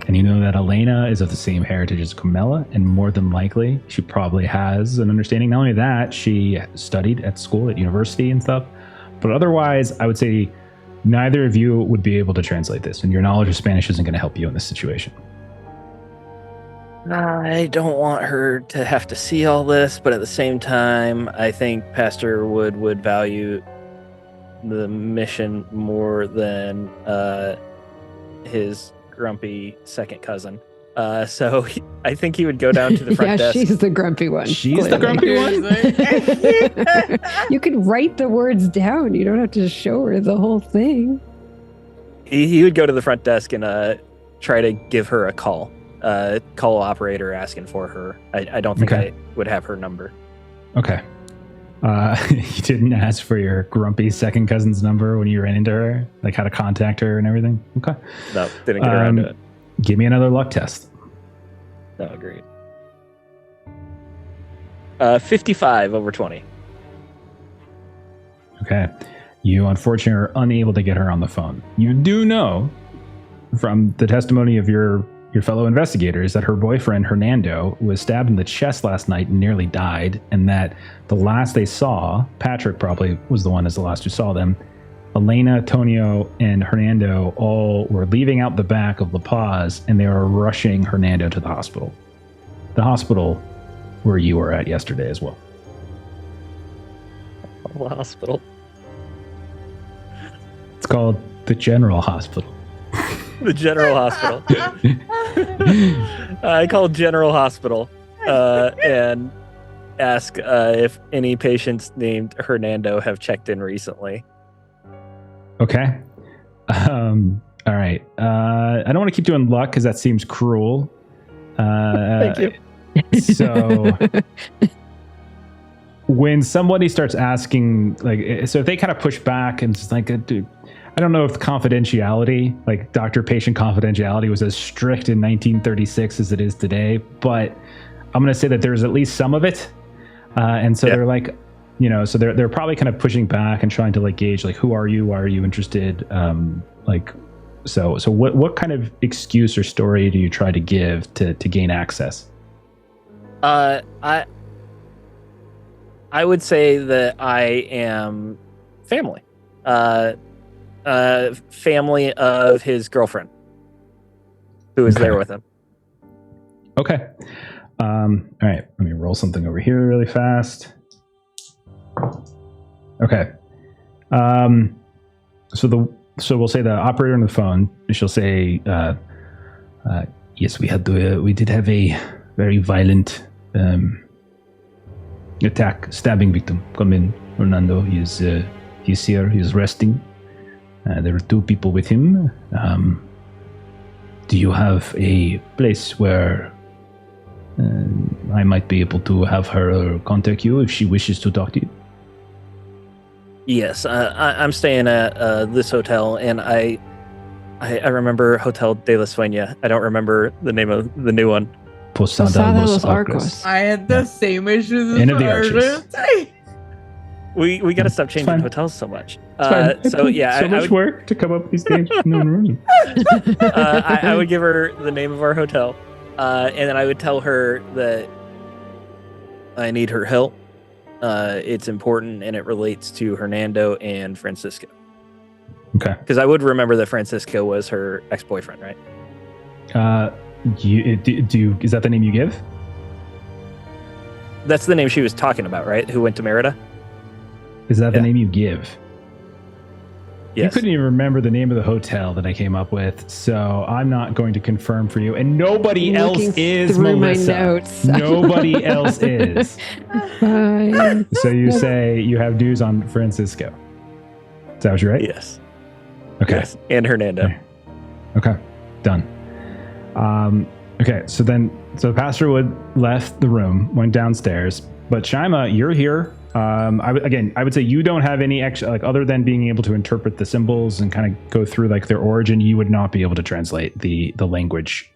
and you know that Elena is of the same heritage as Carmela, and more than likely, she probably has an understanding. Not only that, she studied at school, at university and stuff, but otherwise, I would say neither of you would be able to translate this, and your knowledge of Spanish isn't going to help you in this situation. I don't want her to have to see all this, but at the same time, I think Pastor Wood would value the mission more than his grumpy second cousin. So I think he would go down to the front Yeah, desk. she's the grumpy one. She's the clearly. grumpy one. You can write the words down. You don't have to show her the whole thing. He would go to the front desk and try to give her a call. Call operator asking for her. I don't think I would have her number. Okay. You didn't ask for your grumpy second cousin's number when you ran into her? Like how to contact her and everything? Okay. No, didn't get around to it. Give me another luck test. No, agreed. 55 over 20. Okay. You unfortunately are unable to get her on the phone. You do know from the testimony of your fellow investigators that her boyfriend, Hernando, was stabbed in the chest last night and nearly died, and that the last they saw, Patrick probably was the one as the last who saw them, Elena, Tonio, and Hernando all were leaving out the back of La Paz, and they were rushing Hernando to the hospital. The hospital where you were at yesterday as well. The hospital. It's called the General Hospital. The General Hospital. I called General Hospital and ask if any patients named Hernando have checked in recently. Okay. All right. I don't want to keep doing luck because that seems cruel. Thank you. So when somebody starts asking, like, so if they kind of push back and it's like, dude, I don't know if confidentiality, like doctor-patient confidentiality, was as strict in 1936 as it is today, but I'm going to say that there's at least some of it. And so they're like, so they're probably kind of pushing back and trying to like gauge, like, who are you? Why are you interested? So what kind of excuse or story do you try to give to gain access? I would say that I am family. Family of his girlfriend, who is there with him. Okay. All right. Let me roll something over here really fast. Okay. So we'll say the operator on the phone. She'll say, "Yes, we did have a very violent attack, stabbing victim come in. Fernando, he's here. He's resting. There were 2 people with him. Do you have a place where I might be able to have her contact you if she wishes to talk to you?" Yes, I'm staying at this hotel, and I remember Hotel de la Sueña. I don't remember the name of the new one. Posada los Arcos. I had the same issues as Inn of the Arches. We got to stop changing hotels so much. So much work to come up with these names. No. I would give her the name of our hotel, and then I would tell her that I need her help. It's important, and it relates to Hernando and Francisco. Okay. Because I would remember that Francisco was her ex-boyfriend, right? Is that the name you give? That's the name she was talking about, right? Who went to Merida? Is that the name you give? Yes. You couldn't even remember the name of the hotel that I came up with, so I'm not going to confirm for you. And nobody else is, Melissa. My notes. Nobody else is. Fine. So you say you have dues on Francisco. Is that what you're right? Yes. Okay. Yes. And Hernando. Okay. Done. Okay. So the pastor left the room, went downstairs, but Shaima, you're here. I would say you don't have any extra, like, other than being able to interpret the symbols and kind of go through like their origin. You would not be able to translate the language.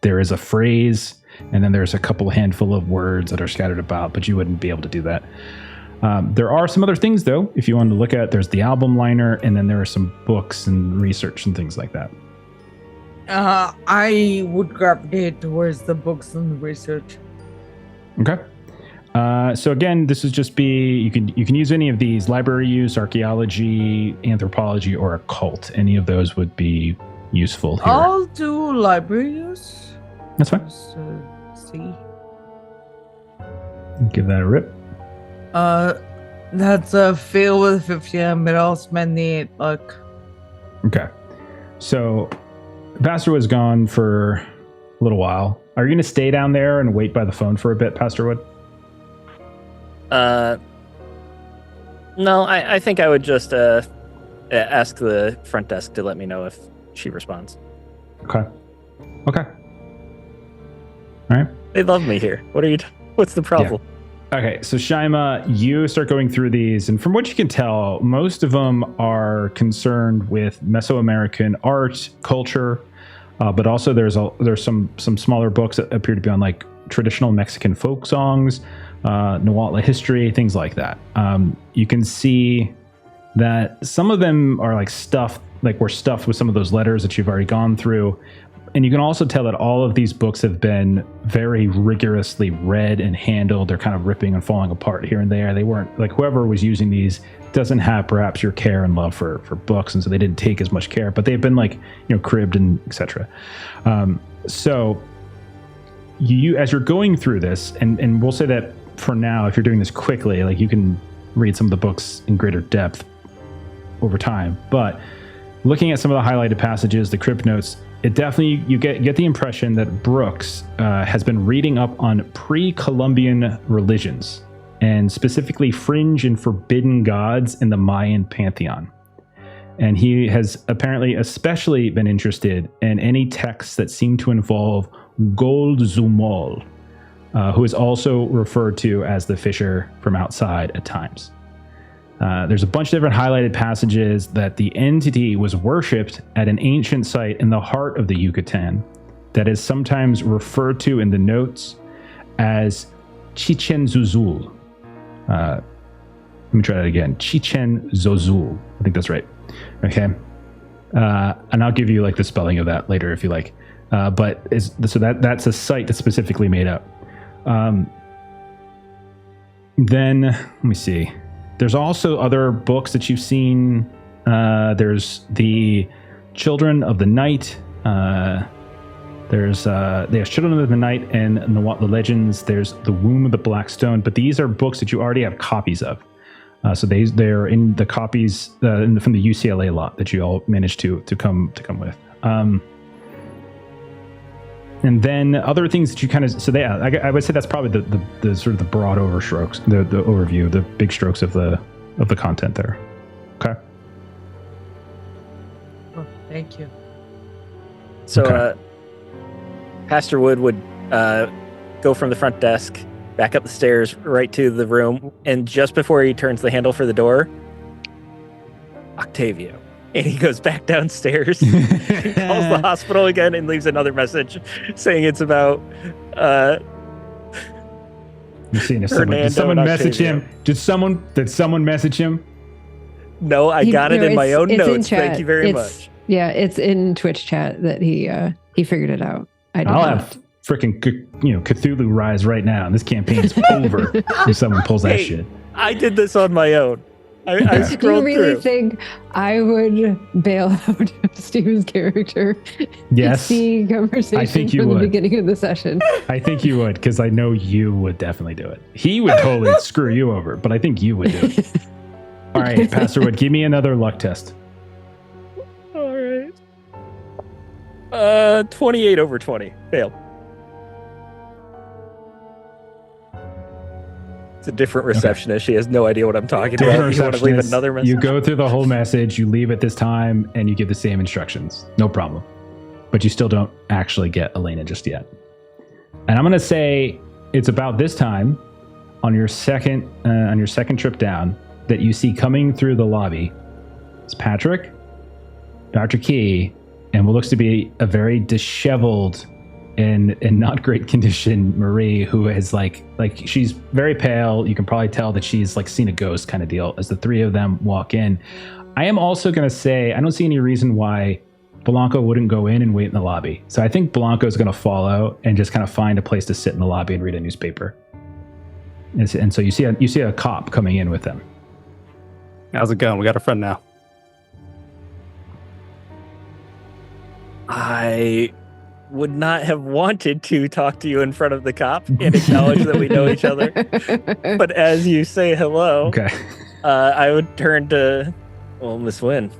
There is a phrase, and then there's a handful of words that are scattered about, but you wouldn't be able to do that. There are some other things though, if you wanted to look at. There's the album liner, and then there are some books and research and things like that. I would gravitate towards the books and the research. Okay. So again, this is just you can use any of these: library use, archaeology, anthropology, or occult. Any of those would be useful here. I'll do library use. That's fine. Just see. Give that a rip. That's a fail with 50, but I'll spend the 8 luck. Okay. So the pastor was gone for little while. Are you going to stay down there and wait by the phone for a bit, Pastor Wood? No, I think I would just ask the front desk to let me know if she responds. Okay. All right. They love me here. What's the problem? Yeah. Okay, so Shaima, you start going through these, and from what you can tell, most of them are concerned with Mesoamerican art, culture, but also there's some smaller books that appear to be on like traditional Mexican folk songs, Nahuatl history, things like that. You can see that some of them are like stuffed with some of those letters that you've already gone through. And you can also tell that all of these books have been very rigorously read and handled. They're kind of ripping and falling apart here and there. They weren't like whoever was using these doesn't have perhaps your care and love for books, and so they didn't take as much care. But they've been like cribbed and etc. So you as you're going through this, and we'll say that for now, if you're doing this quickly, like you can read some of the books in greater depth over time. But looking at some of the highlighted passages, the crypt notes. It definitely, you get the impression that Brooks has been reading up on pre-Columbian religions, and specifically fringe and forbidden gods in the Mayan pantheon. And he has apparently especially been interested in any texts that seem to involve Goldzumol, who is also referred to as the Fisher from outside at times. There's a bunch of different highlighted passages that the entity was worshipped at an ancient site in the heart of the Yucatan that is sometimes referred to in the notes as Chichen Zuzul. Let me try that again. Chichen Zozul. I think that's right. Okay. And I'll give you like the spelling of that later if you like. But that's a site that's specifically made up. Then let me see. There's also other books that you've seen. There's the Children of the Night. There's Children of the Night and Nahuatl Legends. There's The Womb of the Black Stone. But these are books that you already have copies of. So they're in the copies from the UCLA lot that you all managed to come with. And then other things that you kind of I would say that's probably the sort of the broad overstrokes, the overview, the big strokes of the content there. Okay. Oh, thank you. So Okay. Pastor Wood would go from the front desk back up the stairs right to the room, and just before he turns the handle for the door, Octavio. And he goes back downstairs, he calls the hospital again, and leaves another message saying it's about You've seen if did someone message him? Did someone message him? No, I got it in my own notes. Thank you very much. Yeah, it's in Twitch chat that he figured it out. I'll have freaking Cthulhu rise right now, and this campaign is over if someone pulls that shit. I did this on my own. I scrolled You really through. think I would bail out of Steven's character? Yes. The conversation I think you from would. the beginning of the session. I think you would, because I know you would definitely do it. He would totally screw you over, but I think you would do it. All right, Pastor Wood, give me another luck test. All right. 28 over 20. Failed. It's a different receptionist. She has no idea what I'm talking about. You want to leave another message? You go through the whole message, you leave at this time, and you give the same instructions. No problem. But you still don't actually get Elena just yet. And I'm going to say it's about this time on your second trip down that you see coming through the lobby is Patrick, Dr. Key, and what looks to be a very disheveled and not great condition Marie, who is like she's very pale. You can probably tell that she's like seen a ghost kind of deal as the three of them walk in. I am also going to say I don't see any reason why Blanco wouldn't go in and wait in the lobby. So I think Blanco is going to follow and just kind of find a place to sit in the lobby and read a newspaper. And so you see a cop coming in with them. How's it going? We got a friend now. I would not have wanted to talk to you in front of the cop and acknowledge that we know each other. But as you say hello, Okay. I would turn to, well, Miss Wynn,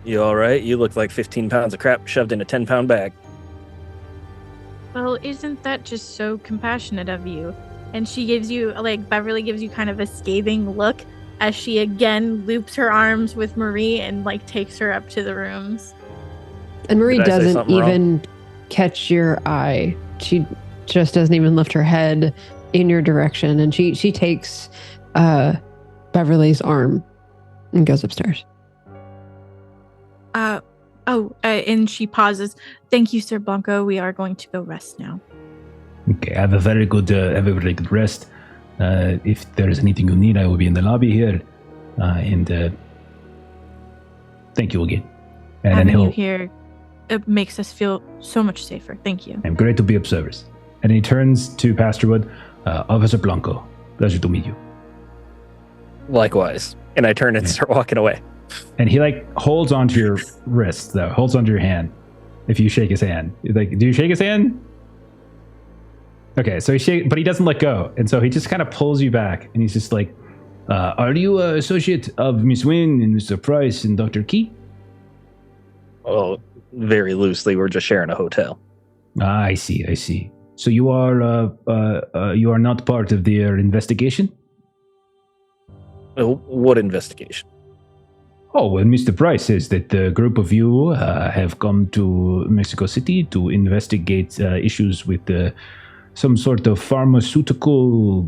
you all right? You look like 15 pounds of crap shoved in a 10-pound bag. Well, isn't that just so compassionate of you? And she gives you, like, Beverly gives you kind of a scathing look as she again loops her arms with Marie and, like, takes her up to the rooms. And Marie Did I say doesn't something wrong? even catch your eye. She just doesn't even lift her head in your direction. And she takes Beverly's arm and goes upstairs. And she pauses. Thank you, Sir Blanco. We are going to go rest now. Okay, have a very good rest. If there is anything you need, I will be in the lobby here. And thank you again. And Having then you here, it makes us feel so much safer. Thank you. I'm great to be of service. And he turns to Pastor Wood. Officer Blanco, pleasure to meet you. Likewise. And I turn and start walking away. And he holds onto your wrist, though. Holds onto your hand. If you shake his hand, do you shake his hand? Okay, so but he doesn't let go, and so he just kind of pulls you back, and he's just like, "Are you an associate of Miss Wynn and Mr. Price and Dr. Key?" Oh, very loosely, we're just sharing a hotel. I see. So you are not part of their investigation? What investigation? Oh, well, Mr. Price says that the group of you have come to Mexico City to investigate issues with some sort of pharmaceutical.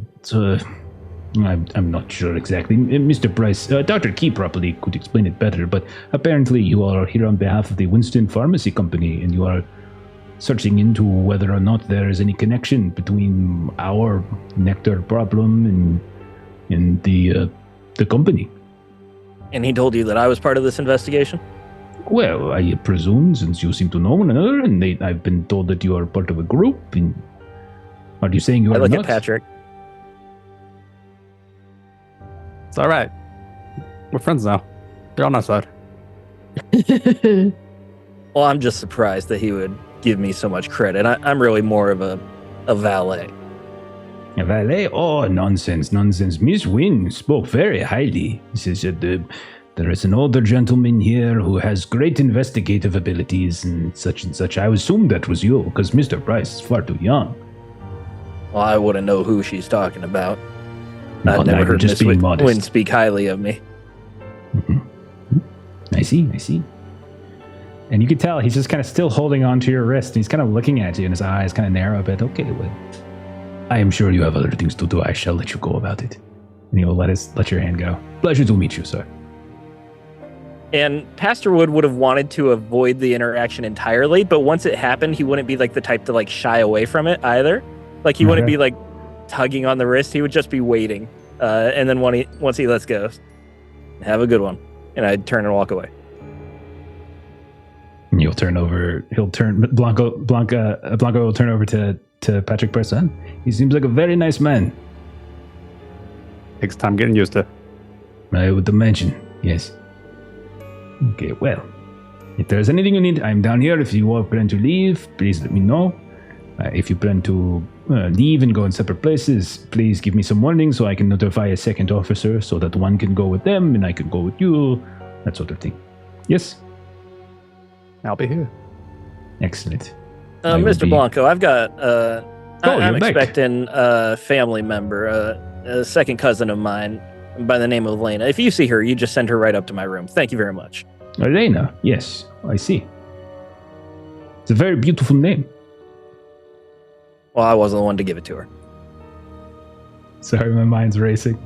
I'm not sure exactly. Mr. Price, Dr. Key probably could explain it better, but apparently you are here on behalf of the Winston Pharmacy Company, and you are searching into whether or not there is any connection between our nectar problem and the company. And he told you that I was part of this investigation? Well, I presume, since you seem to know one another, and I've been told that you are part of a group. And are you saying you are I look not? at Patrick. It's all right. We're friends now. They're on our side. Well, I'm just surprised that he would give me so much credit. I'm really more of a valet. A valet? Oh, nonsense. Miss Wynn spoke very highly. She said there is an older gentleman here who has great investigative abilities and such. I assumed that was you, because Mr. Price is far too young. Well, I wouldn't know who she's talking about. Well, I've never heard just Miss being modest. Wynn speak highly of me. Mm-hmm. I see. And you can tell he's just kind of still holding on to your wrist. And he's kind of looking at you, and his eyes kind of narrow a bit. Okay, well, I am sure you have other things to do. I shall let you go about it. And he will let your hand go. Pleasure to meet you, sir. And Pastor Wood would have wanted to avoid the interaction entirely, but once it happened, he wouldn't be like the type to shy away from it either. Like he wouldn't be tugging on the wrist. He would just be waiting. And then once he lets go, have a good one. And I'd turn and walk away. And Blanco will turn over to Patrick Price. He seems like a very nice man. Takes time getting used to. I would imagine, yes. Okay, well, if there's anything you need, I'm down here. If you all plan to leave, please let me know. If you plan to leave and go in separate places, please give me some warning so I can notify a second officer so that one can go with them and I can go with you, that sort of thing. Yes? I'll be here. Excellent. Mr. Blanco, I've got I'm you're back. expecting a family member, a second cousin of mine by the name of Elena. If you see her, you just send her right up to my room. Thank you very much. Elena, yes, I see. It's a very beautiful name. Well, I wasn't the one to give it to her. Sorry, my mind's racing.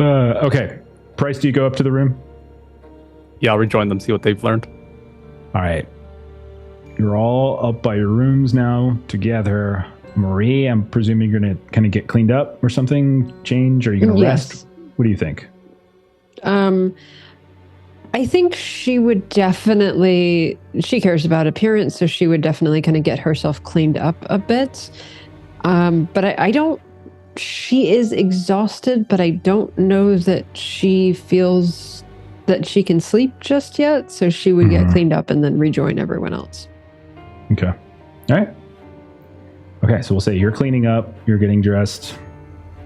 Okay. Price, do you go up to the room? Yeah, I'll rejoin them, see what they've learned. All right. You're all up by your rooms now together. Marie, I'm presuming you're going to kind of get cleaned up or something, change, or are you going to rest? What do you think? I think she would definitely, she cares about appearance, so she would definitely kind of get herself cleaned up a bit. But I don't, she is exhausted, but I don't know that she feels that she can sleep just yet. So she would get cleaned up and then rejoin everyone else. Okay. All right. Okay, so we'll say you're cleaning up, you're getting dressed,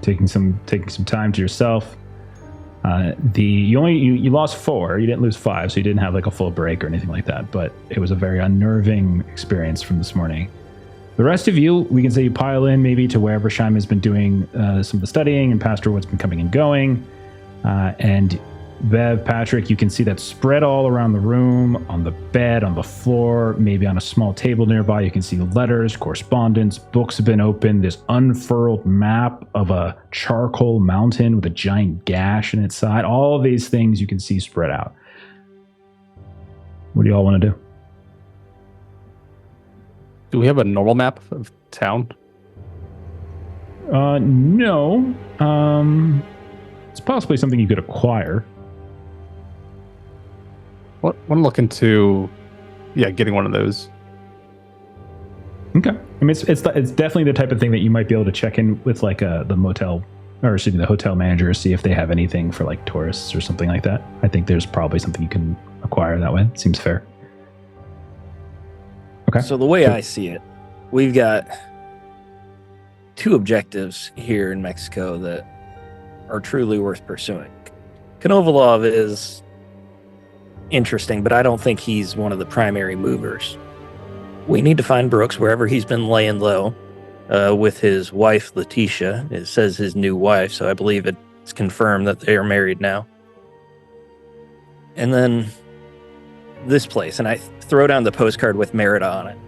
taking some time to yourself. You lost 4. You didn't lose 5, so you didn't have like a full break or anything like that. But it was a very unnerving experience from this morning. The rest of you, we can say you pile in maybe to wherever Shaim has been doing some of the studying, and Pastor Wood's been coming and going. And Bev, Patrick, you can see that spread all around the room, on the bed, on the floor, maybe on a small table nearby. You can see letters, correspondence, books have been opened. This unfurled map of a charcoal mountain with a giant gash in its side. All of these things you can see spread out. What do you all want to do? Do we have a normal map of town? No. It's possibly something you could acquire. What? Want to look into, getting one of those. Okay. I mean, it's definitely the type of thing that you might be able to check in with like the hotel manager, see if they have anything for like tourists or something like that. I think there's probably something you can acquire that way. Seems fair. Okay. So the way I see it, we've got 2 objectives here in Mexico that are truly worth pursuing. Konovalov is interesting, but I don't think he's one of the primary movers. We need to find Brooks wherever he's been laying low with his wife, Letitia. It says his new wife, so I believe it's confirmed that they are married now. And then this place, and I throw down the postcard with Merida on it.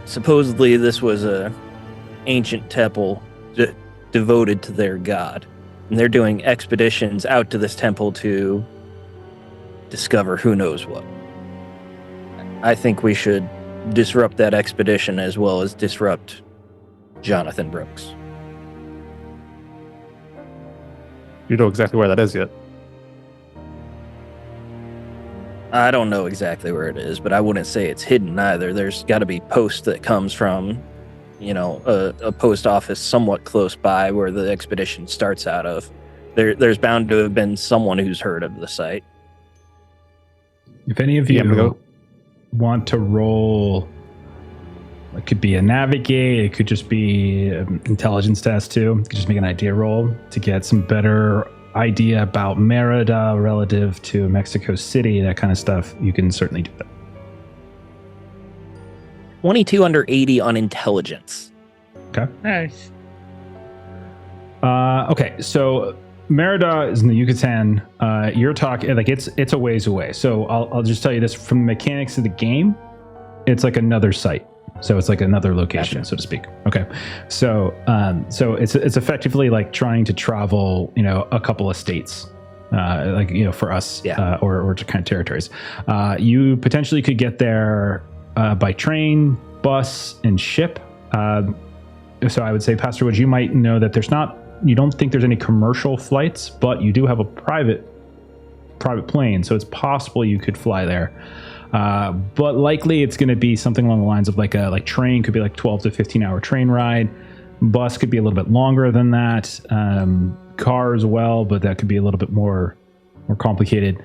Supposedly this was a ancient temple devoted to their god, and they're doing expeditions out to this temple to discover who knows what. I think we should disrupt that expedition as well as disrupt Jonathan Brooks. You know exactly where that is yet? I don't know exactly where it is, but I wouldn't say it's hidden either. There's got to be post that comes from, a post office somewhat close by where the expedition starts out of. There's bound to have been someone who's heard of the site. If any of you want to roll, it could be a navigate, it could just be an intelligence test too. You could just make an idea roll to get some better idea about Merida relative to Mexico City, that kind of stuff. You can certainly do that. 22 under 80 on intelligence. Okay. Nice. Okay, so Merida is in the Yucatan. You're talking like it's a ways away. So I'll just tell you this from the mechanics of the game. It's like another site. So it's like another location, so to speak. Okay, so it's effectively like trying to travel, a couple of states, for us, or to kind of territories. You potentially could get there by train, bus, and ship. So I would say, Pastor Wood, you might know that you don't think there's any commercial flights, but you do have a private plane, so it's possible you could fly there. But likely it's going to be something along the lines of like train could be like 12 to 15 hour train ride. Bus could be a little bit longer than that. Car as well, but that could be a little bit more complicated.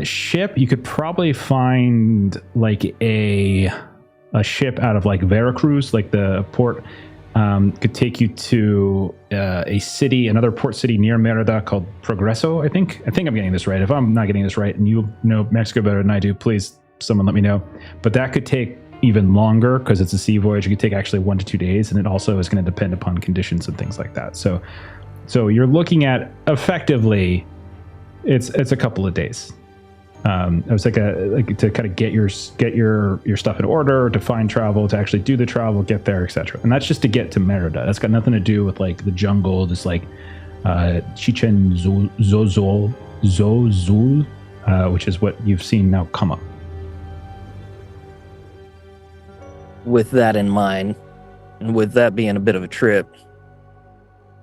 Ship, you could probably find like a ship out of like Veracruz, like the port, could take you to another port city near Merida called Progreso, I think I'm getting this right. If I'm not getting this right and you know Mexico better than I do, please someone let me know. But that could take even longer because it's a sea voyage. It could take actually 1 to 2 days, and it also is going to depend upon conditions and things like that. So you're looking at effectively it's a couple of days. It was like to kind of get your stuff in order, to find travel, to actually do the travel, get there, etc. And that's just to get to Merida. That's got nothing to do with like the jungle, just like Chichen Zozul, which is what you've seen now come up. With that in mind, and with that being a bit of a trip,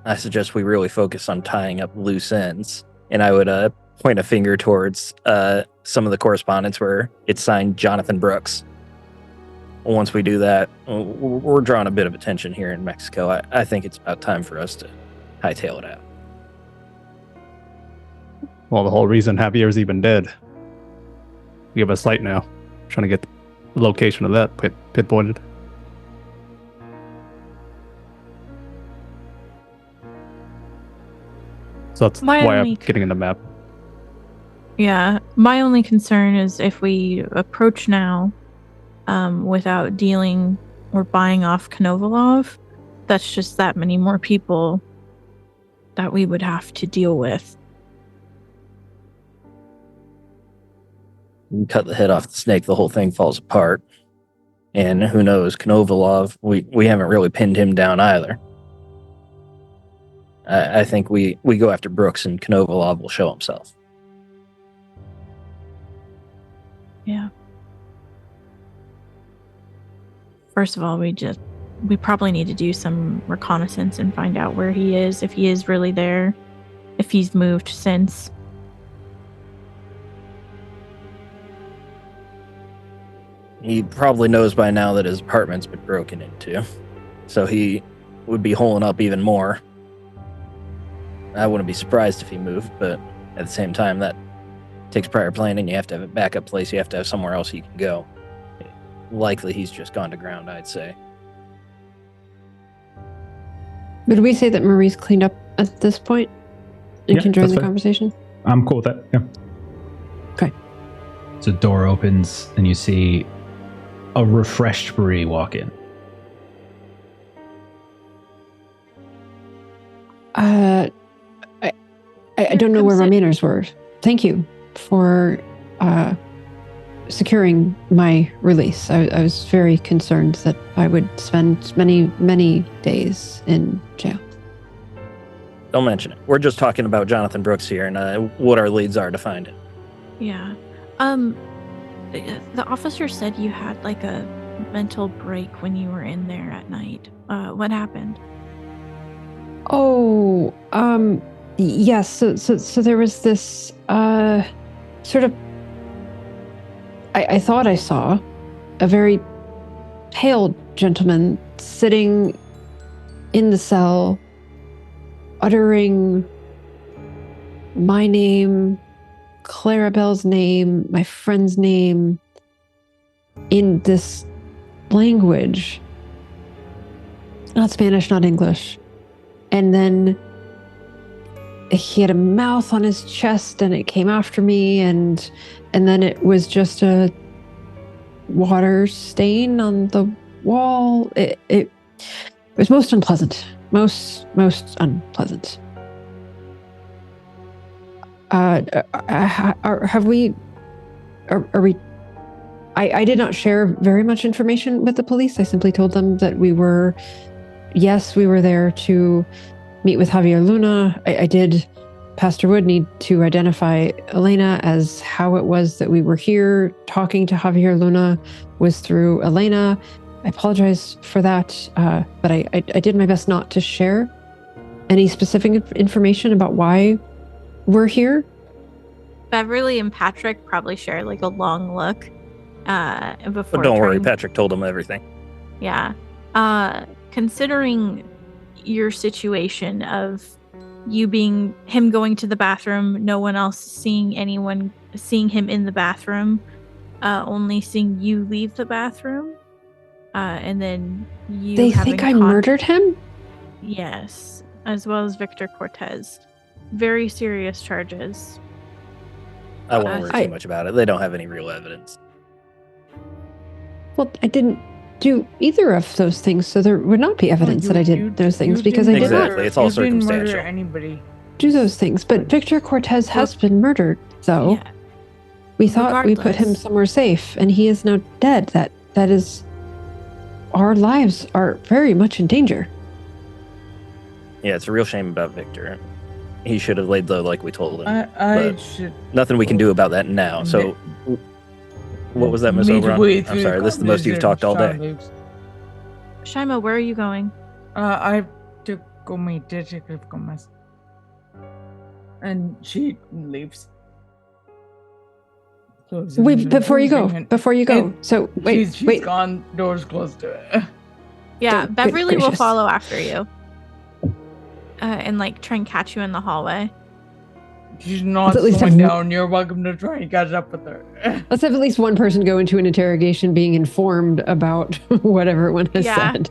I suggest we really focus on tying up loose ends. And I would point a finger towards some of the correspondence where it's signed Jonathan Brooks. Once we do that, we're drawing a bit of attention here in Mexico. I think it's about time for us to hightail it out. Well, the whole reason Javier's even dead. We have a site now. Trying to get the location of that pinpointed. So that's My why only I'm getting in the map. Yeah, my only concern is if we approach now without dealing or buying off Konovalov, that's just that many more people that we would have to deal with. You cut the head off the snake, the whole thing falls apart. And who knows, Konovalov, we haven't really pinned him down either. I think we go after Brooks and Konovalov will show himself. Yeah. First of all, we probably need to do some reconnaissance and find out where he is, if he is really there, if he's moved since. He probably knows by now that his apartment's been broken into, so he would be holing up even more. I wouldn't be surprised if he moved, but at the same time, that takes prior planning. You have to have a backup place. You have to have somewhere else he can go. Likely he's just gone to ground, I'd say. Would we say that Marie's cleaned up at this point and Yeah, can join that's the fine. conversation? I'm cool with that. Yeah. Okay. So the door opens and you see a refreshed Marie walk in. I don't know where my manners were. Thank you for securing my release. I was very concerned that I would spend many, many days in jail. Don't mention it. We're just talking about Jonathan Brooks here and what our leads are to find him. Yeah. The officer said you had like a mental break when you were in there at night. What happened? Oh, yes. So there was this sort of. I thought I saw a very pale gentleman sitting in the cell, uttering my name, Clarabelle's name, my friend's name, in this language. Not Spanish, not English. And then he had a mouth on his chest and it came after me, and then it was just a water stain on the wall. It was most unpleasant. Most unpleasant. Have we? Are we? I did not share very much information with the police. I simply told them that we were there to meet with Javier Luna. I did. Pastor Wood need to identify Elena as how it was that we were here. Talking to Javier Luna was through Elena. I apologize for that, but I did my best not to share any specific information about why we're here. Beverly and Patrick probably shared like a long look before. But don't worry, Patrick told him everything. Yeah. Considering your situation of him going to the bathroom, no one else seeing him in the bathroom, only seeing you leave the bathroom, and then you. They think I murdered him? Yes, as well as Victor Cortez. Very serious charges. I won't worry too much about it. They don't have any real evidence. Well, I didn't do either of those things, so there would not be evidence that I did those things because I did Exactly. not It's all circumstantial. Murder anybody. do those things. But Victor Cortez has been murdered, though. Yeah. We thought we put him Regardless. somewhere safe, and he is now dead. That is, our lives are very much in danger. Yeah, it's a real shame about Victor. He should have laid low like we told him. I But should. nothing we can do about that now. So, what was that, Miss Oberon? I'm sorry, this is the most you've talked all day. Shima, where are you going? I have to go meet Detective Gomez. And she leaves. So Wait, before you go. So wait, she's gone. Doors closed to it. Yeah, Good Beverly will gracious. follow after you. And like try and catch you in the hallway. She's not Let's at least slowing have- down. You're welcome to try and catch up with her. Let's have at least one person go into an interrogation being informed about what everyone has Yeah. said.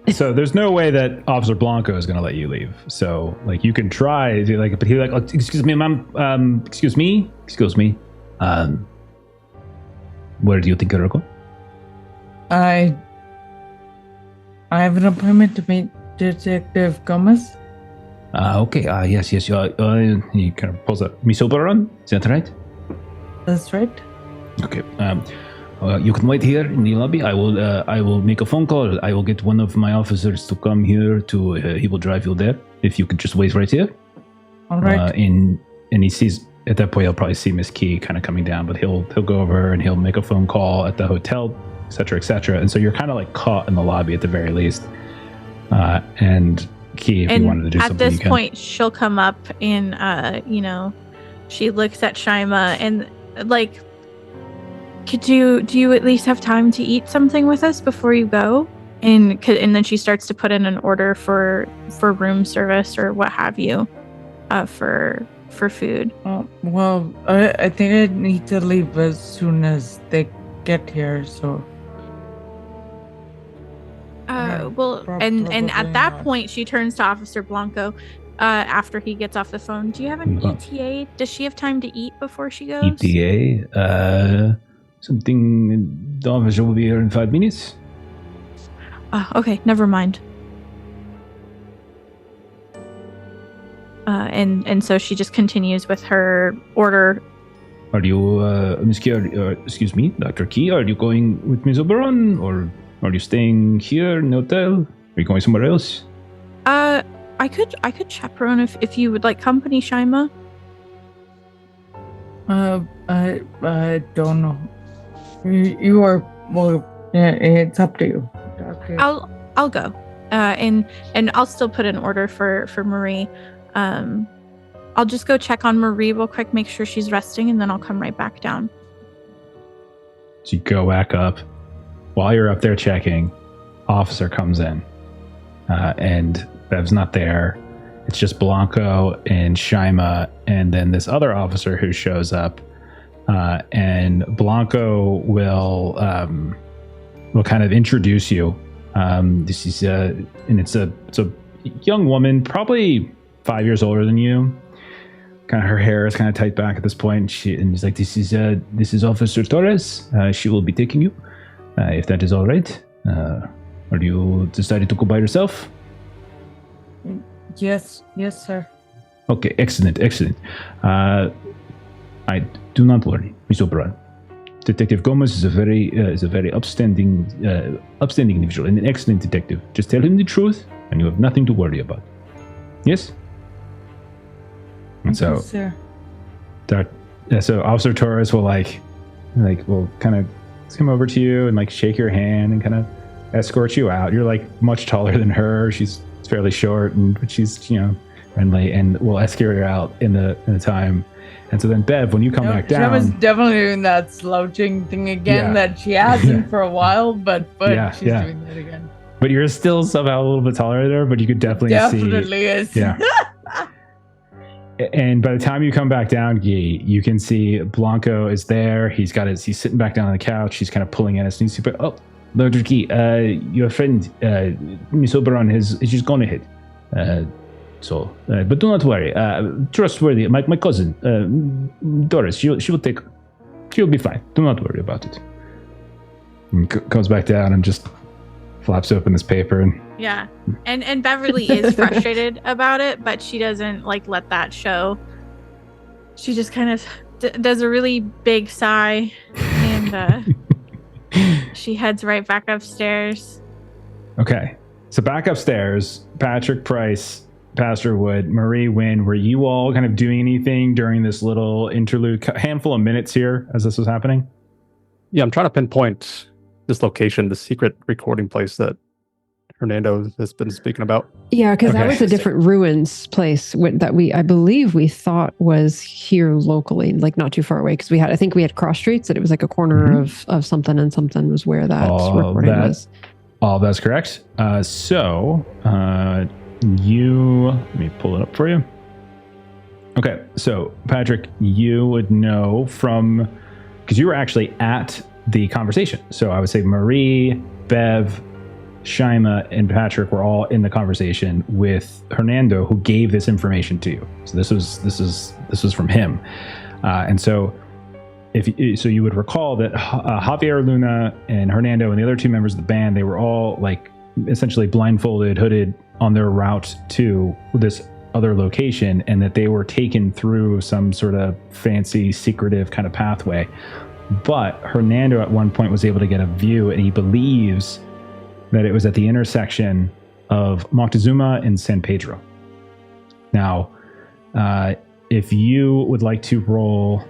So there's no way that Officer Blanco is going to let you leave. So like you can try, like, but he's like, oh, excuse me, ma'am. Excuse me. Where do you think you're going? I have an appointment to meet Detective Gomez. Okay. Yes. He kind of pulls up. Miss Oberon, is that right? That's right. Okay. You can wait here in the lobby. I will make a phone call. I will get one of my officers to come here to. He will drive you there. If you could just wait right here. All right. And he sees at that point he'll probably see Miss Key kind of coming down, but he'll go over and he'll make a phone call at the hotel, etc., etc. And so you're kind of like caught in the lobby at the very least. And Key, if you wanted to do something, at this point, she'll come up and she looks at Shima and like. Do you at least have time to eat something with us before you go? And then she starts to put in an order for room service or what have you, for food. Well, I think I need to leave as soon as they get here. So. And at that point, she turns to Officer Blanco. After he gets off the phone, do you have an ETA? Does she have time to eat before she goes? ETA. Something. The officer will be here in 5 minutes. Okay, never mind. And so she just continues with her order. Are you, Miss Key? Excuse me, Dr. Key? Are you going with Miss Oberon, or are you staying here in the hotel? Are you going somewhere else? I could chaperone if you would like company, Shima. I don't know. You are, well, yeah, it's up to you. Okay. I'll go. And I'll still put an order for Marie. I'll just go check on Marie real quick, make sure she's resting, and then I'll come right back down. So you go back up. While you're up there checking, officer comes in, and Bev's not there. It's just Blanco and Shima, and then this other officer who shows up. And Blanco will kind of introduce you. This is it's a young woman, probably 5 years older than you. Kind of her hair is kind of tight back at this point. And she's like, this is Officer Torres. She will be taking you, if that is all right. Or do you decided to go by yourself? Yes, sir. Okay, excellent. I do not worry, Miss Oberon. Detective Gomez is a very upstanding individual and an excellent detective. Just tell him the truth, and you have nothing to worry about. Yes. And so, yes, sir. So Officer Torres will will kind of come over to you and like shake your hand and kind of escort you out. You're like much taller than her. She's fairly short, but she's friendly, and will escort her out in the time. And so then Bev, when you come back down, she was definitely doing that slouching thing again that she hasn't for a while, but she's doing that again. But you're still somehow a little bit taller there, but you could definitely see. Is. Yeah. And by the time you come back down, Guy, you can see Blanco is there. He's sitting back down on the couch. He's kind of pulling at his sneeze. But Dr. Guy, your friend Miss Oberon has just gone ahead. But do not worry. Trustworthy. My cousin Doris. She'll be fine. Do not worry about it. And comes back down and just flaps open this paper and and Beverly is frustrated about it, but she doesn't let that show. She just kind of does a really big sigh and she heads right back upstairs. Okay, so back upstairs, Patrick, Price, Pastor Wood, Marie, Wynn, were you all kind of doing anything during this little interlude, handful of minutes here as this was happening? Yeah, I'm trying to pinpoint this location, the secret recording place that Hernando has been speaking about. Yeah, because that was a different ruins place that I believe we thought was here locally, not too far away. Because I think we had cross streets, that it was like a corner of something, and something was where that recording was. All that's correct. So let me pull it up for you. Okay, so Patrick, you would know because you were actually at the conversation. So I would say Marie, Bev, Shima, and Patrick were all in the conversation with Hernando, who gave this information to you. So this was from him, and so you would recall that Javier Luna and Hernando and the other two members of the band, they were all like essentially blindfolded, hooded on their route to this other location, and that they were taken through some sort of fancy, secretive kind of pathway. But Hernando at one point was able to get a view, and he believes that it was at the intersection of Moctezuma and San Pedro. Now, if you would like to roll,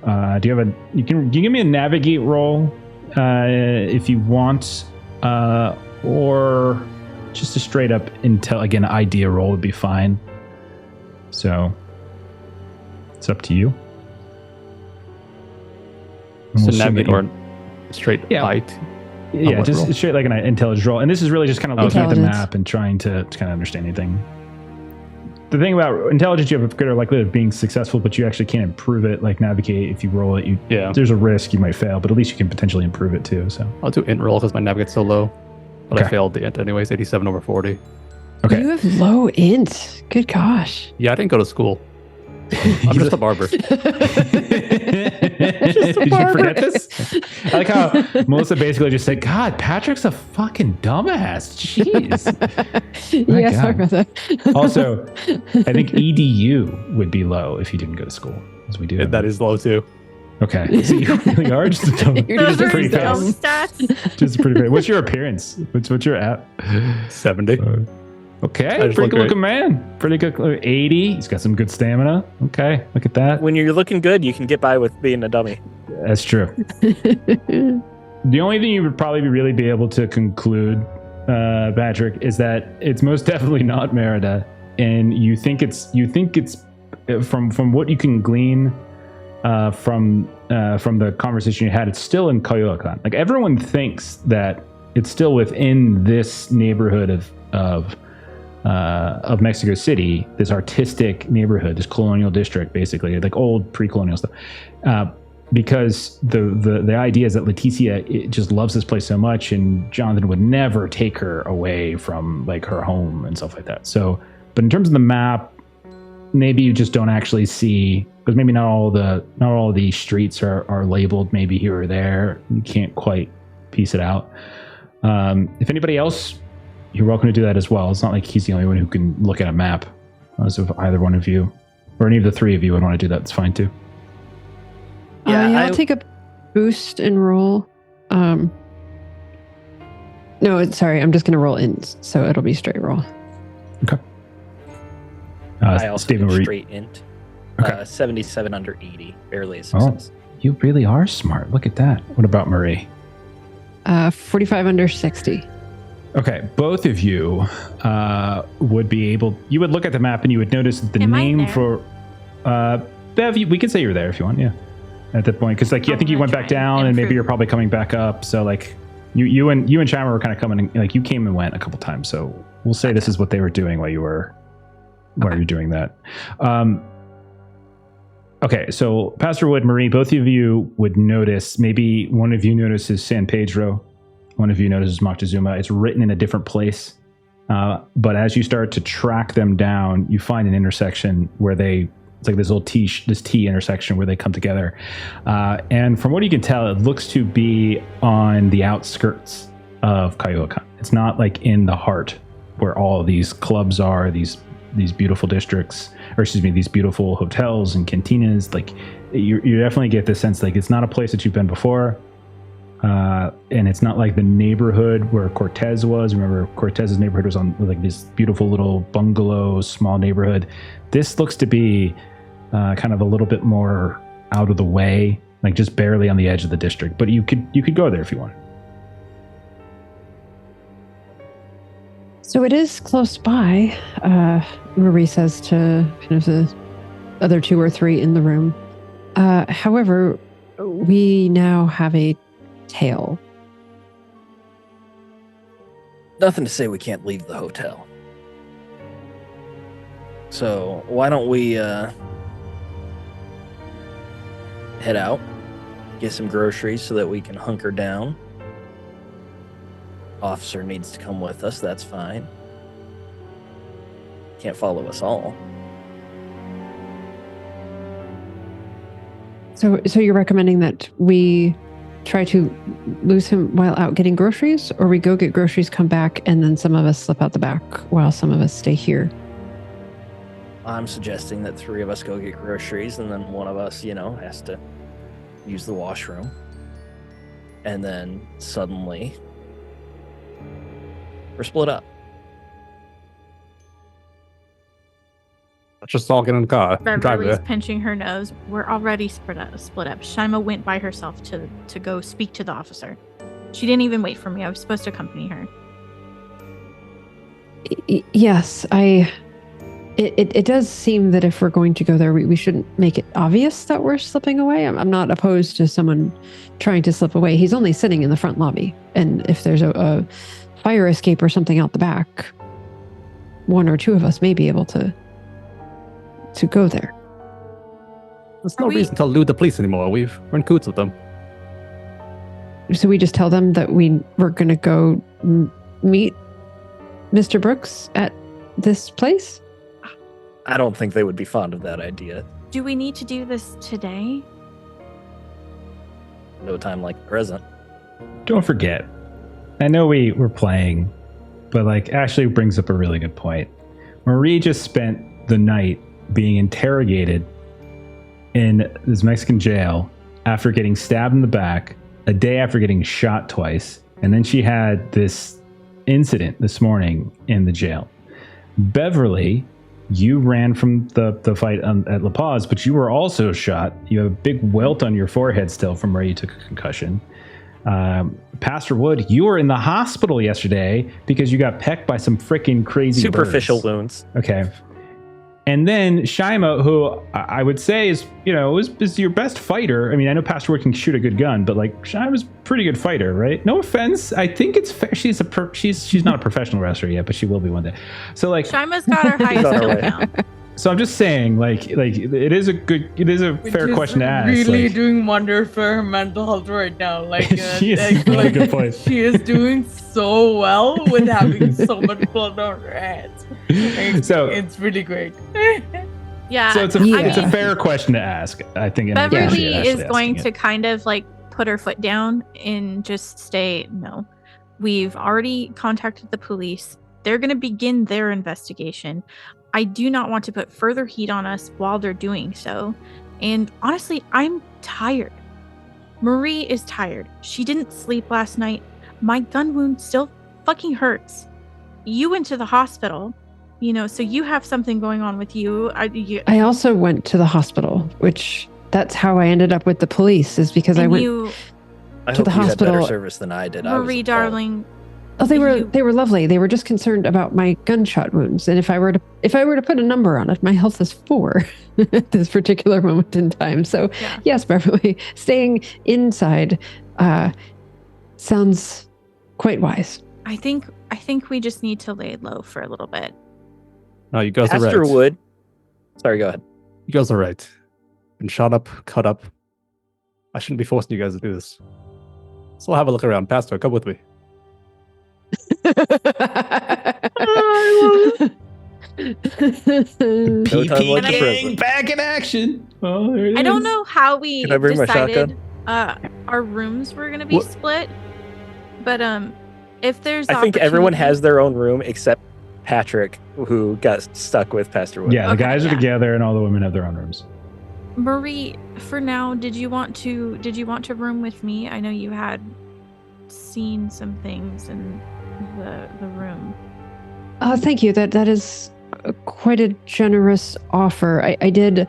you can give me a navigate roll if you want, or just a straight up idea roll would be fine. So it's up to you. So navigate or straight light. Yeah, just roll? Straight like an intelligence roll. And this is really just kind of looking at the map and trying to kind of understand anything. The thing about intelligence, you have a greater likelihood of being successful, but you actually can't improve it. Like navigate, if you roll it, there's a risk you might fail, but at least you can potentially improve it too. So I'll do int roll because my navigate's so low. But I failed the int anyways, 87 over 40. Okay. You have low int. Good gosh. Yeah, I didn't go to school. I'm just a barber. Did you forget this? I like how Melissa basically just said, God, Patrick's a fucking dumbass. Jeez. Yeah, sorry about that. Also, I think EDU would be low if you didn't go to school, as we do. That is low too. Okay. So you really are just a dumb. You're just a pretty dumb face. stats. Just pretty face. What's your appearance? What's your app? 70. Okay, pretty good looking man. Pretty good. 80. He's got some good stamina. Okay, look at that. When you're looking good, you can get by with being a dummy. That's true. The only thing you would probably really be able to conclude, Patrick, is that it's most definitely not Merida, and you think it's from what you can glean from the conversation you had, it's still in Coyoacán. Like everyone thinks that it's still within this neighborhood of Mexico City, this artistic neighborhood, this colonial district, basically, like old pre-colonial stuff. Because the idea is that Leticia just loves this place so much, and Jonathan would never take her away from like her home and stuff like that. So, but in terms of the map, maybe you just don't actually see, because maybe not all the streets are labeled. Maybe here or there, you can't quite piece it out. If anybody else, you're welcome to do that as well. It's not like he's the only one who can look at a map. So if either one of you, or any of the three of you would want to do that, it's fine too. Yeah, I'll take a boost and roll. No, sorry, I'm just going to roll int, so it'll be straight roll. Okay. I also Stephen, did straight int. Okay. 77 under 80, barely a success. Oh, you really are smart. Look at that. What about Marie? 45 under 60. Okay, both of you would be able. You would look at the map and you would notice that the name for Bev. We could say you're there if you want. Yeah, at that point, because like I think you went back down, and maybe you're probably coming back up. So like you and Chama were kind of coming. Like you came and went a couple times. So we'll say this is what they were doing while you were doing that. Okay, so Pastor Wood, Marie, both of you would notice. Maybe one of you notices San Pedro. One of you notices Moctezuma. It's written in a different place. But as you start to track them down, you find an intersection where it's like this little T intersection where they come together. And from what you can tell, it looks to be on the outskirts of Coyoacán. It's not like in the heart where all of these clubs are, these beautiful districts, these beautiful hotels and cantinas. Like you definitely get the sense like it's not a place that you've been before. And it's not like the neighborhood where Cortez was. Remember, Cortez's neighborhood was on like this beautiful little bungalow, small neighborhood. This looks to be kind of a little bit more out of the way, like just barely on the edge of the district. But you could go there if you want. So it is close by, Marie says to kind of the other two or three in the room. However, we now have a tail. Nothing to say we can't leave the hotel. So why don't we head out, get some groceries so that we can hunker down. officer needs to come with us, that's fine. Can't follow us all. So you're recommending that we try to lose him while out getting groceries, or we go get groceries, come back, and then some of us slip out the back while some of us stay here? I'm suggesting that 3 of us go get groceries, and then one of us, has to use the washroom. And then suddenly, we're split up. Let's just all get in the car. and drive Beverly's there. pinching her nose. We're already split up. Shaima went by herself to go speak to the officer. She didn't even wait for me. I was supposed to accompany her. Yes, It does seem that if we're going to go there, we shouldn't make it obvious that we're slipping away. I'm not opposed to someone trying to slip away. He's only sitting in the front lobby. And if there's a fire escape or something out the back, 1 or 2 of us may be able to go there. There's no reason to elude the police anymore. We're in coots with them. So we just tell them that we're going to go meet Mr. Brooks at this place? I don't think they would be fond of that idea. Do we need to do this today? No time like the present. Don't forget, I know we're playing, but Ashley brings up a really good point. Marie just spent the night being interrogated in this Mexican jail after getting stabbed in the back, a day after getting shot twice, and then she had this incident this morning in the jail. Beverly, you ran from the fight at La Paz, but you were also shot. You have a big welt on your forehead still from where you took a concussion. Pastor Wood, you were in the hospital yesterday because you got pecked by some freaking crazy superficial birds. wounds. Okay. And then Shaima, who I would say is your best fighter. I mean, I know Pastor Wood can shoot a good gun, but Shaima's a pretty good fighter, right? No offense. I think it's fair. She's not a professional wrestler yet, but she will be one day. So Shaima's got her highest on her kill way. count. So I'm just saying, it is a fair question to ask. Really doing wonders for her mental health right now. She is in a good place. She is doing so well with having so much blood on her hands. So it's really great. Yeah. So it's a fair question to ask, I think. and I Beverly appreciate Ashley is going asking to kind of put her foot down and just stay, no. We've already contacted the police. They're going to begin their investigation. I do not want to put further heat on us while they're doing so. And honestly, I'm tired. Marie is tired. She didn't sleep last night. My gun wound still fucking hurts. You went to the hospital, so you have something going on with you. I also went to the hospital, which that's how I ended up with the police, is because I went I to hope the you had hospital. better service than I did. Marie, darling. Oh, they were lovely. They were just concerned about my gunshot wounds, and if I were to put a number on it, my health is 4 at this particular moment in time. So Yeah. yes, Beverly, staying inside sounds quite wise. I think we just need to lay low for a little bit. No, you guys are right. Pastor Wood. Sorry, go ahead. You guys are right. Been shot up, cut up. I shouldn't be forcing you guys to do this. So I'll have a look around. Pastor, come with me. PP like the gang present. back in action. Oh, there it I don't is. know how we Can I bring my decided our rooms were going to be What? split, but if there's I think everyone opportunity- has their own room except Patrick, who got stuck with Pastor Wood. Yeah, the Okay, guys are yeah. together, and all the women have their own rooms. Marie, for now, did you want to room with me? I know you had seen some things in the room. Thank you. That is quite a generous offer. I did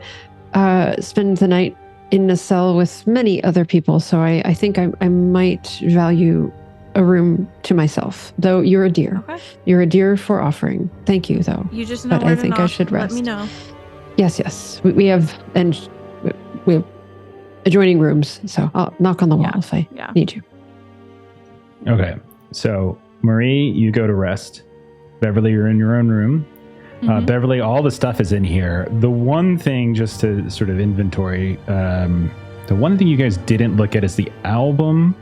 spend the night in a cell with many other people, so I think I might value a room to myself. Though you're a dear. Okay. You're a dear for offering. Thank you, though. You just know But where I to think I knock. should Let me rest. know. Yes. We have adjoining rooms, so I'll knock on the wall Yeah. if I Yeah. need you. Okay, so Marie, you go to rest. Beverly, you're in your own room. Mhm. Beverly, all the stuff is in here. The one thing, just to sort of inventory, the one thing you guys didn't look at is the album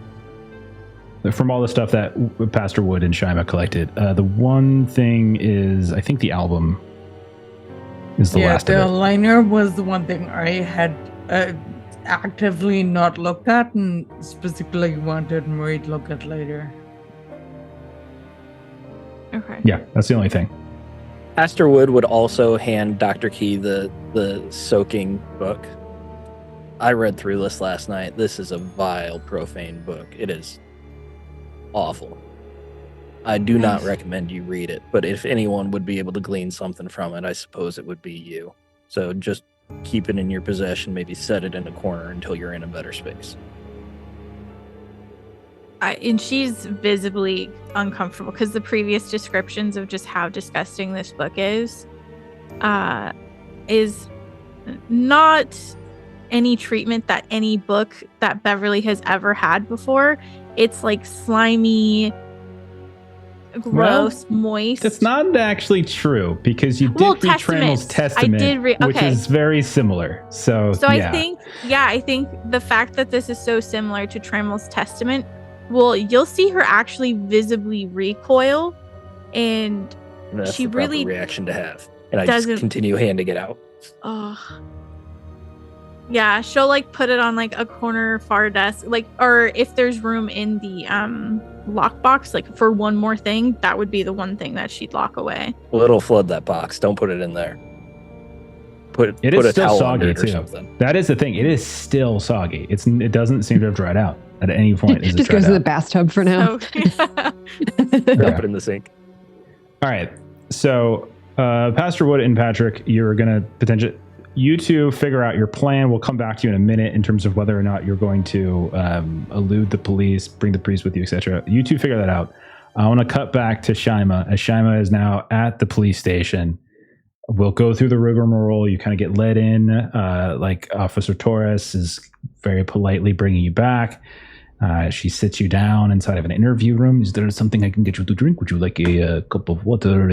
from all the stuff that Pastor Wood and Shima collected, the one thing is, I think the album is the last the of it. liner was the one thing I had actively not looked at and specifically wanted Marie to look at later. Okay. Yeah, that's the only thing. Pastor Wood would also hand Dr. Key the soaking book. I read through this last night. This is a vile, profane book. It is awful. I do not recommend you read it, but if anyone would be able to glean something from it, I suppose it would be you. So just keep it in your possession, maybe set it in a corner until you're in a better space. And she's visibly uncomfortable because the previous descriptions of just how disgusting this book is not any treatment that any book that Beverly has ever had before. It's like slimy, gross, moist. That's not actually true because you did read Trammell's Testament, I did read, which is very similar. So yeah. I think the fact that this is so similar to Trammell's Testament, well, you'll see her actually visibly recoil, and that's she the proper really reaction to have. And I just continue handing it out. Oh. Yeah, she'll like put it on like a corner far desk, like, or if there's room in the lockbox, like for one more thing, that would be the one thing that she'd lock away. Well, it'll flood that box. Don't put it in there. Put it a still towel soggy under it or too. something. That is the thing. It is still soggy. It doesn't seem to have dried out at any point. Just goes to the bathtub for now. So, yeah. Drop it in the sink. All right. So Pastor Wood and Patrick, you're gonna potentially. You two figure out your plan. We'll come back to you in a minute in terms of whether or not you're going to elude the police, bring the priest with you, etc. You two figure that out. I want to cut back to Shima, as Shima is now at the police station. We'll go through the rigmarole. You kind of get led in, like Officer Torres is very politely bringing you back. She sits you down inside of an interview room. Is there something I can get you to drink? Would you like a cup of water,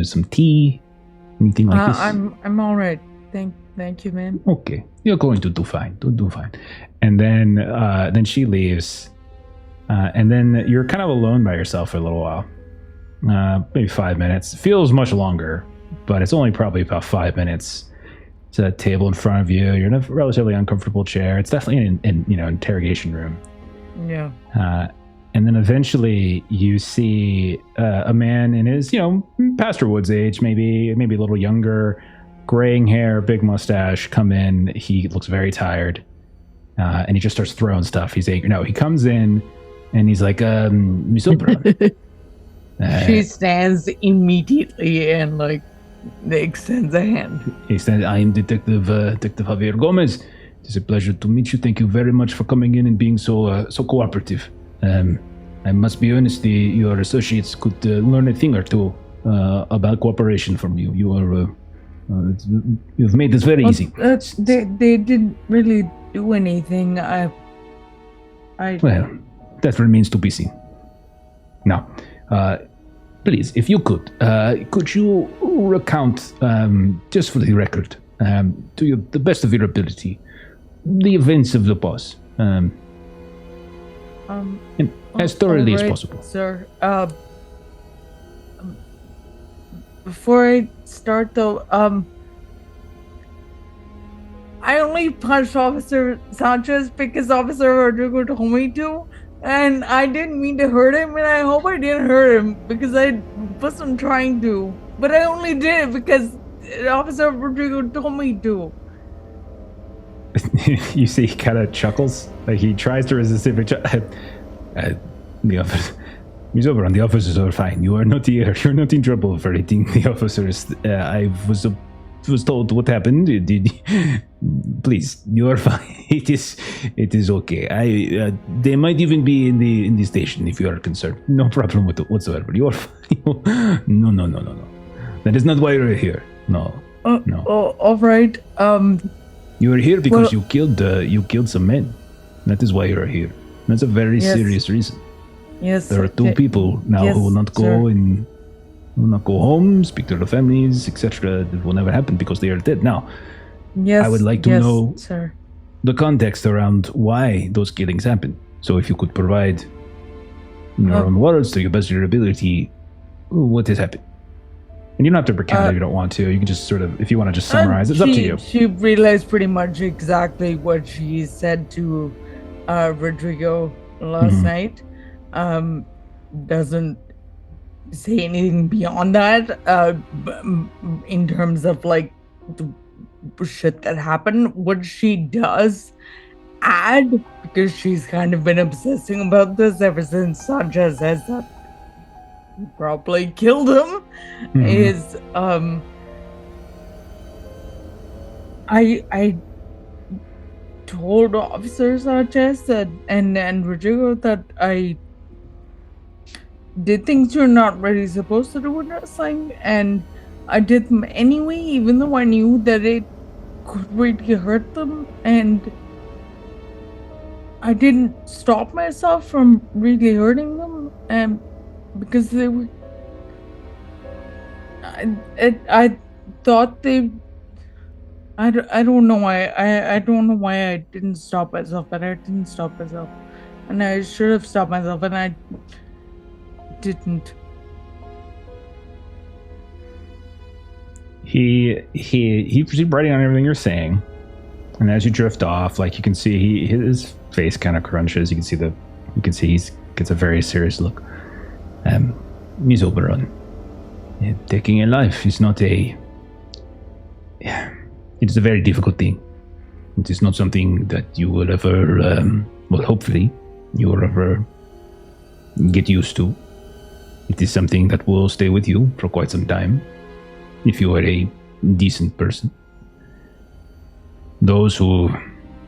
some tea, anything like this? I'm all right. Thank you, man. Okay, you're going to do fine. Do fine. And then she leaves, and then you're kind of alone by yourself for a little while, maybe 5 minutes. It feels much longer, but it's only probably about 5 minutes. It's a table in front of you. You're in a relatively uncomfortable chair. It's definitely an interrogation room. Yeah. And then eventually you see a man in his Pastor Wood's age, maybe a little younger. Graying hair, big mustache, come in. He looks very tired, and he just starts throwing stuff. He's angry. No, he comes in, and he's like, Miss O'Brien. She stands immediately and like extends a hand. He said, I am Detective Javier Gomez. It is a pleasure to meet you. Thank you very much for coming in and being so cooperative. I must be honest, your associates could learn a thing or two about cooperation from you. You are... you've made this very easy. They didn't really do anything. Well, that remains to be seen. Now, please, if you could you recount, just for the record, to the best of your ability, the events of the pause, and as thoroughly as possible, sir. Before I start, though, I only punched Officer Sanchez because Officer Rodrigo told me to, and I didn't mean to hurt him, and I hope I didn't hurt him because I wasn't trying to. But I only did it because Officer Rodrigo told me to. You see, he kind of chuckles, like he tries to resist it, but the officer. Miss Oberon, the officers are fine. You're not in trouble for hitting the officers. I was told what happened. Please, you are fine. It is okay. They might even be in the station if you are concerned. No problem with it whatsoever. You are fine. No. That is not why you're here. No. No. Oh, all right. You are here because you killed some men. That is why you are here. That's a very serious reason. Yes. There are two people now who will not go home, speak to their families, etc. It will never happen because they are dead. Now, I would like to know the context around why those killings happened. So if you could provide in your own words, to your best of your ability, what has happened. And you don't have to recount if you don't want to. You can just sort of, if you want to just summarize, it's up to you. She realized pretty much exactly what she said to Rodrigo last night. Doesn't say anything beyond that in terms of like the shit that happened. What she does add, because she's kind of been obsessing about this ever since Sanchez has probably killed him, is I told Officer Sanchez that and Rodrigo that I did things you're not really supposed to do in wrestling, and I did them anyway, even though I knew that it could really hurt them, and I didn't stop myself from really hurting them, and because they were, I thought they, I don't know why I don't know why I didn't stop myself, but I didn't stop myself, and I should have stopped myself, and I didn't. He's writing on everything you're saying, and as you drift off, like you can see, his face kind of crunches. You can see he gets a very serious look. Miss Oberon, taking a life is not it is a very difficult thing. It is not something that you will ever, hopefully, you will ever get used to. It is something that will stay with you for quite some time, if you are a decent person. Those who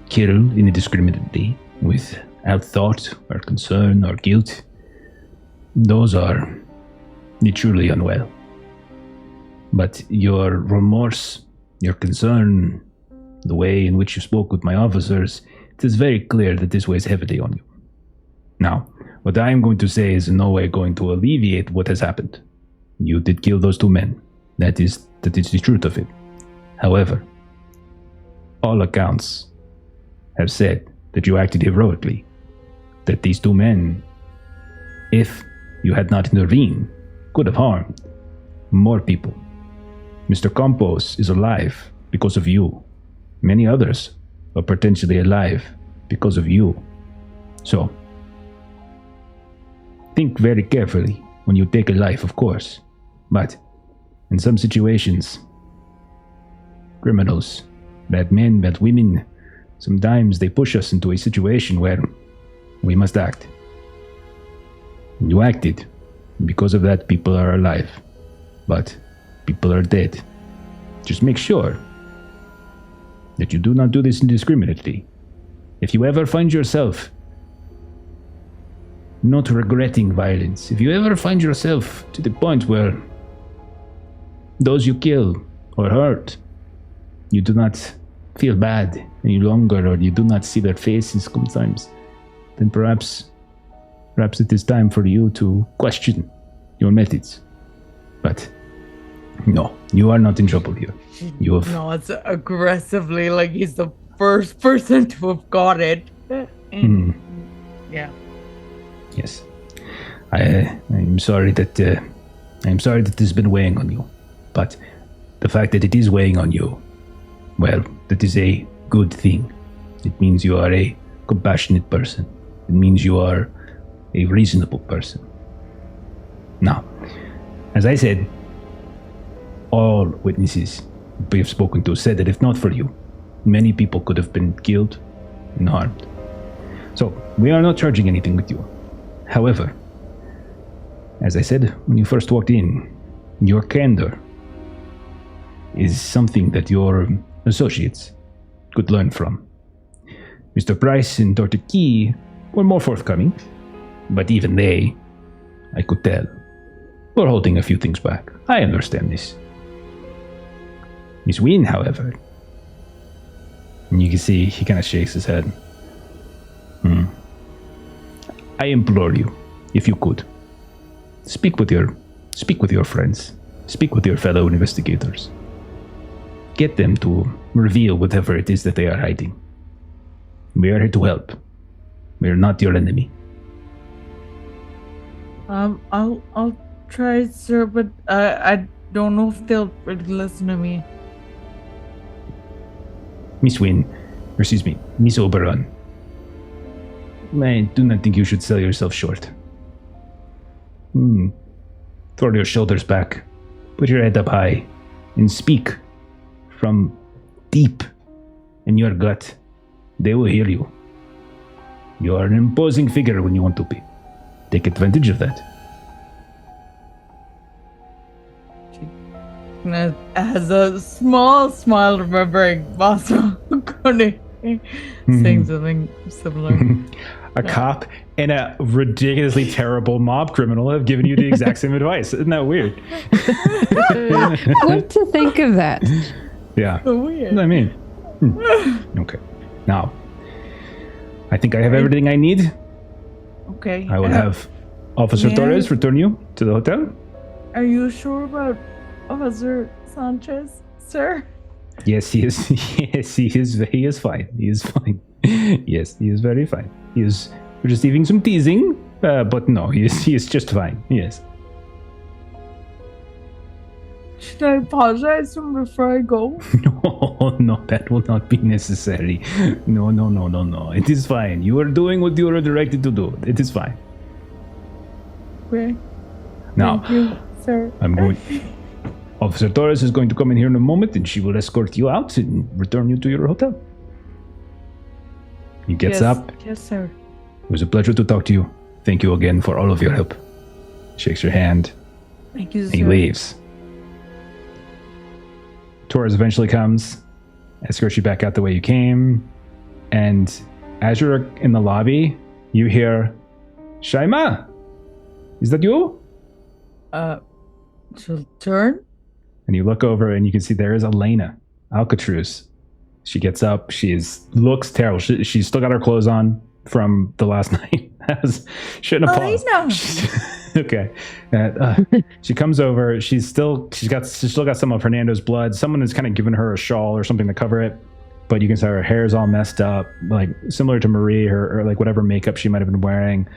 kill indiscriminately without thought or concern or guilt, those are truly unwell. But your remorse, your concern, the way in which you spoke with my officers, it is very clear that this weighs heavily on you. Now, what I am going to say is in no way going to alleviate what has happened. You did kill those two men. That is the truth of it. However, all accounts have said that you acted heroically. That these two men, if you had not intervened, could have harmed more people. Mr. Campos is alive because of you. Many others are potentially alive because of you. So, think very carefully when you take a life, of course. But in some situations, criminals, bad men, bad women, sometimes they push us into a situation where we must act. You acted. Because of that, people are alive. But people are dead. Just make sure that you do not do this indiscriminately. If you ever find yourself not regretting violence, if you ever find yourself to the point where those you kill or hurt, you do not feel bad any longer, or you do not see their faces sometimes, then perhaps it is time for you to question your methods. But no, you are not in trouble here. You have nods aggressively, like he's the first person to have got it. Yeah. Yes. I'm sorry that this has been weighing on you. But the fact that it is weighing on you, well, that is a good thing. It means you are a compassionate person. It means you are a reasonable person. Now, as I said, all witnesses we have spoken to said that if not for you, many people could have been killed and harmed. So, we are not charging anything with you. However, as I said when you first walked in, your candor is something that your associates could learn from. Mr. Price and Dr. Key were more forthcoming, but even they, I could tell, were holding a few things back. I understand this. Miss Wynn, however, and you can see he kind of shakes his head. I implore you, if you could, speak with your friends, speak with your fellow investigators. Get them to reveal whatever it is that they are hiding. We are here to help. We are not your enemy. I'll try, sir, but I don't know if they'll really listen to me. Miss Oberon. I do not think you should sell yourself short. Throw your shoulders back, put your head up high, and speak from deep in your gut. They will hear you. You are an imposing figure when you want to be. Take advantage of that. She has a small smile, remembering Master Kone saying something similar. A cop and a ridiculously terrible mob criminal have given you the exact same advice. Isn't that weird? What to think of that? Yeah. So weird. I mean, okay. Now, I think I have everything I need. Okay. I will have Officer Torres return you to the hotel. Are you sure about Officer Sanchez, sir? Yes, he is. Yes, he is. He is fine. He is fine. Yes, he is very fine. He is receiving some teasing, but no, he is just fine. Yes. Should I apologize to him before I go? No, that will not be necessary. No. It is fine. You are doing what you are directed to do. It is fine. Okay. Now, Thank you, sir. I'm going. Officer Torres is going to come in here in a moment, and she will escort you out and return you to your hotel. He gets up. Yes, sir. It was a pleasure to talk to you. Thank you again for all of your help. Shakes your hand. Thank you, sir. And he leaves. Torres eventually comes, escorts you back out the way you came, and as you're in the lobby, you hear, Shaima, is that you? She'll turn. And you look over and you can see there is Elena Alcatruz. She gets up. Looks terrible. She's still got her clothes on from the last night. Shouldn't have paused. Okay. She comes over. She's still got some of Fernando's blood. Someone has kind of given her a shawl or something to cover it, but you can see her hair's all messed up, like similar to Marie or like whatever makeup she might have been wearing.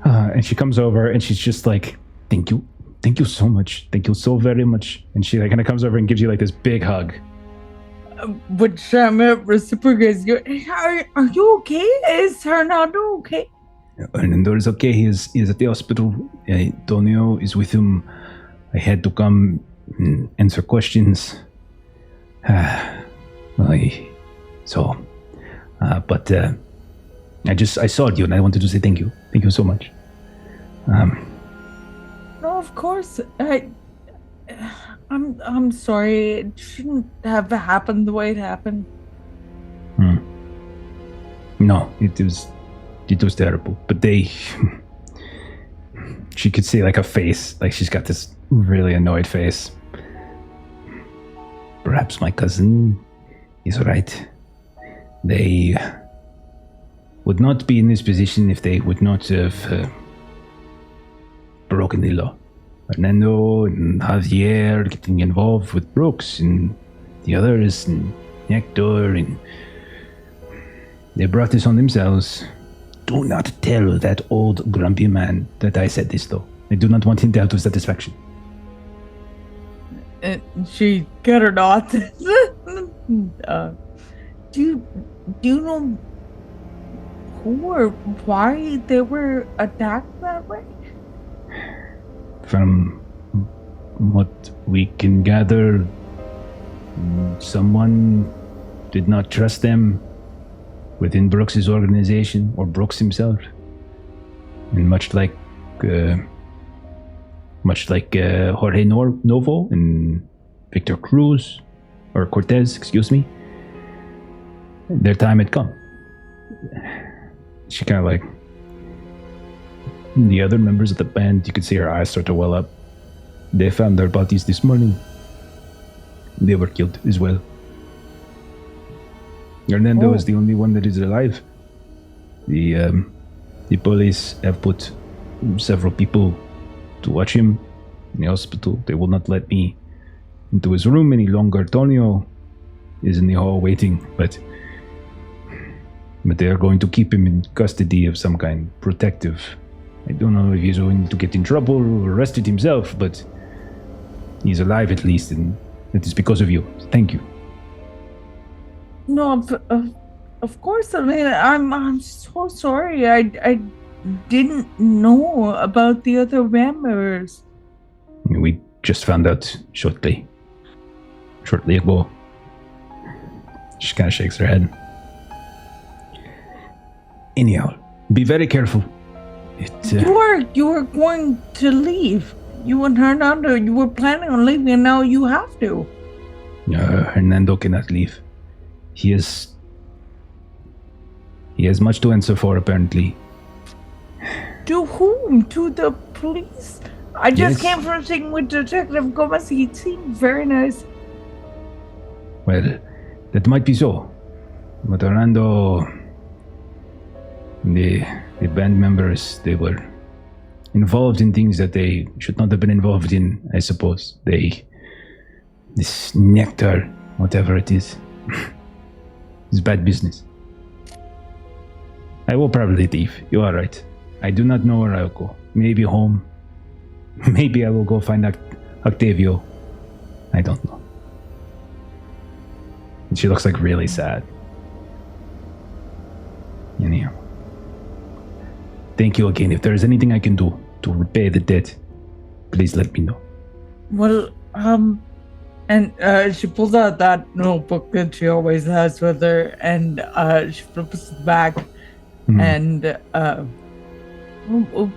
And she comes over and she's just like, thank you so much. Thank you so very much. And she like kind of comes over and gives you like this big hug. But Shama reciprocates. Are you okay? Is Hernando okay? Hernando is okay. He is at the hospital. Tonio is with him. I had to come and answer questions. But I saw you and I wanted to say thank you. Thank you so much. No, of course. I'm sorry. It shouldn't have happened the way it happened. No, it was terrible. But she could see like a face, like she's got this really annoyed face. Perhaps my cousin is right. They would not be in this position if they would not have broken the law. Fernando and Javier getting involved with Brooks and the others and Nectar, and they brought this on themselves. Do not tell that old grumpy man that I said this, though. I do not want him to have satisfaction. She got her not. Do you know who or why they were attacked that way? From what we can gather, someone did not trust them within Brooks' organization, or Brooks himself. And much like Jorge Novo and Victor Cruz, or Cortez, excuse me, their time had come. She kind of like, the other members of the band, you could see her eyes start to well up. They found their bodies this morning. They were killed as well. Hernando is the only one that is alive. The police have put several people to watch him in the hospital. They will not let me into his room any longer. Tonio is in the hall waiting, but they are going to keep him in custody of some kind, protective I don't know if he's going to get in trouble or arrested himself, but he's alive at least, and it is because of you. Thank you. No, of course. I mean, I'm so sorry. I didn't know about the other members. We just found out shortly ago. She kind of shakes her head. Anyhow, be very careful. You were going to leave. You and Hernando, you were planning on leaving, and now you have to. Hernando cannot leave. He has much to answer for, apparently. To whom? To the police? I just Yes. came from speaking with Detective Gomez. He seemed very nice. Well, that might be so. But Hernando, the band members, they were involved in things that they should not have been involved in, I suppose. This nectar, whatever it is, is bad business. I will probably leave. You are right. I do not know where I'll go. Maybe home. Maybe I will go find Octavio. I don't know. And she looks like really sad. Anyhow. Thank you again. If there is anything I can do to repay the debt, please let me know. Well, and she pulls out that notebook that she always has with her, and she flips it back, and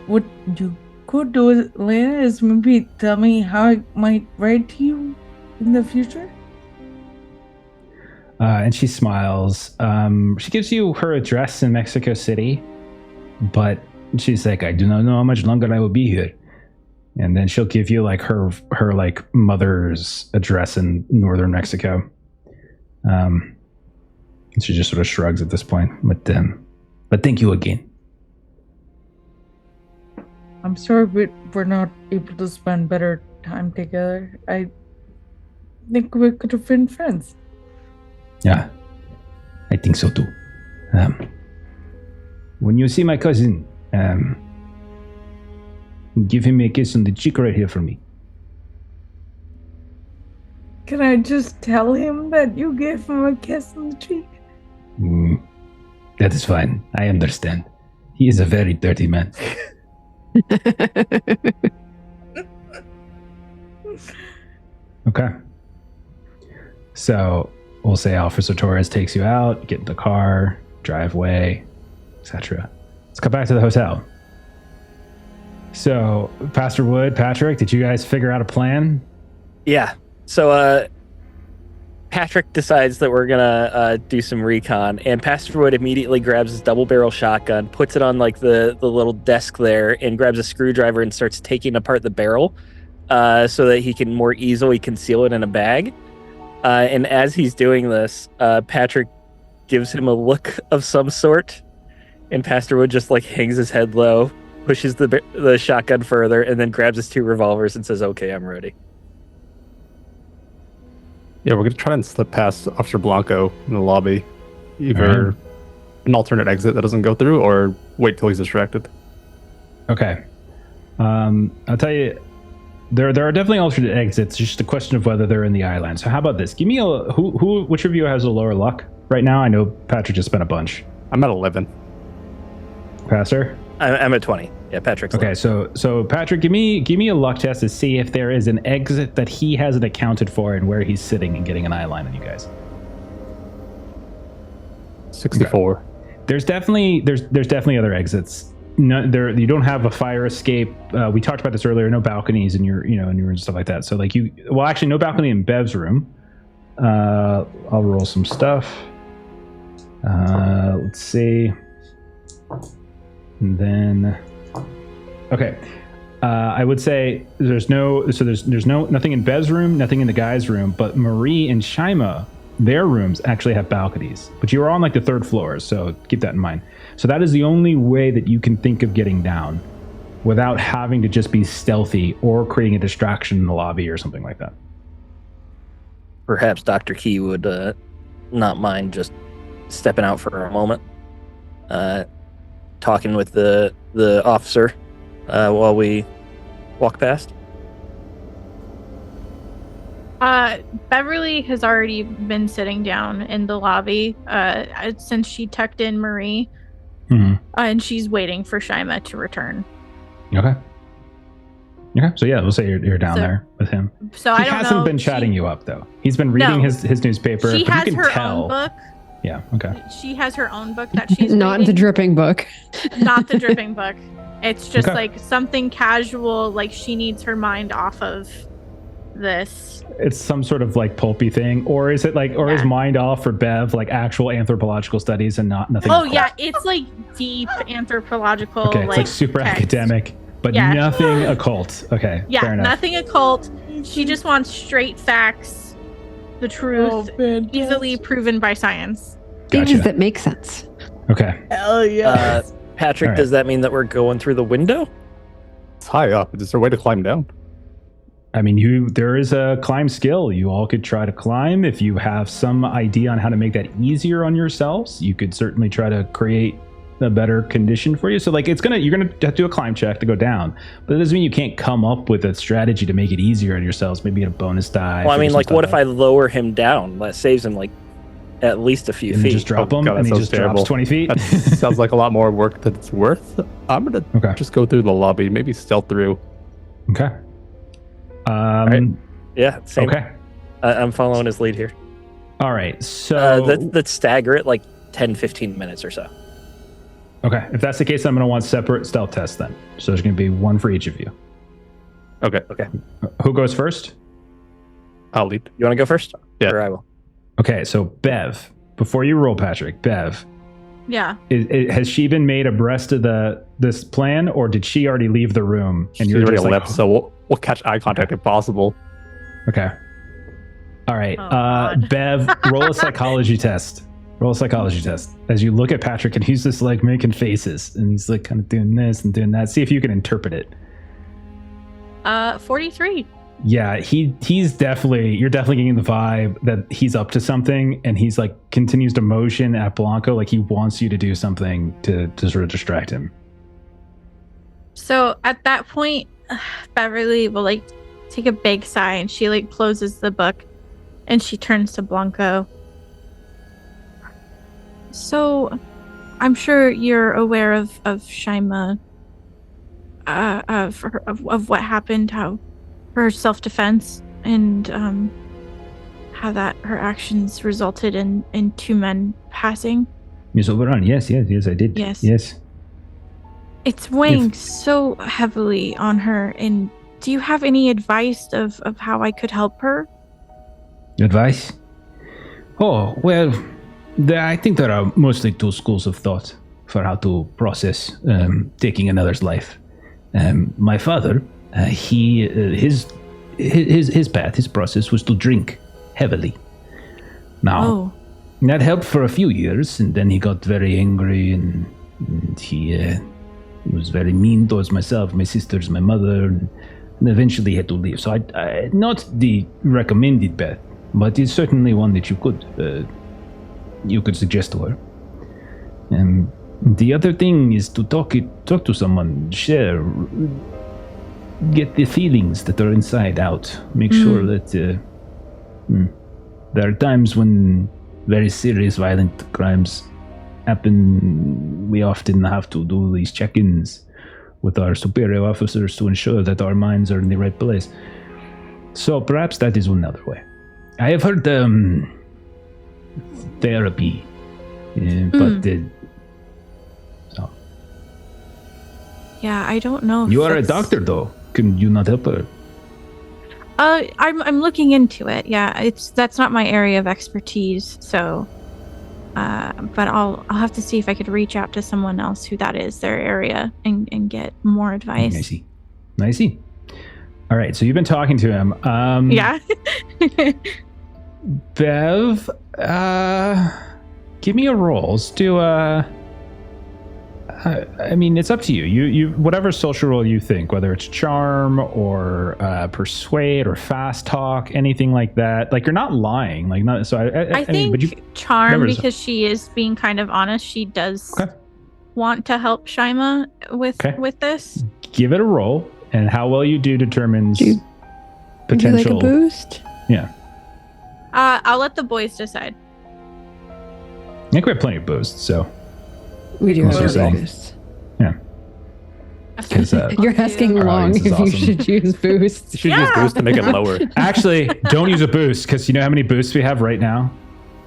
what you could do, Lena, is maybe tell me how I might write to you in the future. And she smiles. She gives you her address in Mexico City, but she's like, I do not know how much longer I will be here. And then she'll give you like her like mother's address in northern Mexico. And she just sort of shrugs at this point. But thank you again. I'm sorry we're not able to spend better time together. I think we could have been friends. Yeah, I think so too. When you see my cousin, give him a kiss on the cheek right here for me. Can I just tell him that you gave him a kiss on the cheek? That is fine. I understand. He is a very dirty man. Okay. So we'll say Officer Torres takes you out, get in the car, drive away, etc. Let's come back to the hotel. So, Pastor Wood, Patrick, did you guys figure out a plan? Yeah. So, Patrick decides that we're gonna do some recon, and Pastor Wood immediately grabs his double-barrel shotgun, puts it on like the little desk there, and grabs a screwdriver and starts taking apart the barrel, so that he can more easily conceal it in a bag. And as he's doing this, Patrick gives him a look of some sort, and Pastor Wood just like hangs his head low, pushes the shotgun further, and then grabs his two revolvers and says, "Okay, I'm ready." Yeah, we're gonna try and slip past Officer Blanco in the lobby. Either an alternate exit that doesn't go through, or wait till he's distracted. Okay. I'll tell you, there are definitely alternate exits. It's just a question of whether they're in the island. So how about this? Give me which of you has a lower luck right now? I know Patrick just spent a bunch. I'm at 11. Pastor? I'm at 20. Yeah, Patrick's Okay, left. so Patrick, give me a luck test to see if there is an exit that he hasn't accounted for and where he's sitting and getting an eye line on you guys. 64. Okay. There's definitely other exits. No, you don't have a fire escape. We talked about this earlier. No balconies in your room and stuff like that. So like actually no balcony in Bev's room. I'll roll some stuff. Let's see. And then, okay. I would say there's nothing in Bev's room, nothing in the guy's room, but Marie and Shima, their rooms actually have balconies. But you are on like the third floor, so keep that in mind. So that is the only way that you can think of getting down without having to just be stealthy or creating a distraction in the lobby or something like that. Perhaps Dr. Key would not mind just stepping out for a moment, talking with the officer while we walk past? Beverly has already been sitting down in the lobby since she tucked in Marie, and she's waiting for Shima to return. Okay. So yeah, we'll say you're down there with him. So he I don't know. hasn't been chatting you up though. He's been reading his newspaper. She but has you can her tell. own book. Yeah. Okay. She has her own book that she's not reading. the dripping book. Not the dripping book. It's just Okay. like something casual. Like she needs her mind off of this. It's some sort of like pulpy thing, or is it like, or is mind off for Bev like actual anthropological studies and nothing? Oh yeah, it's like deep anthropological. Okay, it's like super text. academic, but nothing occult. Okay, Yeah, fair enough. nothing occult. She just wants straight facts, the truth, easily proven by science. Things Gotcha. that make sense. Okay. Hell yes. Patrick, All right. does that mean that we're going through the window? It's high up. Is there a way to climb down? I mean, there is a climb skill. You all could try to climb. If you have some idea on how to make that easier on yourselves, you could certainly try to create a better condition for you. So like you're gonna have to do a climb check to go down, but it doesn't mean you can't come up with a strategy to make it easier on yourselves. Maybe a bonus die. Well, I mean, like, what if I lower him down? That saves him like at least a few and feet. just drop him God, and that he sounds just terrible. drops 20 feet? That sounds like a lot more work than it's worth. I'm gonna just go through the lobby, maybe stealth through. Okay. Right. Yeah. Same. Okay. I'm following his lead here. All right. So let's stagger it like 10, 15 minutes or so. okay. If that's the case, I'm going to want separate stealth tests then. So there's going to be one for each of you. Okay. Who goes first? I'll lead. You want to go first? Yeah. Or I will. Okay. So Bev, before you roll, Patrick, Bev, Yeah. has she been made abreast of this plan, or did she already leave the room? And you're already left, so we'll catch eye contact if possible. Okay. All right. Oh, God. Bev, roll a psychology test. Roll a psychology test. As you look at Patrick, and he's just like making faces, and he's like kind of doing this and doing that. See if you can interpret it. 43. Yeah, he's definitely, you're definitely getting the vibe that he's up to something, and he's like continues to motion at Blanco like he wants you to do something to sort of distract him. So at that point, Beverly will like take a big sigh and she like closes the book and she turns to Blanco. So I'm sure you're aware of Shima, of what happened, how her self-defense and how that her actions resulted in two men passing. Miss Oberon, yes, I did. Yes. It's weighing so heavily on her. And do you have any advice of how I could help her? Advice? Oh, well, I think there are mostly two schools of thought for how to process taking another's life. My father, his path, his process was to drink heavily. Now, that helped for a few years, and then he got very angry, and he was very mean towards myself, my sisters, my mother, and eventually had to leave. So I not the recommended path, but it's certainly one that you could suggest to her. And the other thing is to talk to someone, share, get the feelings that are inside out. Make sure that there are times when very serious violent crimes happen. We often have to do these check-ins with our superior officers to ensure that our minds are in the right place. So perhaps that is another way. I have heard therapy, but so. Yeah, I don't know. You are a doctor, though. Can you not help her? I'm looking into it. Yeah, that's not my area of expertise. So, but I'll have to see if I could reach out to someone else who that is their area and get more advice. I see. All right, so you've been talking to him. Yeah. Bev, give me a roll. Let's do I mean, it's up to you. You whatever social role you think, whether it's charm or persuade or fast talk, anything like that. Like you're not lying. Like not. So I think but you, charm, because she is being kind of honest. She does want to help Shima with this. give it a roll, and how well you do determines Would you potential. like a boost? Yeah, I'll let the boys decide. I think we have plenty of boosts. So We do That's have what I'm saying. boosts. yeah, 'Cause, You're asking Long this is if you awesome. should use boosts. You should use boost to make it lower. actually, don't use a boost because you know how many boosts we have right now.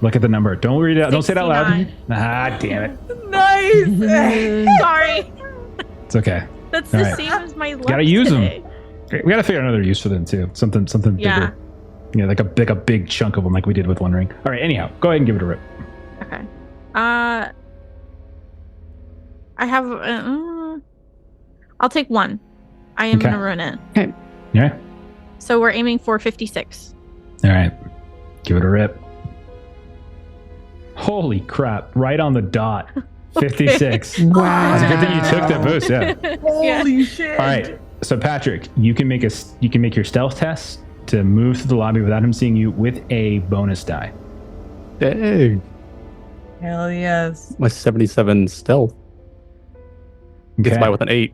Look at the number. Don't read it out. Don't say it out loud. 69. Ah, damn it. Nice. Sorry. It's okay. That's All the right. same as my luck Gotta use 'em. today. We gotta figure out another use for them too. Something Yeah. bigger. Yeah, like a big chunk of them, like we did with One Ring. All right. Anyhow, go ahead and give it a rip. Okay. I have. I'll take one. I am Okay. gonna ruin it. Yeah. So we're aiming for 56. All right. Give it a rip. Holy crap! Right on the dot. 56. Wow. It's a good thing you took that boost. Yeah. Holy shit. All right. So Patrick, you can make your stealth test to move through the lobby without him seeing you with a bonus die. Dang. Hell yes. My 77 stealth gets by with an 8.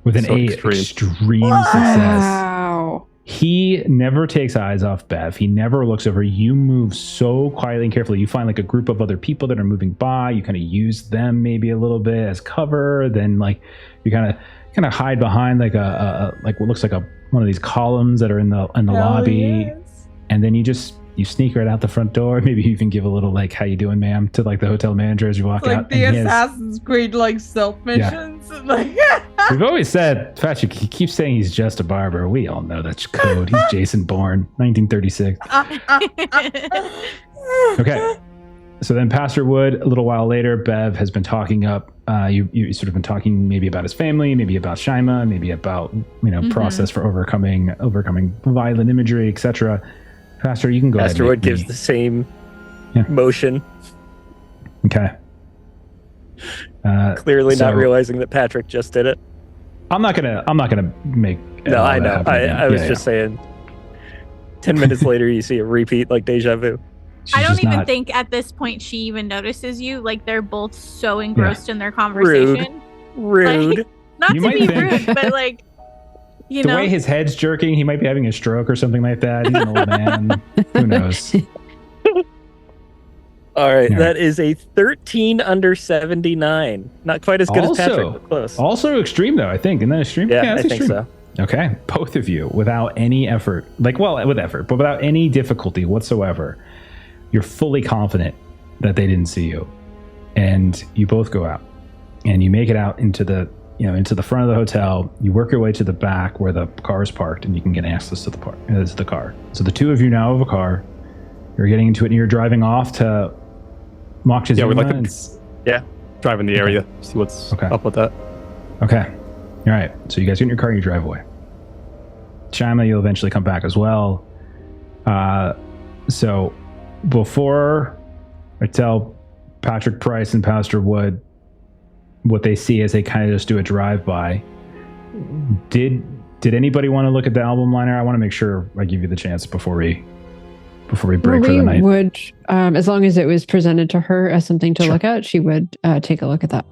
With an So 8, extreme. extreme success. Wow. He never takes eyes off Bev. He never looks over. You move so quietly and carefully. You find like a group of other people that are moving by. You kind of use them maybe a little bit as cover. Then like you kind of hide behind like a like what looks like one of these columns that are in the Hell lobby. yes. And then you sneak right out the front door. Maybe you even give a little like "How you doing, ma'am?" to like the hotel manager as you walk It's like out. the and he has- Assassin's Creed like stealth missions. Like We've always said, Patrick, he keeps saying he's just a barber. We all know that's code. He's Jason Bourne, 1936. Okay. So then Pastor Wood, a little while later, Bev has been talking up. You sort of been talking maybe about his family, maybe about Shima, maybe about, process for overcoming violent imagery, etc. Pastor, you can go Pastor ahead. Wood gives the same Yeah. motion, Okay. clearly So- not realizing that Patrick just did it. I'm not gonna make. No, all I that know. happen again. I was Yeah, just saying. 10 minutes later, you see a repeat like deja vu. She's I don't just even not- think at this point she even notices you. Like they're both so engrossed in their conversation. Rude. Like, not You to might be think- rude, but like, you the know. way his head's jerking, he might be having a stroke or something like that. He's an old man. Who knows? All right, Yeah. that is a 13 under 79. Not quite as good as Patrick, but close. Also extreme though, I think. Isn't that extreme? Yeah, that's I think extreme. so. Okay, both of you, without any effort, with effort, but without any difficulty whatsoever, you're fully confident that they didn't see you, and you both go out, and you make it out into the front of the hotel. You work your way to the back where the car is parked, and you can get access to the car. So the two of you now have a car. You're getting into it, and you're driving off to Moctezuma. Yeah, we'd like to- and- Drive in the area, see what's Okay. up with that. Okay. All right. So you guys get in your car and you drive away. Shima, you'll eventually come back as well. So before I tell Patrick Price and Pastor Wood what they see as they kind of just do a drive-by, did anybody want to look at the album liner? I want to make sure I give you the chance before we break for the night. Would, as long as it was presented to her as something to Sure. look at, she would take a look at that.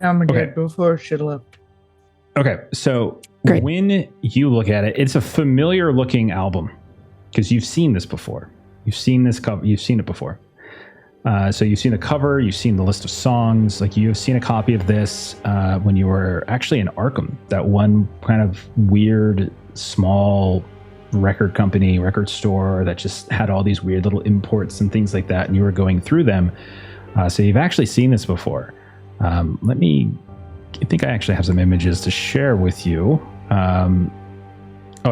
I'm Okay. good before she left. Okay, so Great. when you look at it, it's a familiar looking album because you've seen this before. You've seen this cover. You've seen it before. So you've seen the cover. You've seen the list of songs. Like you have seen a copy of this when you were actually in Arkham, that one kind of weird small record store that just had all these weird little imports and things like that, and you were going through them. So you've actually seen this before. I think I actually have some images to share with you.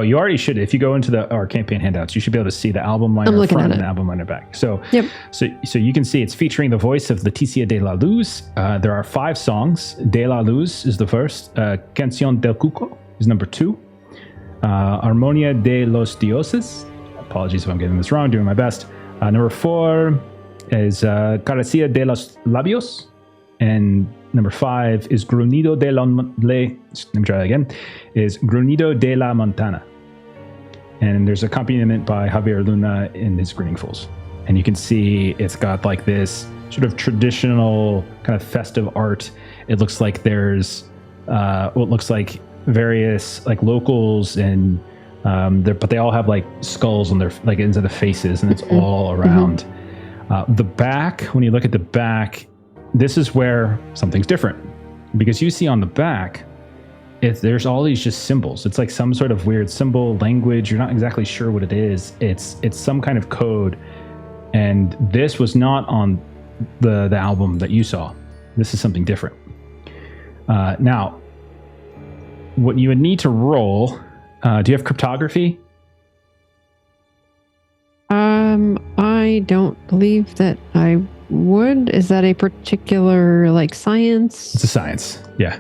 You already should. If you go into our campaign handouts, you should be able to see the album liner looking front at and it. the album liner back. So, Yep. so you can see it's featuring the voice of Leticia de la Luz. There are 5 songs. De la Luz is the first. Canción del Cuco is number 2. Armonia de los Dioses. Apologies if I'm getting this wrong. Doing my best. Number 4 is Caricia de los Labios. And number 5 is Gruñido de let me try that again, is Gruñido de la Montana. And there's accompaniment by Javier Luna in his Grinning Fools. And you can see it's got like this sort of traditional kind of festive art. It looks like there's what looks like various like locals and but they all have like skulls on their like into the faces, and it's all around. The back, when you look at the back, this is where something's different, because you see on the back, there's all these just symbols. It's like some sort of weird symbol language. You're not exactly sure what it is. It's some kind of code, and this was not on the album that you saw. This is something different. Now, what you would need to roll. Do you have cryptography? I don't believe that I would. Is that a particular like science? It's a science. Yeah.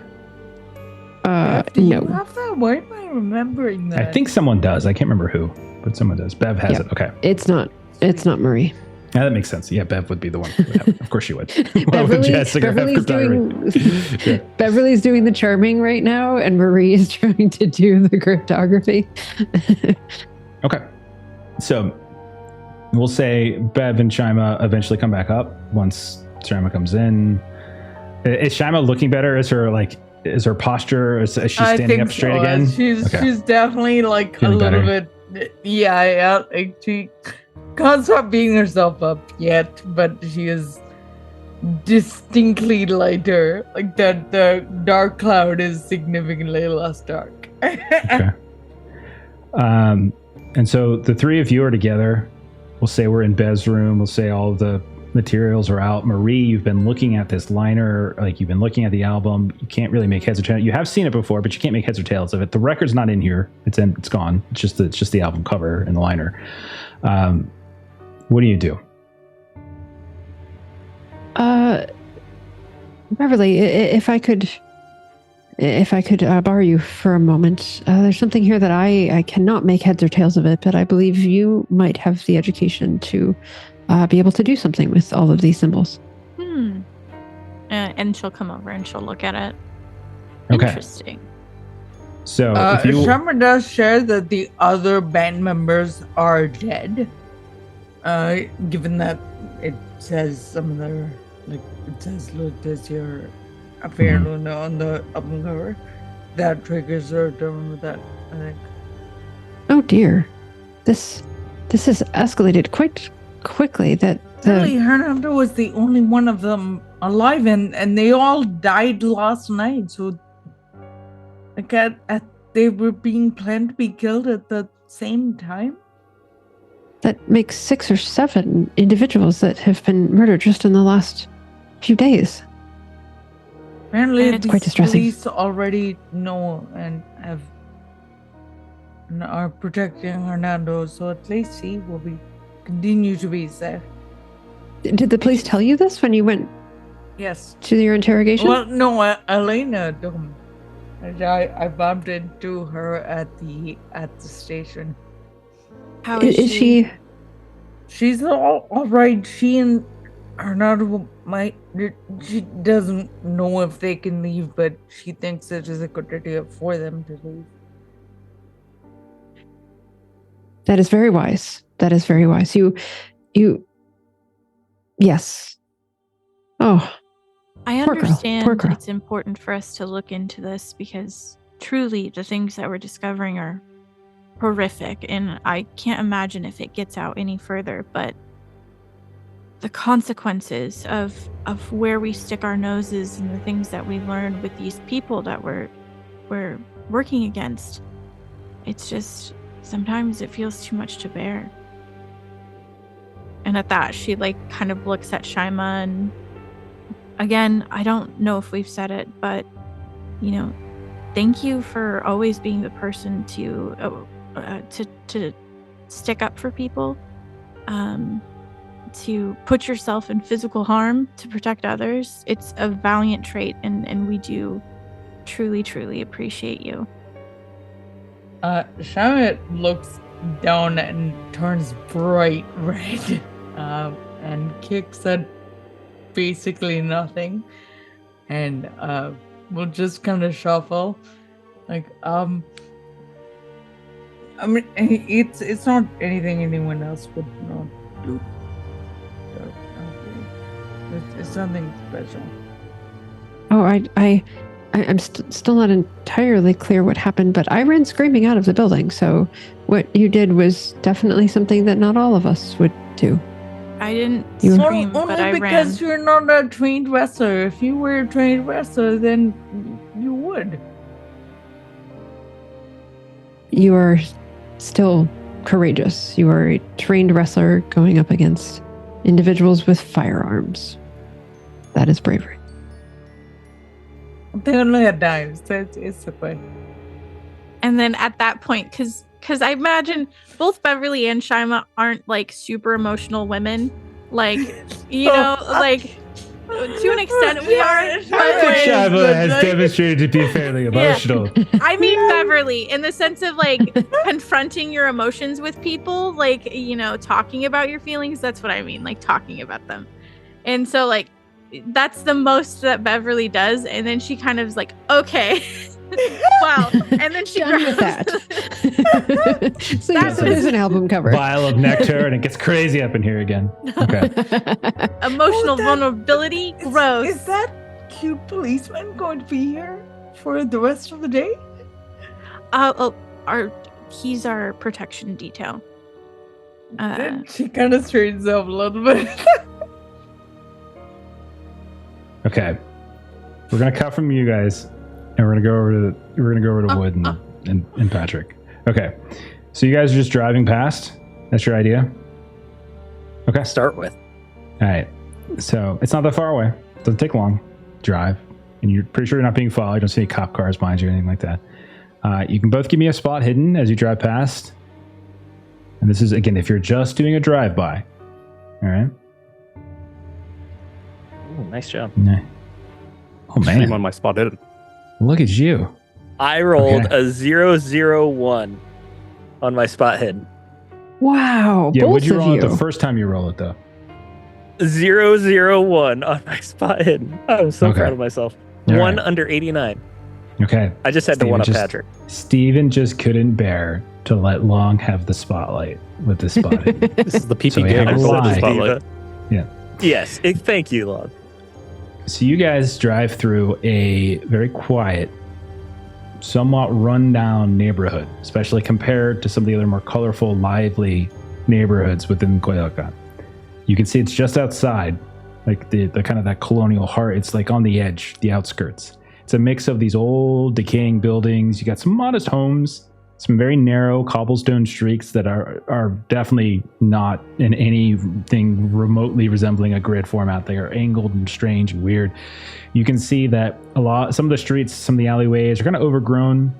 Do you No. have that? Why am I remembering that? I think someone does. I can't remember who, but someone does. Bev has it. Okay. It's not Marie. Yeah, that makes sense. Yeah, Bev would be the one. Who would have it. Of course she would. Why would Jessica have cryptography? Beverly's doing the charming right now, and Marie is trying to do the cryptography. Okay. So we'll say Bev and Shima eventually come back up once Shima comes in. Is Shima looking better? Is her posture? Is she standing up straight again? She's definitely like Feeling a little better? bit. Yeah. Like she can't stop beating herself up yet, but she is distinctly lighter. Like the dark cloud is significantly less dark. Okay. And so the three of you are together. We'll say we're in Bev's room. We'll say all of the materials are out. Marie, you've been looking at this liner, like you've been looking at the album. You can't really make heads or tails. You have seen it before, but you can't make heads or tails of it. The record's not in here. It's gone. It's just the album cover and the liner. What do you do? Beverly, if I could borrow you for a moment, there's something here that I cannot make heads or tails of it, but I believe you might have the education to be able to do something with all of these symbols. And she'll come over and she'll look at it. Okay. Interesting. So if you Sherman does share that the other band members are dead. Given that it says some of their, like, it says, look, this your affair on the album cover. That triggers her to remember that, I think. Oh dear, this has escalated quite quickly. Really, Hernando was the only one of them alive, and they all died last night. So, like, they were being planned to be killed at the same time. That makes 6 or 7 individuals that have been murdered just in the last few days. Apparently, It's quite distressing. Police already know and are protecting Hernando, so at least he will continue to be safe. Did the police tell you this when you went Yes. to your interrogation? Well, no, Elena don't. I bumped into her at the station. How is she? She's all right. She and Hernando she doesn't know if they can leave, but she thinks it is a good idea for them to leave. That is very wise. That is very wise. You. Yes. Oh. I Poor girl. understand Poor girl. it's important for us to look into this because truly the things that we're discovering are horrific, and I can't imagine if it gets out any further, but the consequences of where we stick our noses and the things that we learned with these people that we're working against, it's just sometimes it feels too much to bear. And at that, she like kind of looks at Shima, and again, I don't know if we've said it, but thank you for always being the person to stick up for people, to put yourself in physical harm to protect others. It's a valiant trait, and we do truly, truly appreciate you. Shima looks down and turns bright red, and kicks at basically nothing, and we'll just kind of shuffle, like I mean, it's not anything anyone else would not do. So, it's something special. Oh, I I'm still not entirely clear what happened, but I ran screaming out of the building. So what you did was definitely something that not all of us would do. I didn't You- scream, but Only I because ran. you're not a trained wrestler. If you were a trained wrestler, then you would. You are still courageous. You are a trained wrestler going up against individuals with firearms. That is bravery. They only had knives. It's okay. And then at that point, because I imagine both Beverly and Shima aren't like super emotional women. Like, you know, like to an extent we are. I think Shiva has demonstrated to be fairly emotional. I mean Beverly in the sense of like confronting your emotions with people, like, you know, talking about your feelings. That's what I mean, like talking about them. And so like that's the most that Beverly does. And then she kind of is like, okay. Wow. And then she Done with grabs- that. So yes, it is an album cover. Vial of nectar, and it gets crazy up in here again. Okay. Emotional Oh, that- vulnerability grows. Is that cute policeman going to be here for the rest of the day? He's our protection detail. Then she kind of straightens up a little bit. Okay. We're gonna cut from you guys, and we're gonna go over to Wood and Patrick. Okay. So you guys are just driving past. That's your idea. Okay. Start with. All right. So it's not that far away. Doesn't take long. Drive, and you're pretty sure you're not being followed. You don't see any cop cars behind you or anything like that. You can both give me a spot hidden as you drive past. And this is again if you're just doing a drive-by. All right. Ooh, nice job. Yeah. Oh I'm man, on my spot hidden. look at you. I rolled Okay. a 001 on my spot hidden. Wow. Yeah, both would you of roll you. it the first time you roll it though? 001 on my spot hidden. I'm so Okay. proud of myself. All One right. under 89. Okay. I just had to Steven, one up just- Patrick. Steven just couldn't bear to let Long have the spotlight with this spot hidden. This is the PP So we game. have I a call it the lie. spotlight. Yes. Thank you, Lon. So you guys drive through a very quiet, somewhat run-down neighborhood, especially compared to some of the other more colorful, lively neighborhoods within Coyoacán. You can see it's just outside, like the kind of that colonial heart. It's like on the edge, the outskirts. It's a mix of these old, decaying buildings. You got some modest homes, some very narrow cobblestone streets that are definitely not in anything remotely resembling a grid format. They are angled and strange and weird. You can see that some of the streets, some of the alleyways are kind of overgrown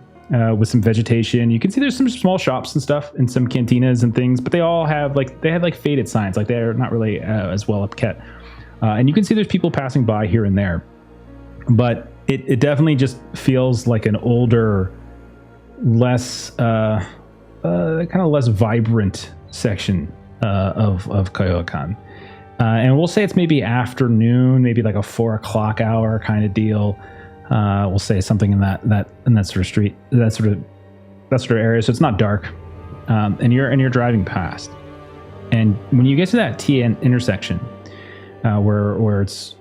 with some vegetation. You can see there's some small shops and stuff and some cantinas and things, but they all have like faded signs, like they're not really as well upkept. And you can see there's people passing by here and there, but it definitely just feels like an older, less kind of less vibrant section of Coyoacán. And we'll say it's maybe afternoon, maybe like a 4 o'clock hour kind of deal. We'll say something in that sort of street, that sort of area. So it's not dark, and you're driving past. And when you get to that T intersection, where it's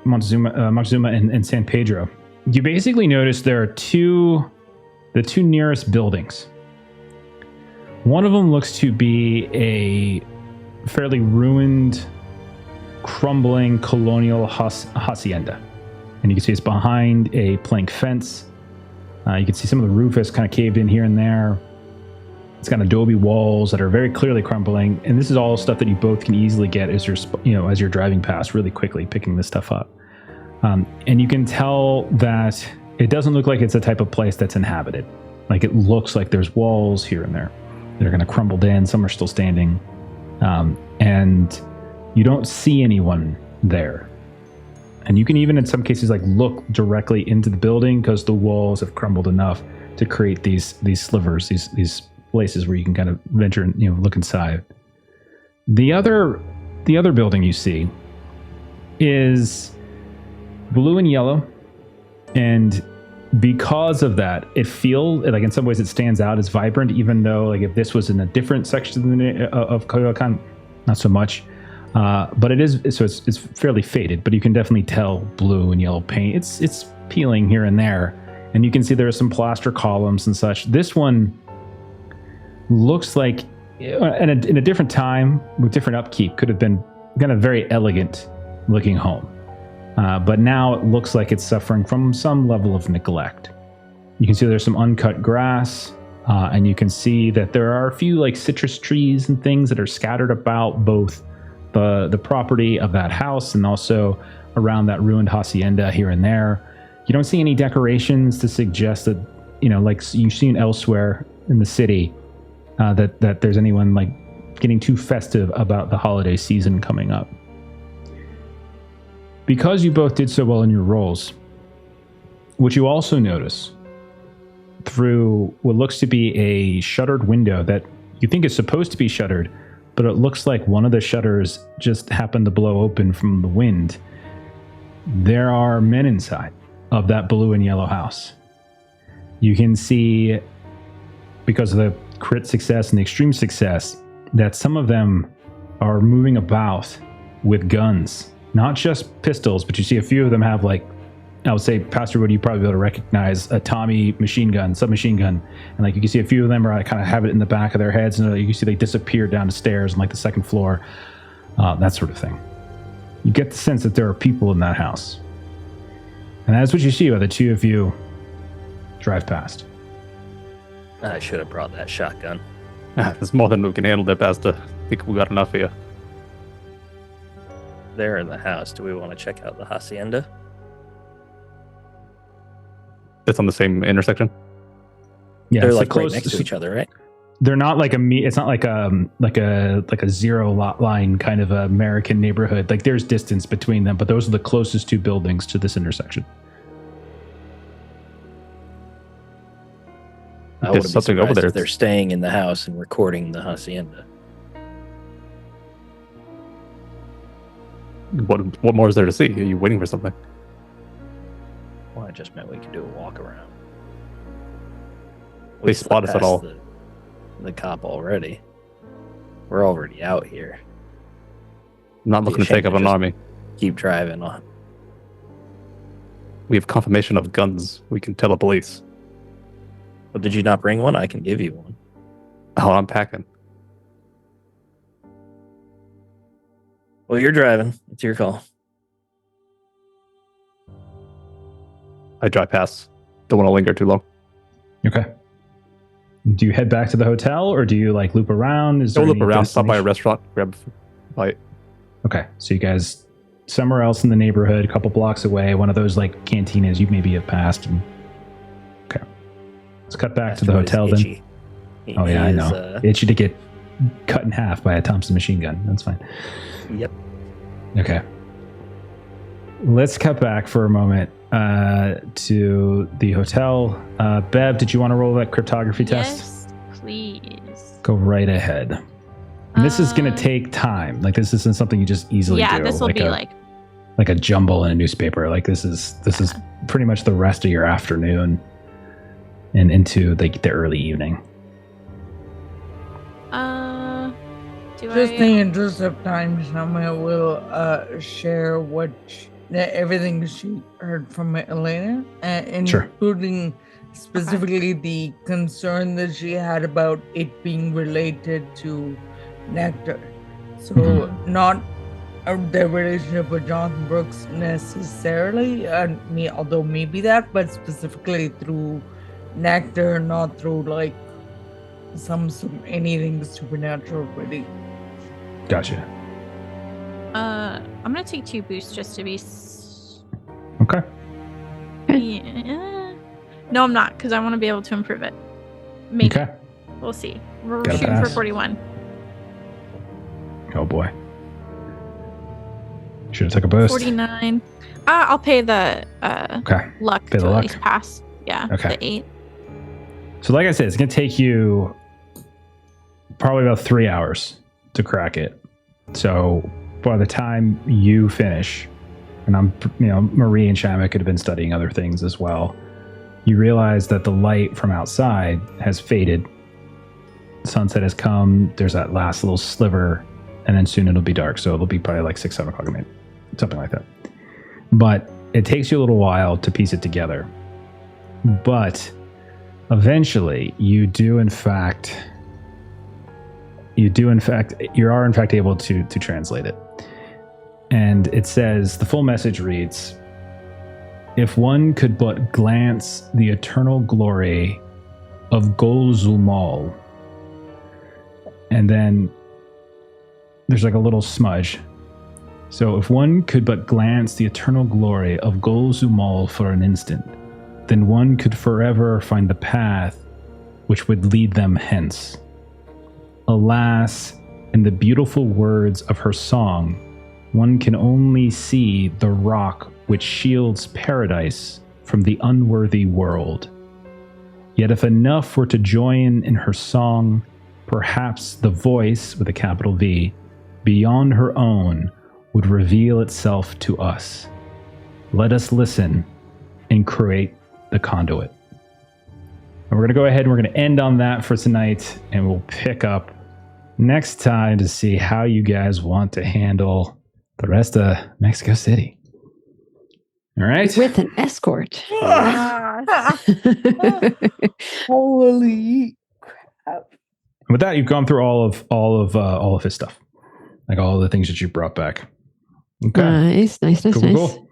Montezuma and San Pedro, you basically notice there are the two nearest buildings. One of them looks to be a fairly ruined, crumbling colonial hacienda. And you can see it's behind a plank fence. You can see some of the roof is kind of caved in here and there. It's got adobe walls that are very clearly crumbling. And this is all stuff that you both can easily get as you're driving past really quickly, picking this stuff up. And you can tell that it doesn't look like it's a type of place that's inhabited. Like it looks like there's walls here and there that are kind of crumbled in. Some are still standing. And you don't see anyone there. And you can even in some cases like look directly into the building because the walls have crumbled enough to create these slivers, these places where you can kind of venture and look inside. The other building you see is blue and yellow, and because of that, it feels like in some ways it stands out as vibrant, even though like if this was in a different section of Coyoacán, not so much. But it's fairly faded, but you can definitely tell blue and yellow paint. It's peeling here and there, and you can see there are some plaster columns and such. This one looks like in a different time with different upkeep could have been kind of very elegant looking home. But now it looks like it's suffering from some level of neglect. You can see there's some uncut grass, and you can see that there are a few like citrus trees and things that are scattered about both the property of that house and also around that ruined hacienda here and there. You don't see any decorations to suggest that, like you've seen elsewhere in the city, that there's anyone like getting too festive about the holiday season coming up. Because you both did so well in your roles, what you also notice through what looks to be a shuttered window that you think is supposed to be shuttered, but it looks like one of the shutters just happened to blow open from the wind. There are men inside of that blue and yellow house. You can see, because of the crit success and the extreme success, that some of them are moving about with guns. Not just pistols, but you see a few of them have, like, I would say, Pastor Wood, you probably be able to recognize a Tommy machine gun, submachine gun. And like you can see a few of them are kind of have it in the back of their heads, and you can see they disappear down the stairs on like the second floor, that sort of thing. You get the sense that there are people in that house. And that's what you see while the two of you drive past. I should have brought that shotgun. There's more than we can handle there, Pastor. I think we got enough here. They're in the house. Do we want to check out the hacienda? It's on the same intersection. Yeah, they're it's like close, right next to each other, right? They're not like it's not like a zero lot line kind of American neighborhood. Like there's distance between them, but those are the closest two buildings to this intersection. I would be something over surprised there. if they're staying in the house and recording the hacienda. What more is there to see? Are you waiting for something? Well, I just meant we could do a walk around. They spot us at all. The cop already. We're already out here. I'm not looking to take up an army. Keep driving on. We have confirmation of guns. We can tell the police. Well, did you not bring one? I can give you one. Oh, I'm packing. Well, you're driving. It's your call. I drive past. Don't want to linger too long. Okay. Do you head back to the hotel, or do you like loop around? Don't loop around. Stop by a restaurant. Grab a bite. Okay, so you guys somewhere else in the neighborhood, a couple blocks away, one of those like cantinas you maybe have passed. Okay, let's cut back to the hotel then. Oh yeah, I know. Itchy to get cut in half by a Thompson machine gun. That's fine. Yep. Okay. Let's cut back for a moment to the hotel. Bev, did you want to roll that cryptography test? Yes, please. Go right ahead. And this is going to take time. Like this isn't something you just easily do. Yeah, this will be like a jumble in a newspaper. Like this is pretty much the rest of your afternoon and into the early evening. Just in the interest of time, Shama will share everything she heard from Elena, including specifically the concern that she had about it being related to Nectar. So not their relationship with Jonathan Brooks necessarily, although maybe that, but specifically through Nectar, not through like some anything supernatural really. Gotcha. I'm gonna take 2 boosts just to be. Okay. Yeah. No, I'm not, because I want to be able to improve it. Maybe. Okay. We'll see. We're shooting for 41. Oh boy. Should have took a boost. 49. I'll pay the luck pay to the at luck. least pass. Yeah. Okay. The 8. So like I said, it's gonna take you probably about 3 hours to crack it. So by the time you finish, and Marie and Shamak could have been studying other things as well, you realize that the light from outside has faded. Sunset has come. There's that last little sliver and then soon it'll be dark. So it'll be probably like 6, 7 o'clock at night, something like that. But it takes you a little while to piece it together. But eventually, you are in fact able to translate it. And it says, the full message reads, if one could but glance the eternal glory of Golzumal. And then there's like a little smudge. So if one could but glance the eternal glory of Golzumal for an instant, then one could forever find the path which would lead them hence. Alas, in the beautiful words of her song, one can only see the rock which shields paradise from the unworthy world. Yet if enough were to join in her song, perhaps the voice, with a capital V, beyond her own, would reveal itself to us. Let us listen and create the conduit. And we're going to go ahead and we're going to end on that for tonight, and we'll pick up next time to see how you guys want to handle the rest of Mexico City. All right? With an escort. Holy crap. With that, you've gone through all of his stuff. Like all the things that you brought back. Okay. Nice. Cool.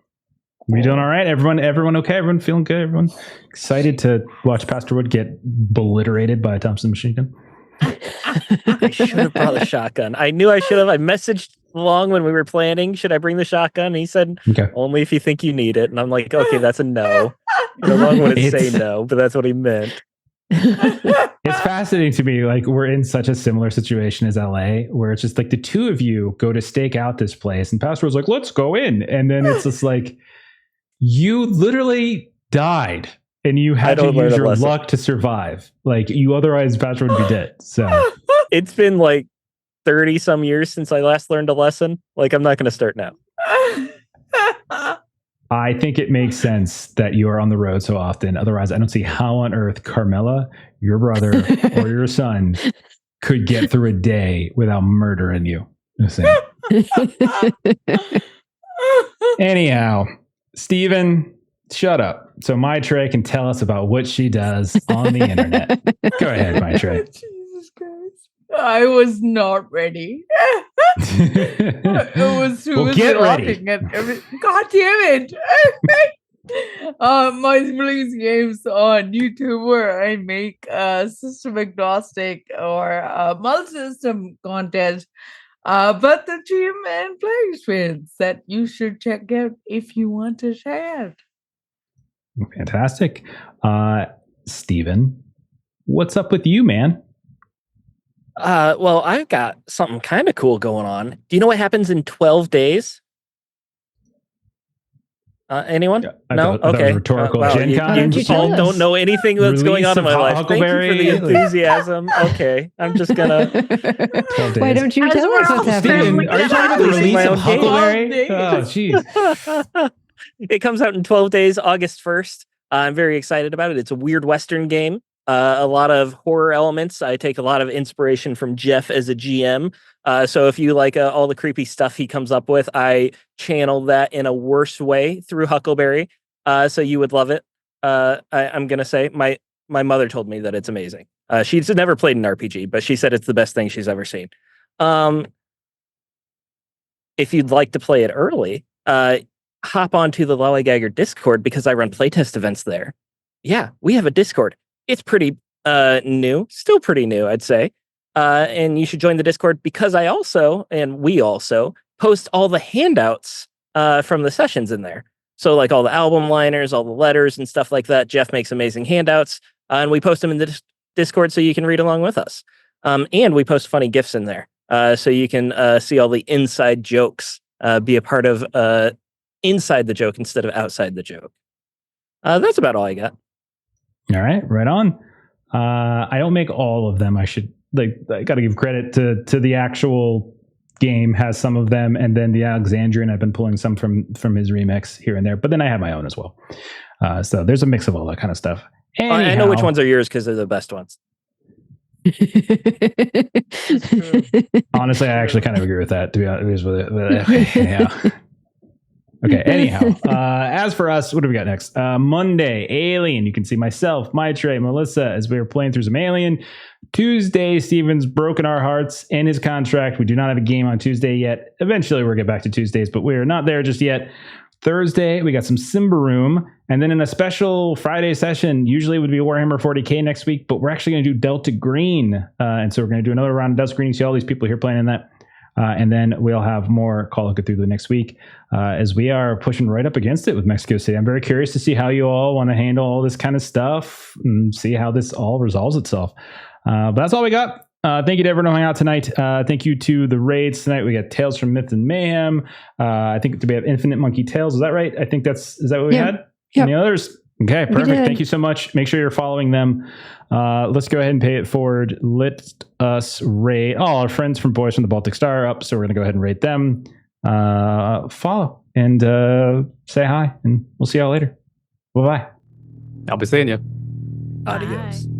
We doing all right? Everyone okay? Everyone feeling good? Everyone excited to watch Pastor Wood get obliterated by a Thompson machine gun? I should have brought the shotgun. I knew I should have. I messaged Long when we were planning, should I bring the shotgun? And he said, only if you think you need it. And I'm like, okay, that's a no. Long wouldn't say no, but that's what he meant. It's fascinating to me. Like, we're in such a similar situation as LA, where it's just like the two of you go to stake out this place, and Pastor was like, let's go in. And then it's just like, you literally died, and you had to use your luck to survive. Like, you otherwise, Pastor would be dead. So it's been like 30 some years since I last learned a lesson. Like, I'm not going to start now. I think it makes sense that you are on the road so often. Otherwise, I don't see how on earth Carmela, your brother, or your son could get through a day without murdering you. Anyhow, Steven, shut up. So Maitre can tell us about what she does on the internet. Go ahead, Maitre. Jesus Christ. I was not ready. It was get ready. God damn it. My siblings games on YouTube, where I make system agnostic or multi-system content, but the GM and player experience that you should check out if you want to chat. Fantastic. Steven, what's up with you, man? Well, I've got something kind of cool going on. Do you know what happens in 12 days? Anyone? No? Okay. Rhetorical. Wow, you all don't know anything that's going on in my life. Thank you for the enthusiasm. Okay, I'm just gonna. Why don't you tell us what's happening? Are you talking about the release of Huckleberry? Oh, jeez. It comes out in 12 days, August 1st. I'm very excited about it. It's a weird Western game. A lot of horror elements. I take a lot of inspiration from Jeff as a GM. So if you like all the creepy stuff he comes up with, I channel that in a worse way through Huckleberry. So you would love it. I'm going to say my mother told me that it's amazing. She's never played an RPG, but she said it's the best thing she's ever seen. If you'd like to play it early, hop onto the Lollygagging Discord, because I run playtest events there. Yeah, we have a Discord. It's pretty new, still pretty new, I'd say. And you should join the Discord, because we also post all the handouts from the sessions in there. So like all the album liners, all the letters and stuff like that. Jeff makes amazing handouts, and we post them in the Discord so you can read along with us. And we post funny GIFs in there, so you can see all the inside jokes, be a part of inside the joke instead of outside the joke. That's about all I got. All right, right on. I don't make all of them. I got to give credit to the actual game has some of them, and then the Alexandrian, I've been pulling some from his remix here and there, but then I have my own as well. So there's a mix of all that kind of stuff. Anyhow, I know which ones are yours because they're the best ones. Honestly, I actually kind of agree with that, to be honest with it. But, anyhow. Okay, anyhow, as for us, what do we got next? Monday, Alien. You can see myself, Maitre, Melissa, as we were playing through some Alien. Tuesday, Steven's broken our hearts in his contract. We do not have a game on Tuesday yet. Eventually, we'll get back to Tuesdays, but we're not there just yet. Thursday, we got some Simba Room. And then in a special Friday session, usually it would be Warhammer 40K next week, but we're actually going to do Delta Green. And so we're going to do another round of Delta Green. You see all these people here playing in that. And then we'll have more Call of Cthulhu next week as we are pushing right up against it with Mexico City. I'm very curious to see how you all want to handle all this kind of stuff and see how this all resolves itself. But that's all we got. Thank you to everyone hanging out tonight. Thank you to the raids tonight. We got Tales from Myth and Mayhem. I think we have Infinite Monkey Tales. Is that right? I think is that what we had? Yep. Any others? Okay, perfect. Thank you so much. Make sure you're following them. Let's go ahead and pay it forward. Let us rate all our friends from Boys from the Baltic Star up. So we're going to go ahead and rate them. Follow and say hi, and we'll see y'all later. Bye-bye. I'll be seeing you. Adios. Bye.